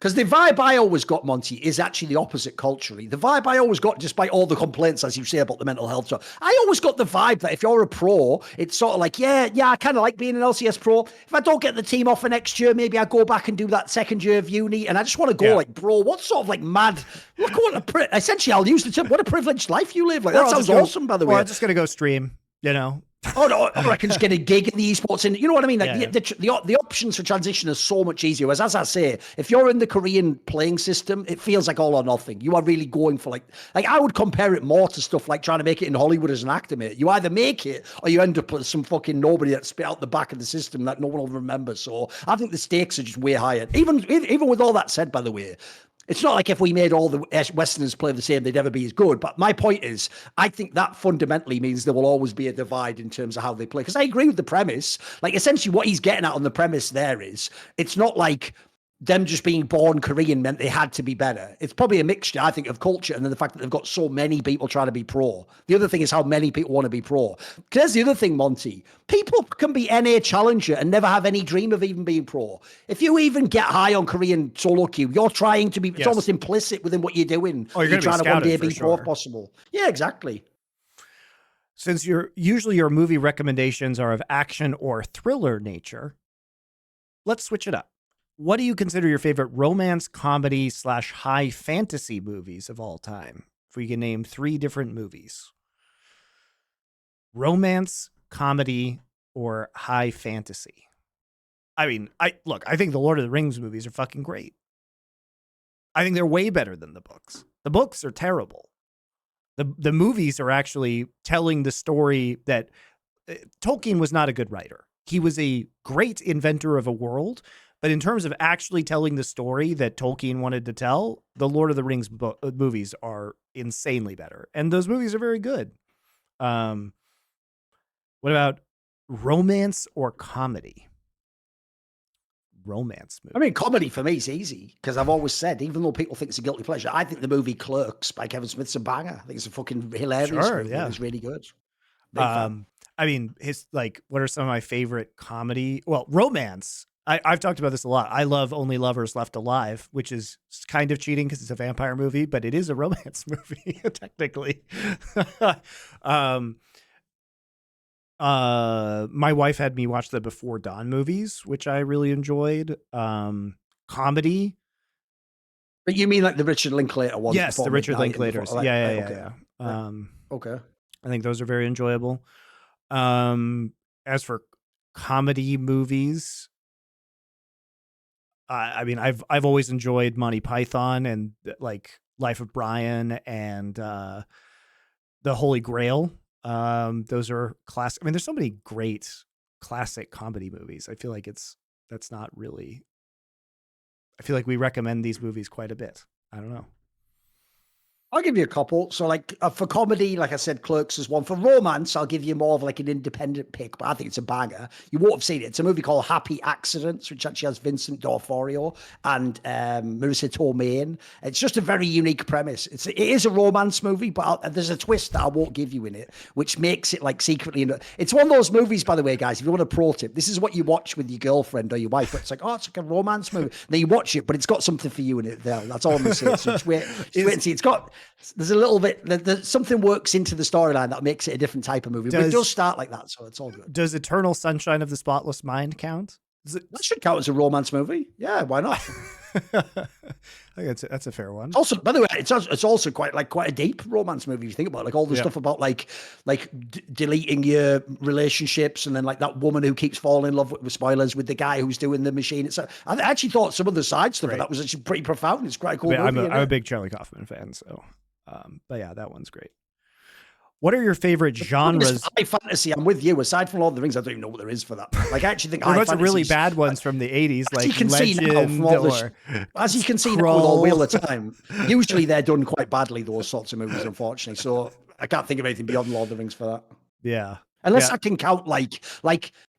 Because the vibe I always got, Monty, is actually the opposite culturally. The vibe I always got, despite all the complaints, as you say, about the mental health stuff, I always got the vibe that if you're a pro, it's sort of like, yeah, I kind of like being an LCS pro. If I don't get the team offer next year, maybe I go back and do that second year of uni. And I just want to go like, bro, what sort of like mad, look what essentially I'll use the term, what a privileged life you live. Like, that sounds awesome, by the way. I'm just going to go stream, you know. Oh no! Or I can just get a gig in the esports, and you know what I mean. Like the options for transition are so much easier. As I say, if you're in the Korean playing system, it feels like all or nothing. You are really going for like I would compare it more to stuff like trying to make it in Hollywood as an actor, mate. You either make it or you end up with some fucking nobody that spit out the back of the system that no one will remember. So I think the stakes are just way higher. Even with all that said, by the way. It's not like if we made all the Westerners play the same, they'd never be as good. But my point is, I think that fundamentally means there will always be a divide in terms of how they play. Because I agree with the premise. Like, essentially what he's getting at on the premise there is, it's not like them just being born Korean meant they had to be better. It's probably a mixture, I think, of culture and then the fact that they've got so many people trying to be pro. The other thing is how many people want to be pro. Because there's the other thing, Monty. People can be NA challenger and never have any dream of even being pro. If you even get high on Korean solo queue, you're trying to be, it's almost implicit within what you're doing. Oh, you're trying to one day be pro if possible. Yeah, exactly. Since usually your movie recommendations are of action or thriller nature, let's switch it up. What do you consider your favorite romance, comedy / high fantasy movies of all time? If we can name 3 different movies. Romance, comedy, or high fantasy. I mean, I think the Lord of the Rings movies are fucking great. I think they're way better than the books. The books are terrible. The movies are actually telling the story that Tolkien was not a good writer. He was a great inventor of a world, but in terms of actually telling the story that Tolkien wanted to tell, the Lord of the Rings movies are insanely better. And those movies are very good. What about romance or comedy? Romance movie. I mean, comedy for me is easy because I've always said, even though people think it's a guilty pleasure, I think the movie Clerks by Kevin Smith's a banger. I think it's a fucking hilarious movie. Yeah. It's really good. I mean, what are some of my favorite comedy? Well, romance. I've talked about this a lot. I love Only Lovers Left Alive, which is kind of cheating because it's a vampire movie, but it is a romance movie, technically. My wife had me watch the Before Dawn movies, which I really enjoyed. Comedy. But you mean like the Richard Linklater ones? Yes, the Richard Linklaters. Yeah. Okay. I think those are very enjoyable. As for comedy movies, I mean, I've always enjoyed Monty Python and like Life of Brian and The Holy Grail. Those are classic. I mean, there's so many great classic comedy movies. I feel like that's not really. I feel like we recommend these movies quite a bit. I don't know. I'll give you a couple. So like for comedy, like I said, Clerks is one. For romance, I'll give you more of like an independent pick, but I think it's a banger. You won't have seen it. It's a movie called Happy Accidents, which actually has Vincent D'Onofrio and Marissa Tomei. It's just a very unique premise. It is a romance movie, but there's a twist that I won't give you in it, which makes it like secretly. It's one of those movies, by the way, guys, if you want a pro tip, this is what you watch with your girlfriend or your wife, but it's like, oh, it's like a romance movie. Then you watch it, but it's got something for you in it there. That's all I'm going to say. So just wait and see. There's a little bit, something works into the storyline that makes it a different type of movie. But it does start like that, so it's all good. Does Eternal Sunshine of the Spotless Mind count? That should count as a romance movie. Yeah, why not? I think that's a fair one. Also, by the way, it's also quite a deep romance movie. If you think about it, like all the stuff about like deleting your relationships, and then like that woman who keeps falling in love with spoilers with the guy who's doing the machine. I actually thought some of the side stuff of that was actually pretty profound. It's quite a cool. I'm a big Charlie Kaufman fan, so but yeah, that one's great. What are your favorite genres? High fantasy. I'm with you. Aside from Lord of the Rings, I don't even know what there is for that. Like, I actually think there are some really bad ones from the 80s, like as you can see now with all Wheel of Time. Usually they're done quite badly, those sorts of movies, unfortunately. So I can't think of anything beyond Lord of the Rings for that. Yeah. Unless I can count like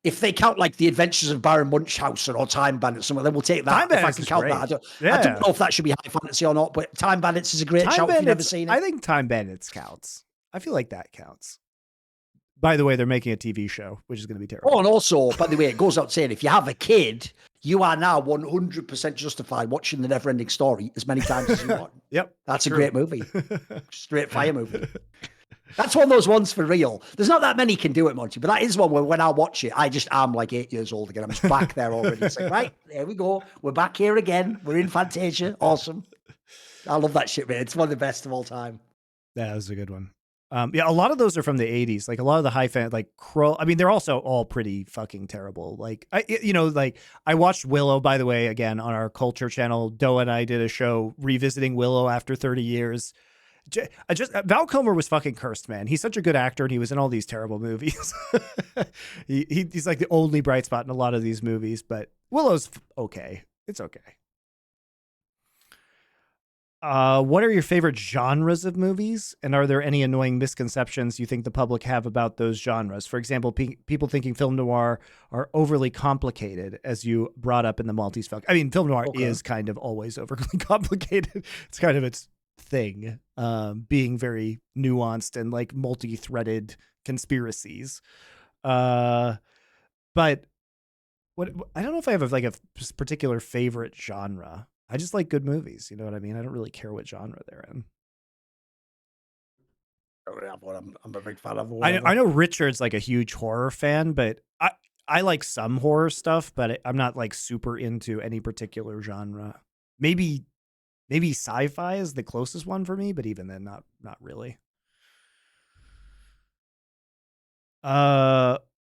if they count like The Adventures of Baron Munchausen or Time Bandits, then we'll take that. Time if I can count that. I don't know if that should be high fantasy or not, but Time Bandits is a great shout if you've never seen it. I think Time Bandits counts. I feel like that counts. By the way, they're making a TV show, which is going to be terrible. Oh, and also, by the way, it goes out saying if you have a kid, you are now 100% justified watching The Neverending Story as many times as you want. Yep. That's a great movie. Straight fire movie. That's one of those ones for real. There's not that many can do it, Monty, but that is one where when I watch it, I'm like 8 years old again. I'm just back there already. It's like, right, there we go. We're back here again. We're in Fantasia. Awesome. I love that shit, man. It's one of the best of all time. Yeah, that was a good one. Yeah, a lot of those are from the 80s. Like a lot of the high fan, like Crow. I mean, they're also all pretty fucking terrible. Like, I watched Willow, by the way, again on our Culture channel. Doe and I did a show revisiting Willow after 30 years. Val Kilmer was fucking cursed, man. He's such a good actor, and he was in all these terrible movies. He's like the only bright spot in a lot of these movies, but Willow's okay. It's okay. What are your favorite genres of movies? And are there any annoying misconceptions you think the public have about those genres? For example, people thinking film noir are overly complicated, as you brought up in the Maltese Falcon. I mean, film noir is kind of always overly complicated. It's kind of its thing, being very nuanced and like multi-threaded conspiracies. But what I don't know if I have a particular favorite genre. I just like good movies. You know what I mean? I don't really care what genre they're in. I'm a big fan of. I know Richard's like a huge horror fan, but I like some horror stuff, but I'm not like super into any particular genre. Maybe sci-fi is the closest one for me, but even then, not really.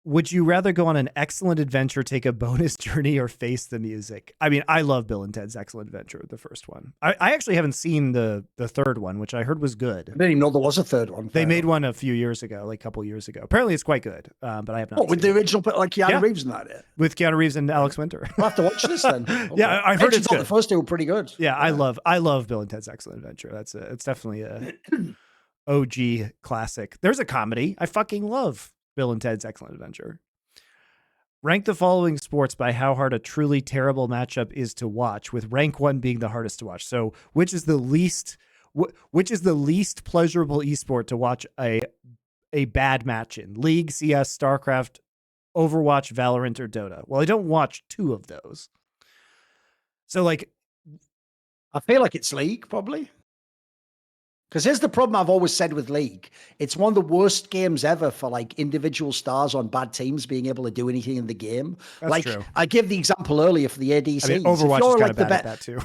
Would you rather go on an excellent adventure, take a bonus journey, or face the music? I mean, I love Bill and Ted's Excellent Adventure, the first one. I actually haven't seen the third one, which I heard was good. I didn't even know there was a third one. They made one a few years ago, like a couple years ago. Apparently it's quite good, but I have not seen with the original, like Keanu Reeves and that? With Keanu Reeves and Alex Winter. I'll have to watch this then. Okay. Yeah, I've heard it's good. The first two were pretty good. Yeah, I love Bill and Ted's Excellent Adventure. It's definitely a OG classic. There's a comedy. I fucking love Bill and Ted's Excellent Adventure. Rank the following sports by how hard a truly terrible matchup is to watch, with rank 1 being the hardest to watch. So which is the least pleasurable esport to watch a bad match in? League, CS, StarCraft, Overwatch, Valorant, or Dota? Well, I don't watch 2 of those. So like, I feel like it's League probably. Because here's the problem I've always said with League. It's one of the worst games ever for like individual stars on bad teams being able to do anything in the game. That's true. I give the example earlier for the ADCs. I mean, Overwatch is kind of bad at that too.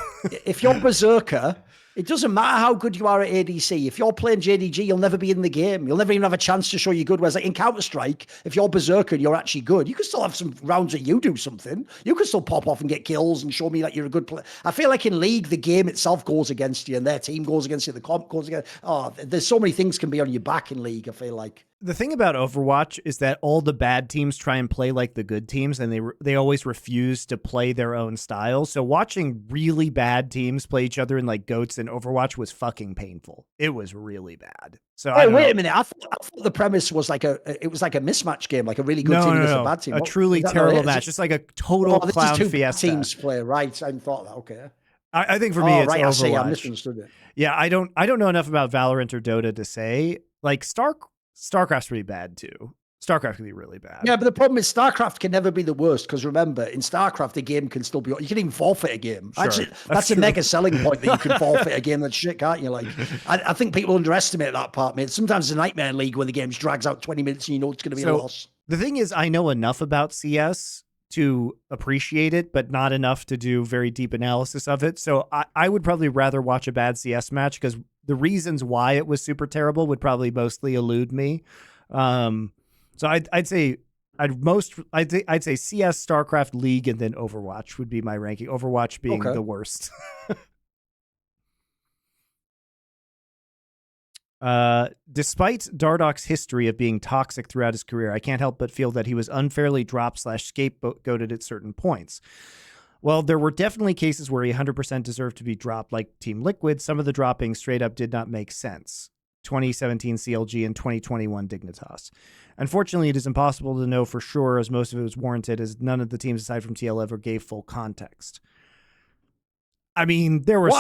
If you're Berserker, it doesn't matter how good you are at ADC. If you're playing Gen.G, you'll never be in the game. You'll never even have a chance to show you're good. Whereas like in Counter-Strike, if you're Berserker and you're actually good, you can still have some rounds that you do something. You can still pop off and get kills and show me that you're a good player. I feel like in League, the game itself goes against you and their team goes against you. The comp goes against. Oh, there's so many things can be on your back in League, I feel like. The thing about Overwatch is that all the bad teams try and play like the good teams, and they always refuse to play their own style. So watching really bad teams play each other in like GOATs in Overwatch was fucking painful. It was really bad. So wait a minute. I thought the premise was like a mismatch game, like a really good team against a bad team. A truly terrible match. Just like a total clown fiesta. Teams play, right? I hadn't thought that. Okay. I think for me, it's Overwatch. I see. I misunderstood it. Yeah, I don't know enough about Valorant or Dota to say. Like StarCraft's pretty bad too. StarCraft can be really bad. Yeah, but the problem is StarCraft can never be the worst, because remember, in StarCraft, the game can still be. You can even forfeit a game. Sure, that's a mega selling point, that you can forfeit a game. That's shit, can't you? Like, I think people underestimate that part, mate. Sometimes it's a nightmare in League when the game drags out 20 minutes and you know it's going to be a loss. The thing is, I know enough about CS to appreciate it, but not enough to do very deep analysis of it. So I would probably rather watch a bad CS match, because the reasons why it was super terrible would probably mostly elude me. So I'd say CS, StarCraft, League, and then Overwatch would be my ranking. Overwatch being the worst. Despite Dardoch's history of being toxic throughout his career, I can't help but feel that he was unfairly dropped/scapegoated at certain points. Well, there were definitely cases where he 100% deserved to be dropped, like Team Liquid. Some of the dropping straight up did not make sense. 2017 CLG and 2021 Dignitas. Unfortunately, it is impossible to know for sure, as most of it was warranted, as none of the teams aside from TL ever gave full context. I mean, there was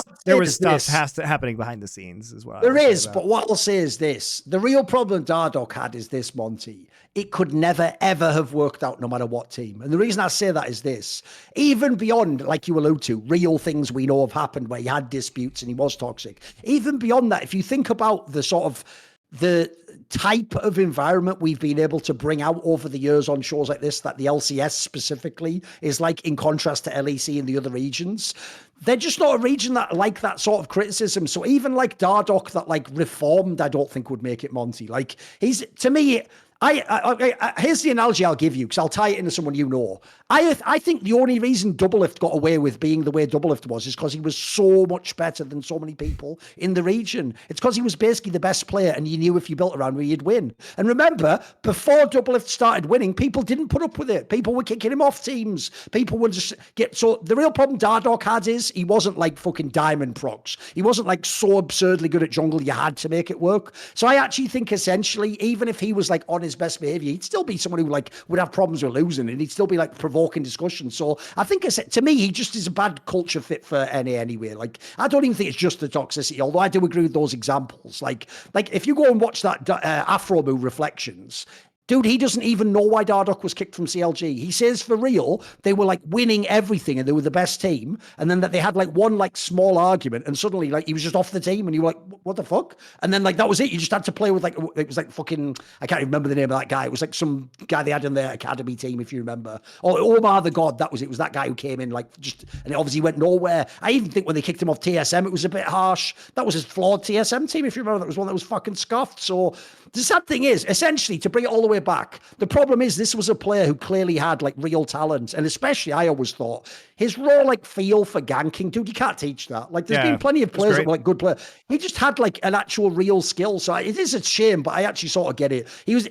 stuff this? happening behind the scenes as well. There is, but what I'll say is this. The real problem Dardoch had is this, Monty. It could never, ever have worked out no matter what team. And the reason I say that is this. Even beyond, like you allude to, real things we know have happened where he had disputes and he was toxic. Even beyond that, if you think about the sort of the type of environment we've been able to bring out over the years on shows like this, that the LCS specifically is like, in contrast to LEC and the other regions, they're just not a region that like that sort of criticism. So even like Dardoch that like reformed, I don't think would make it, Monty. Like he's, to me, here's the analogy I'll give you, because I'll tie it into someone you know. I think the only reason Doublelift got away with being the way Doublelift was is because he was so much better than so many people in the region. It's because he was basically the best player, and you knew if you built around him, you'd win. And remember, before Doublelift started winning, people didn't put up with it. People were kicking him off teams. People would just get... So the real problem Dardoch had is he wasn't like fucking Diamond Prox. He wasn't like so absurdly good at jungle you had to make it work. So I actually think essentially, even if he was like on his best behavior, he'd still be someone who like would have problems with losing, and he'd still be like provoking discussion. So I think to me, he just is a bad culture fit for NA anyway. Like, I don't even think it's just the toxicity, although I do agree with those examples. Like if you go and watch that Afro Move Reflections, dude, he doesn't even know why Dardoch was kicked from CLG. He says for real, they were like winning everything and they were the best team. And then that they had like one like small argument and suddenly like he was just off the team and you were like, what the fuck? And then like that was it. You just had to play with like, it was like fucking, I can't even remember the name of that guy. It was like some guy they had in their academy team, if you remember. Or Omar the God, that was it. It was that guy who came in like just, and it obviously went nowhere. I even think when they kicked him off TSM, it was a bit harsh. That was his flawed TSM team, if you remember. That was one that was fucking scuffed. So the sad thing is, essentially, to bring it all the way back, the problem is this was a player who clearly had like real talent, and especially I always thought his raw like feel for ganking, dude, you can't teach that. Like there's been plenty of players that were like good players. He just had like an actual real skill. So it is a shame, but I actually sort of get it. He's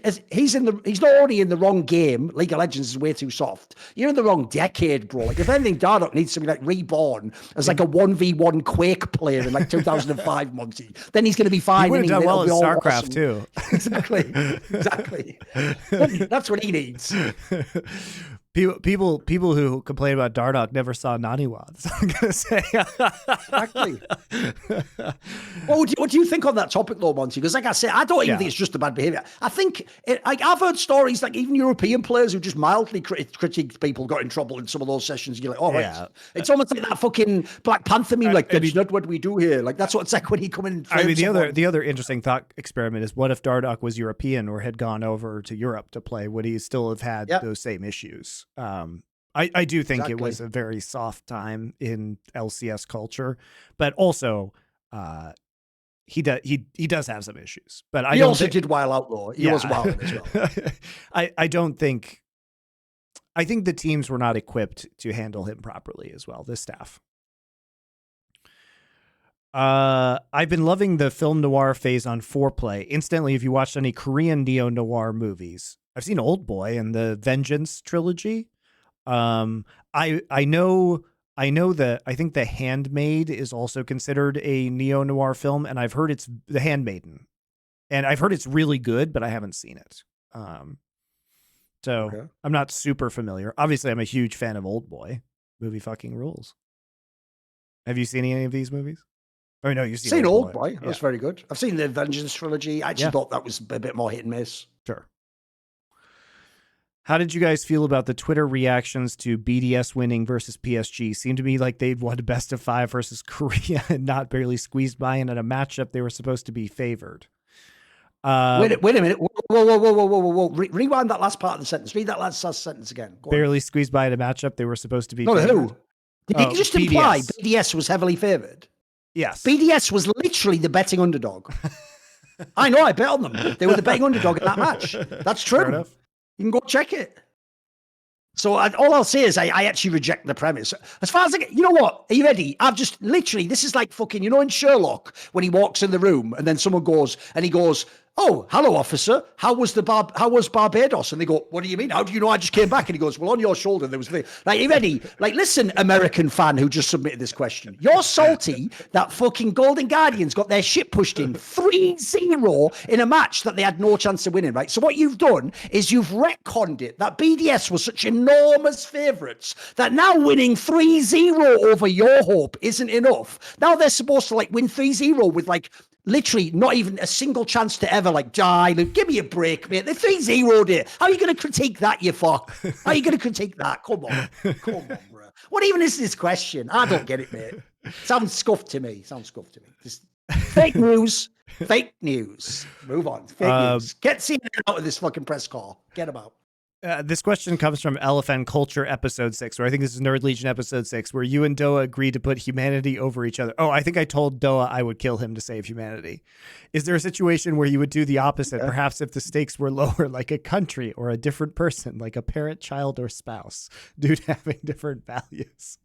not only in the wrong game. League of Legends is way too soft. You're in the wrong decade, bro. Like if anything, Dardoch needs to be like reborn as like a 1v1 Quake player in like 2005, Monty. Then he's going to be fine. He would have done well in StarCraft awesome. too. Exactly. That's what he needs. People who complain about Dardoch never saw Naniwa. That's what I'm gonna say. Exactly. What do you think on that topic, though, Monty? Because, like I said, I don't even think it's just a bad behavior. I think, I've heard stories like even European players who just mildly critiqued people got in trouble in some of those sessions. You're like, oh, right. It's almost like that fucking Black Panther meme. Like, that's not what we do here. Like, that's what it's like when he come in. And I mean, the other interesting thought experiment is, what if Dardoch was European or had gone over to Europe to play? Would he still have had those same issues? I do think it was a very soft time in LCS culture, but also he does have some issues. But he also did Wild Outlaw. He was wild as well. I think the teams were not equipped to handle him properly as well. This staff. I've been loving the film noir phase on Foreplay. Incidentally, if you watched any Korean neo noir movies, I've seen Old Boy and the Vengeance trilogy. I know that I think The Handmaid is also considered a neo noir film, and I've heard it's The Handmaiden, and I've heard it's really good, but I haven't seen it. So I'm not super familiar. Obviously, I'm a huge fan of Old Boy. Movie fucking rules. Have you seen any of these movies? Oh no, you've seen Old Boy. That was very good. I've seen the Vengeance trilogy. I actually thought that was a bit more hit and miss. Sure. How did you guys feel about the Twitter reactions to BDS winning versus PSG? Seemed to me like they'd won best of 5 versus Korea and not barely squeezed by in a matchup they were supposed to be favored. Wait a minute. Whoa. Rewind that last part of the sentence. Read that last sentence again. Barely squeezed by in a matchup they were supposed to be favored. Who? Did you just imply BDS. BDS was heavily favored? Yes. BDS was literally the betting underdog. I know, I bet on them. They were the betting underdog in that match. That's true. Fair enough. You can go check it. So all I'll say is I actually reject the premise. As far as you know what? Are you ready? I've just literally, this is like fucking, in Sherlock, when he walks in the room and then someone goes, and he goes, oh, hello, officer. How was Barbados? And they go, what do you mean? How do you know I just came back? And he goes, well, on your shoulder, there was like, you ready? Like, listen, American fan who just submitted this question. You're salty that fucking Golden Guardians got their shit pushed in 3-0 in a match that they had no chance of winning, right? So what you've done is you've retconned it, that BDS was such enormous favourites that now winning 3-0 over your hope isn't enough. Now they're supposed to like win 3-0 with like, literally not even a single chance to ever like die. Like, give me a break, mate. The 3-0'd it. How are you going to critique that, you fuck? How are you going to critique that? Come on, bro. What even is this question? I don't get it, mate. Sounds scuffed to me. Just fake news. Fake news. Move on. Fake news. Get CNN out of this fucking press call. Get him out. This question comes from LFN Culture episode 6, where I think this is Nerd Legion episode 6, where you and Doa agreed to put humanity over each other. Oh, I think I told Doa I would kill him to save humanity. Is there a situation where you would do the opposite? Yeah. Perhaps if the stakes were lower, like a country or a different person, like a parent, child, or spouse, due to having different values.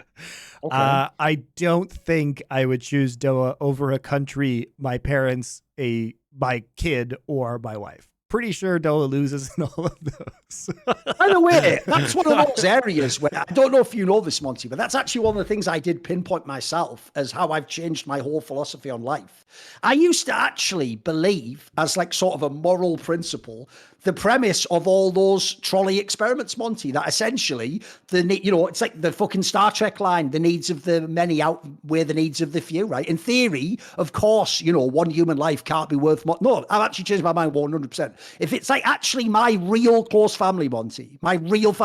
Okay. I don't think I would choose Doa over a country, my parents, my kid, or my wife. Pretty sure Doa loses in all of those. By the way, that's one of those areas where I don't know if you know this, Monty, but that's actually one of the things I did pinpoint myself as how I've changed my whole philosophy on life. I used to actually believe, as like sort of a moral principle, the premise of all those trolley experiments, Monty, that essentially it's like the fucking Star Trek line, the needs of the many outweigh the needs of the few, right? In theory, of course, one human life can't be worth more. No, I've actually changed my mind 100%. If it's like actually my real close family, Monty, my real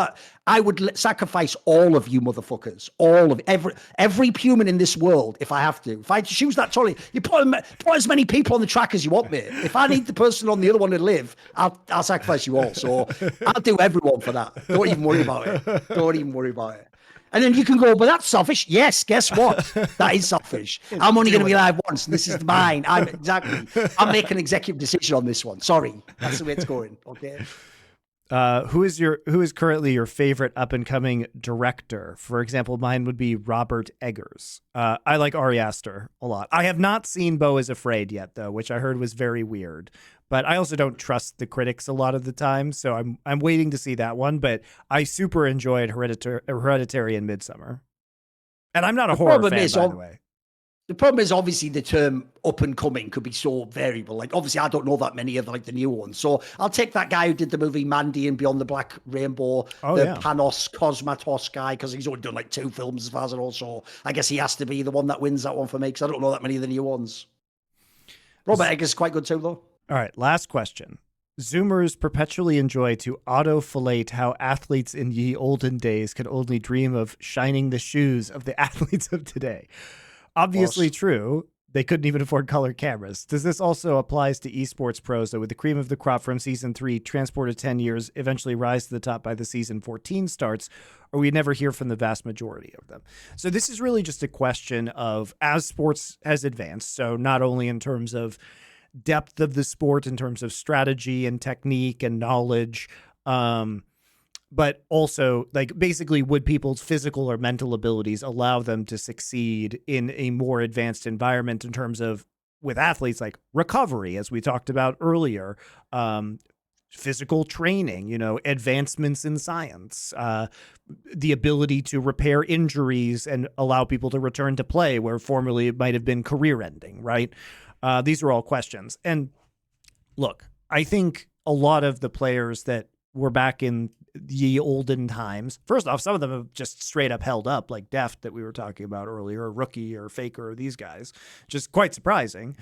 I would sacrifice all of you motherfuckers, all of every human in this world if I have to. If I choose that trolley, you put as many people on the track as you want, mate. If I need the person on the other one to live, I'll sacrifice you all. So I'll do everyone for that. Don't even worry about it. And then you can go, but that's selfish. Yes, guess what? That is selfish. I'm only going to be alive once, and this is mine. I'm making an executive decision on this one. Sorry, that's the way it's going. Okay. Who is currently your favorite up and coming director? For example, mine would be Robert Eggers. I like Ari Aster a lot. I have not seen Beau is Afraid yet, though, which I heard was very weird. But I also don't trust the critics a lot of the time, so I'm waiting to see that one. But I super enjoyed Hereditary and Midsummer, and I'm not a horror fan, by the way. The problem is obviously the term up and coming could be so variable. Like obviously I don't know that many of like the new ones. So I'll take that guy who did the movie Mandy and Beyond the Black Rainbow, Panos Cosmatos guy, because he's only done like 2 films as far as I know. So I guess he has to be the one that wins that one for me, because I don't know that many of the new ones. Robert Eggers is quite good too, though. All right, last question. Zoomers perpetually enjoy to auto-fillate how athletes in ye olden days could only dream of shining the shoes of the athletes of today. Obviously true. They couldn't even afford color cameras. Does this also applies to esports pros that with the cream of the crop from season 3 transported 10 years, eventually rise to the top by the season 14 starts, or we never hear from the vast majority of them? So this is really just a question of, as sports has advanced, so not only in terms of depth of the sport, in terms of strategy and technique and knowledge, but also like basically would people's physical or mental abilities allow them to succeed in a more advanced environment in terms of, with athletes, like recovery, as we talked about earlier, physical training, advancements in science, the ability to repair injuries and allow people to return to play where formerly it might have been career ending, right? These are all questions. And look, I think a lot of the players that were back in the olden times, first off, some of them have just straight up held up, like Deft that we were talking about earlier, or Rookie or Faker, or these guys, just quite surprising.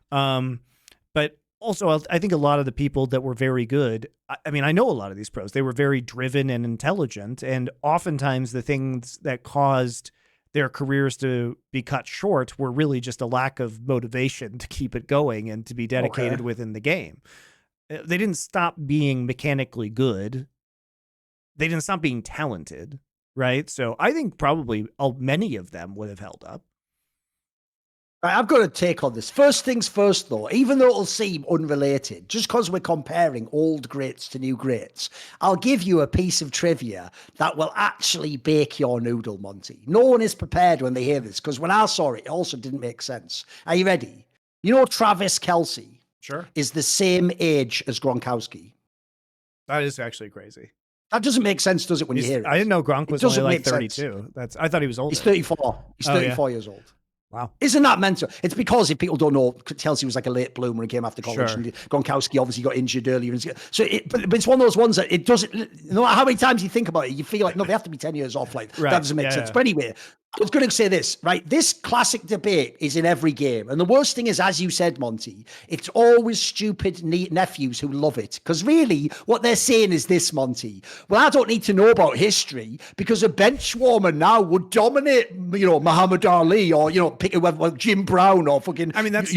But also, I think a lot of the people that were very good, I mean, I know a lot of these pros, they were very driven and intelligent, and oftentimes the things that caused their careers to be cut short were really just a lack of motivation to keep it going and to be dedicated within the game. They didn't stop being mechanically good. They didn't stop being talented, right? So I think probably many of them would have held up. Right, I've got a take on this. First things first, though, even though it'll seem unrelated, just because we're comparing old greats to new greats, I'll give you a piece of trivia that will actually bake your noodle, Monty. No one is prepared when they hear this, because when I saw it, it also didn't make sense. Are you ready? You know Travis Kelce? Sure. is the same age as Gronkowski. That is actually crazy. That doesn't make sense, does it, when you hear it? I didn't know Gronk was only like 32. Sense. I thought he was older. He's 34. He's 34 years old. Wow. Isn't that mental? It's because if people don't know, Chelsea was like a late bloomer and came after college. Sure. And Gronkowski obviously got injured earlier. So, but it's one of those ones that it doesn't, no matter how many times you think about it, you feel like, no, they have to be 10 years off. Like, that doesn't make sense. But anyway, I was going to say this, right? This classic debate is in every game. And the worst thing is, as you said, Monty, it's always stupid nephews who love it. Because really, what they're saying is this, Monty. Well, I don't need to know about history because a bench warmer now would dominate, Muhammad Ali or, pick whoever, Jim Brown or fucking, that's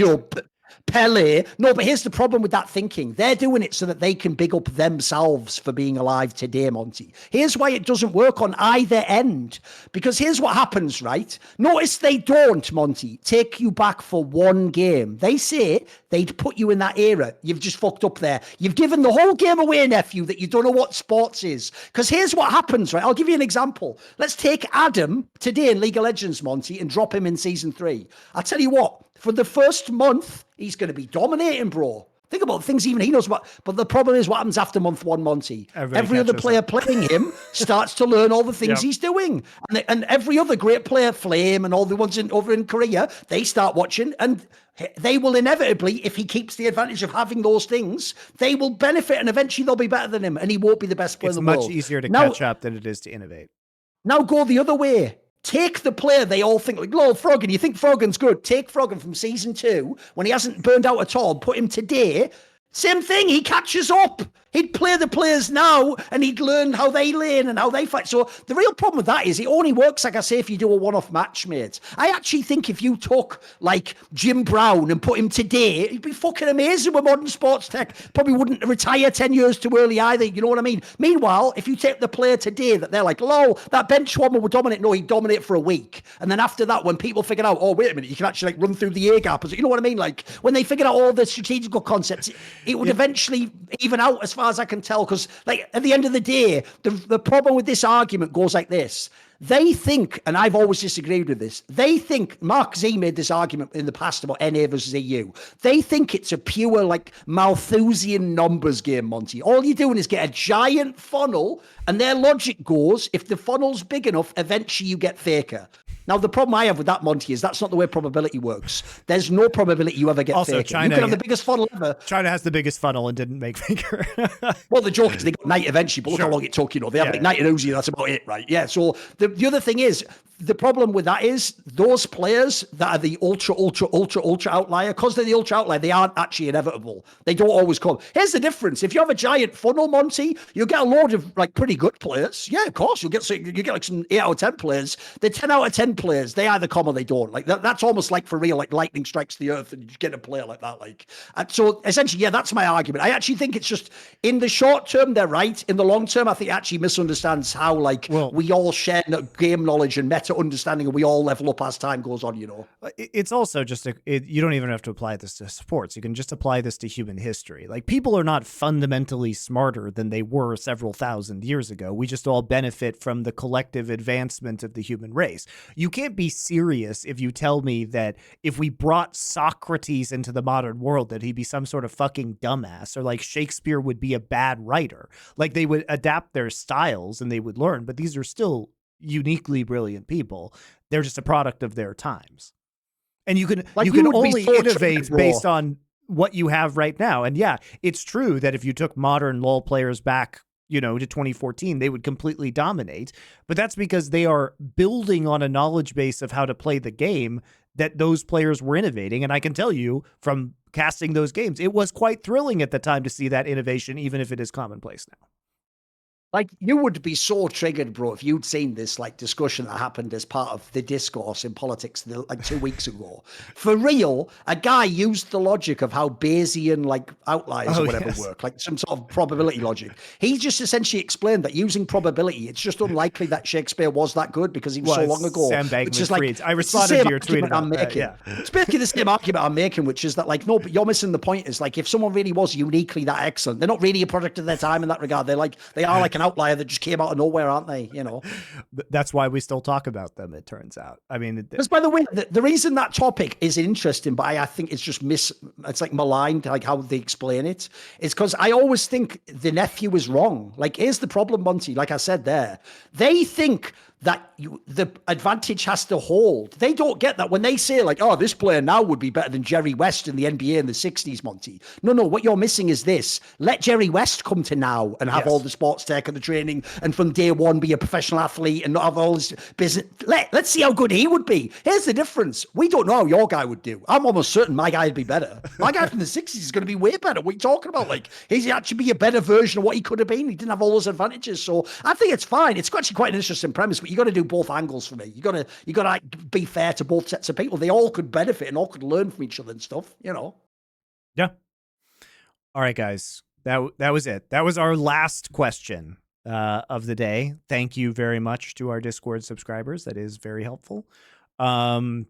Pele. No, but here's the problem with that thinking. They're doing it so that they can big up themselves for being alive today, Monty. Here's why it doesn't work on either end. Because here's what happens, right? Notice they don't, Monty, take you back for one game. They say they'd put you in that era. You've just fucked up there. You've given the whole game away, nephew, that you don't know what sports is. Because here's what happens, right? I'll give you an example. Let's take Adam today in League of Legends, Monty, and drop him in Season 3. I'll tell you what. For the first month, he's going to be dominating, bro. Think about things even he knows about. But the problem is what happens after month 1, Monty. Every other player playing him starts to learn all the things he's doing. And every other great player, Flame and all the ones over in Korea, they start watching. And they will inevitably, if he keeps the advantage of having those things, they will benefit. And eventually they'll be better than him. And he won't be the best player in the world. It's much easier to catch up than it is to innovate. Now go the other way. Take the player they all think, like, Froggen, you think Froggen's good. Take Froggen from Season 2, when he hasn't burned out at all, put him today. Same thing, he catches up. He'd play the players now, and he'd learn how they lane and how they fight. So the real problem with that is it only works, like I say, if you do a one-off match, mate. I actually think if you took, like, Jim Brown and put him today, he'd be fucking amazing with modern sports tech. Probably wouldn't retire 10 years too early either, you know what I mean? Meanwhile, if you take the player today that they're like, lol, that bench warmer would dominate. No, he'd dominate for a week. And then after that, when people figured out, oh, wait a minute, you can actually, like, run through the air gap. You know what I mean? Like, when they figured out all the strategical concepts, it would eventually even out as far as I can tell. Because, like, at the end of the day, the problem with this argument goes like this. They think, and I've always disagreed with this, they think, Mark Z made this argument in the past about NA versus EU. They think it's a pure, like, Malthusian numbers game, Monty. All you're doing is get a giant funnel, and their logic goes, if the funnel's big enough, eventually you get Faker. Now, the problem I have with that, Monty, is that's not the way probability works. There's no probability you ever get Faker. China, you could have the biggest funnel ever. China has the biggest funnel and didn't make Faker. Well, the joke is they got Knight eventually, but look how long it took, They have like Knight and Uzi, that's about it, right? Yeah, so the other thing is, the problem with that is those players that are the ultra outlier, because they're the ultra outlier, they aren't actually inevitable. They don't always come. Here's the difference. If you have a giant funnel, Monty, you'll get a load of, like, pretty good players. Yeah, of course. You get like some 8 out of 10 players. The 10 out of 10 players, they either come or they don't. Like that's almost like for real, like lightning strikes the earth and you get a player like that. Like, so essentially, yeah, that's my argument. I actually think it's just in the short term, they're right. In the long term, I think it actually misunderstands how, like, we all share game knowledge and meta understanding and we all level up as time goes on, It's also just, you don't even have to apply this to sports. You can just apply this to human history. Like, people are not fundamentally smarter than they were several thousand years ago. We just all benefit from the collective advancement of the human race. You can't be serious if you tell me that if we brought Socrates into the modern world, that he'd be some sort of fucking dumbass, or like Shakespeare would be a bad writer. Like, they would adapt their styles and they would learn, but these are still uniquely brilliant people. They're just a product of their times. And you can only innovate based on what you have right now. And yeah, it's true that if you took modern LoL players back, to 2014, they would completely dominate. But that's because they are building on a knowledge base of how to play the game that those players were innovating. And I can tell you from casting those games, it was quite thrilling at the time to see that innovation, even if it is commonplace now. Like, you would be so triggered, bro, if you'd seen this, like, discussion that happened as part of the discourse in politics, like, 2 weeks ago. For real, a guy used the logic of how Bayesian, like, outliers or whatever work, like some sort of probability logic. He just essentially explained that using probability, it's just unlikely that Shakespeare was that good because he was so long ago. Sam Bankman-Fried. I responded to your tweet about that. Yeah. It's basically the same argument I'm making, which is that, like, no, but you're missing the point. Is like, if someone really was uniquely that excellent, they're not really a product of their time in that regard. They are like an outlier that just came out of nowhere, aren't they? You know, That's why we still talk about them, it turns out. I mean, because by the way, the reason that topic is interesting, but I think it's just it's like maligned, like how they explain it, is because I always think the nephew is wrong. Like, here's the problem, Monty. Like I said there, they think that the advantage has to hold. They don't get that when they say like, oh, this player now would be better than Jerry West in the NBA in the 60s, Monty. No, what you're missing is this. Let Jerry West come to now and have all the sports tech and the training and from day one be a professional athlete and not have all this business. Let's see how good he would be. Here's the difference. We don't know how your guy would do. I'm almost certain my guy would be better. My guy from the 60s is going to be way better. What are you talking about? Like, he's actually be a better version of what he could have been. He didn't have all those advantages. So I think it's fine. It's actually quite an interesting premise, but you got to do both angles for me. You got to like, be fair to both sets of people. They all could benefit and all could learn from each other and stuff, you know. Yeah. All right, guys. That was it. That was our last question of the day. Thank you very much to our Discord subscribers. That is very helpful. And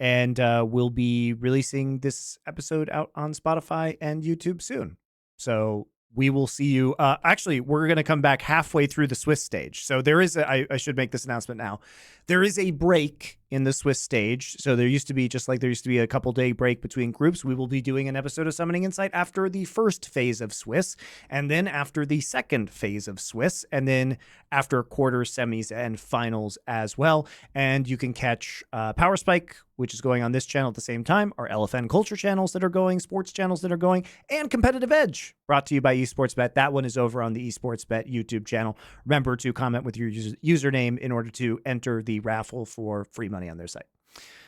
we'll be releasing this episode out on Spotify and YouTube soon. So we will see you. Actually, we're going to come back halfway through the Swiss stage. So there is I should make this announcement now. There is a break in the Swiss stage. So there used to be, just like there used to be a couple-day break between groups, we will be doing an episode of Summoning Insight after the first phase of Swiss, and then after the second phase of Swiss, and then after quarters, semis, and finals as well. And you can catch Power Spike, which is going on this channel at the same time, our LFN culture channels that are going, sports channels that are going, and Competitive Edge, brought to you by Esports Bet. That one is over on the Esports Bet YouTube channel. Remember to comment with your username in order to enter the raffle for free money on their site.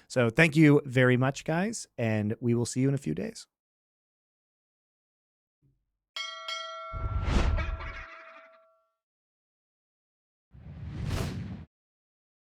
So thank you very much, guys, and we will see you in a few days.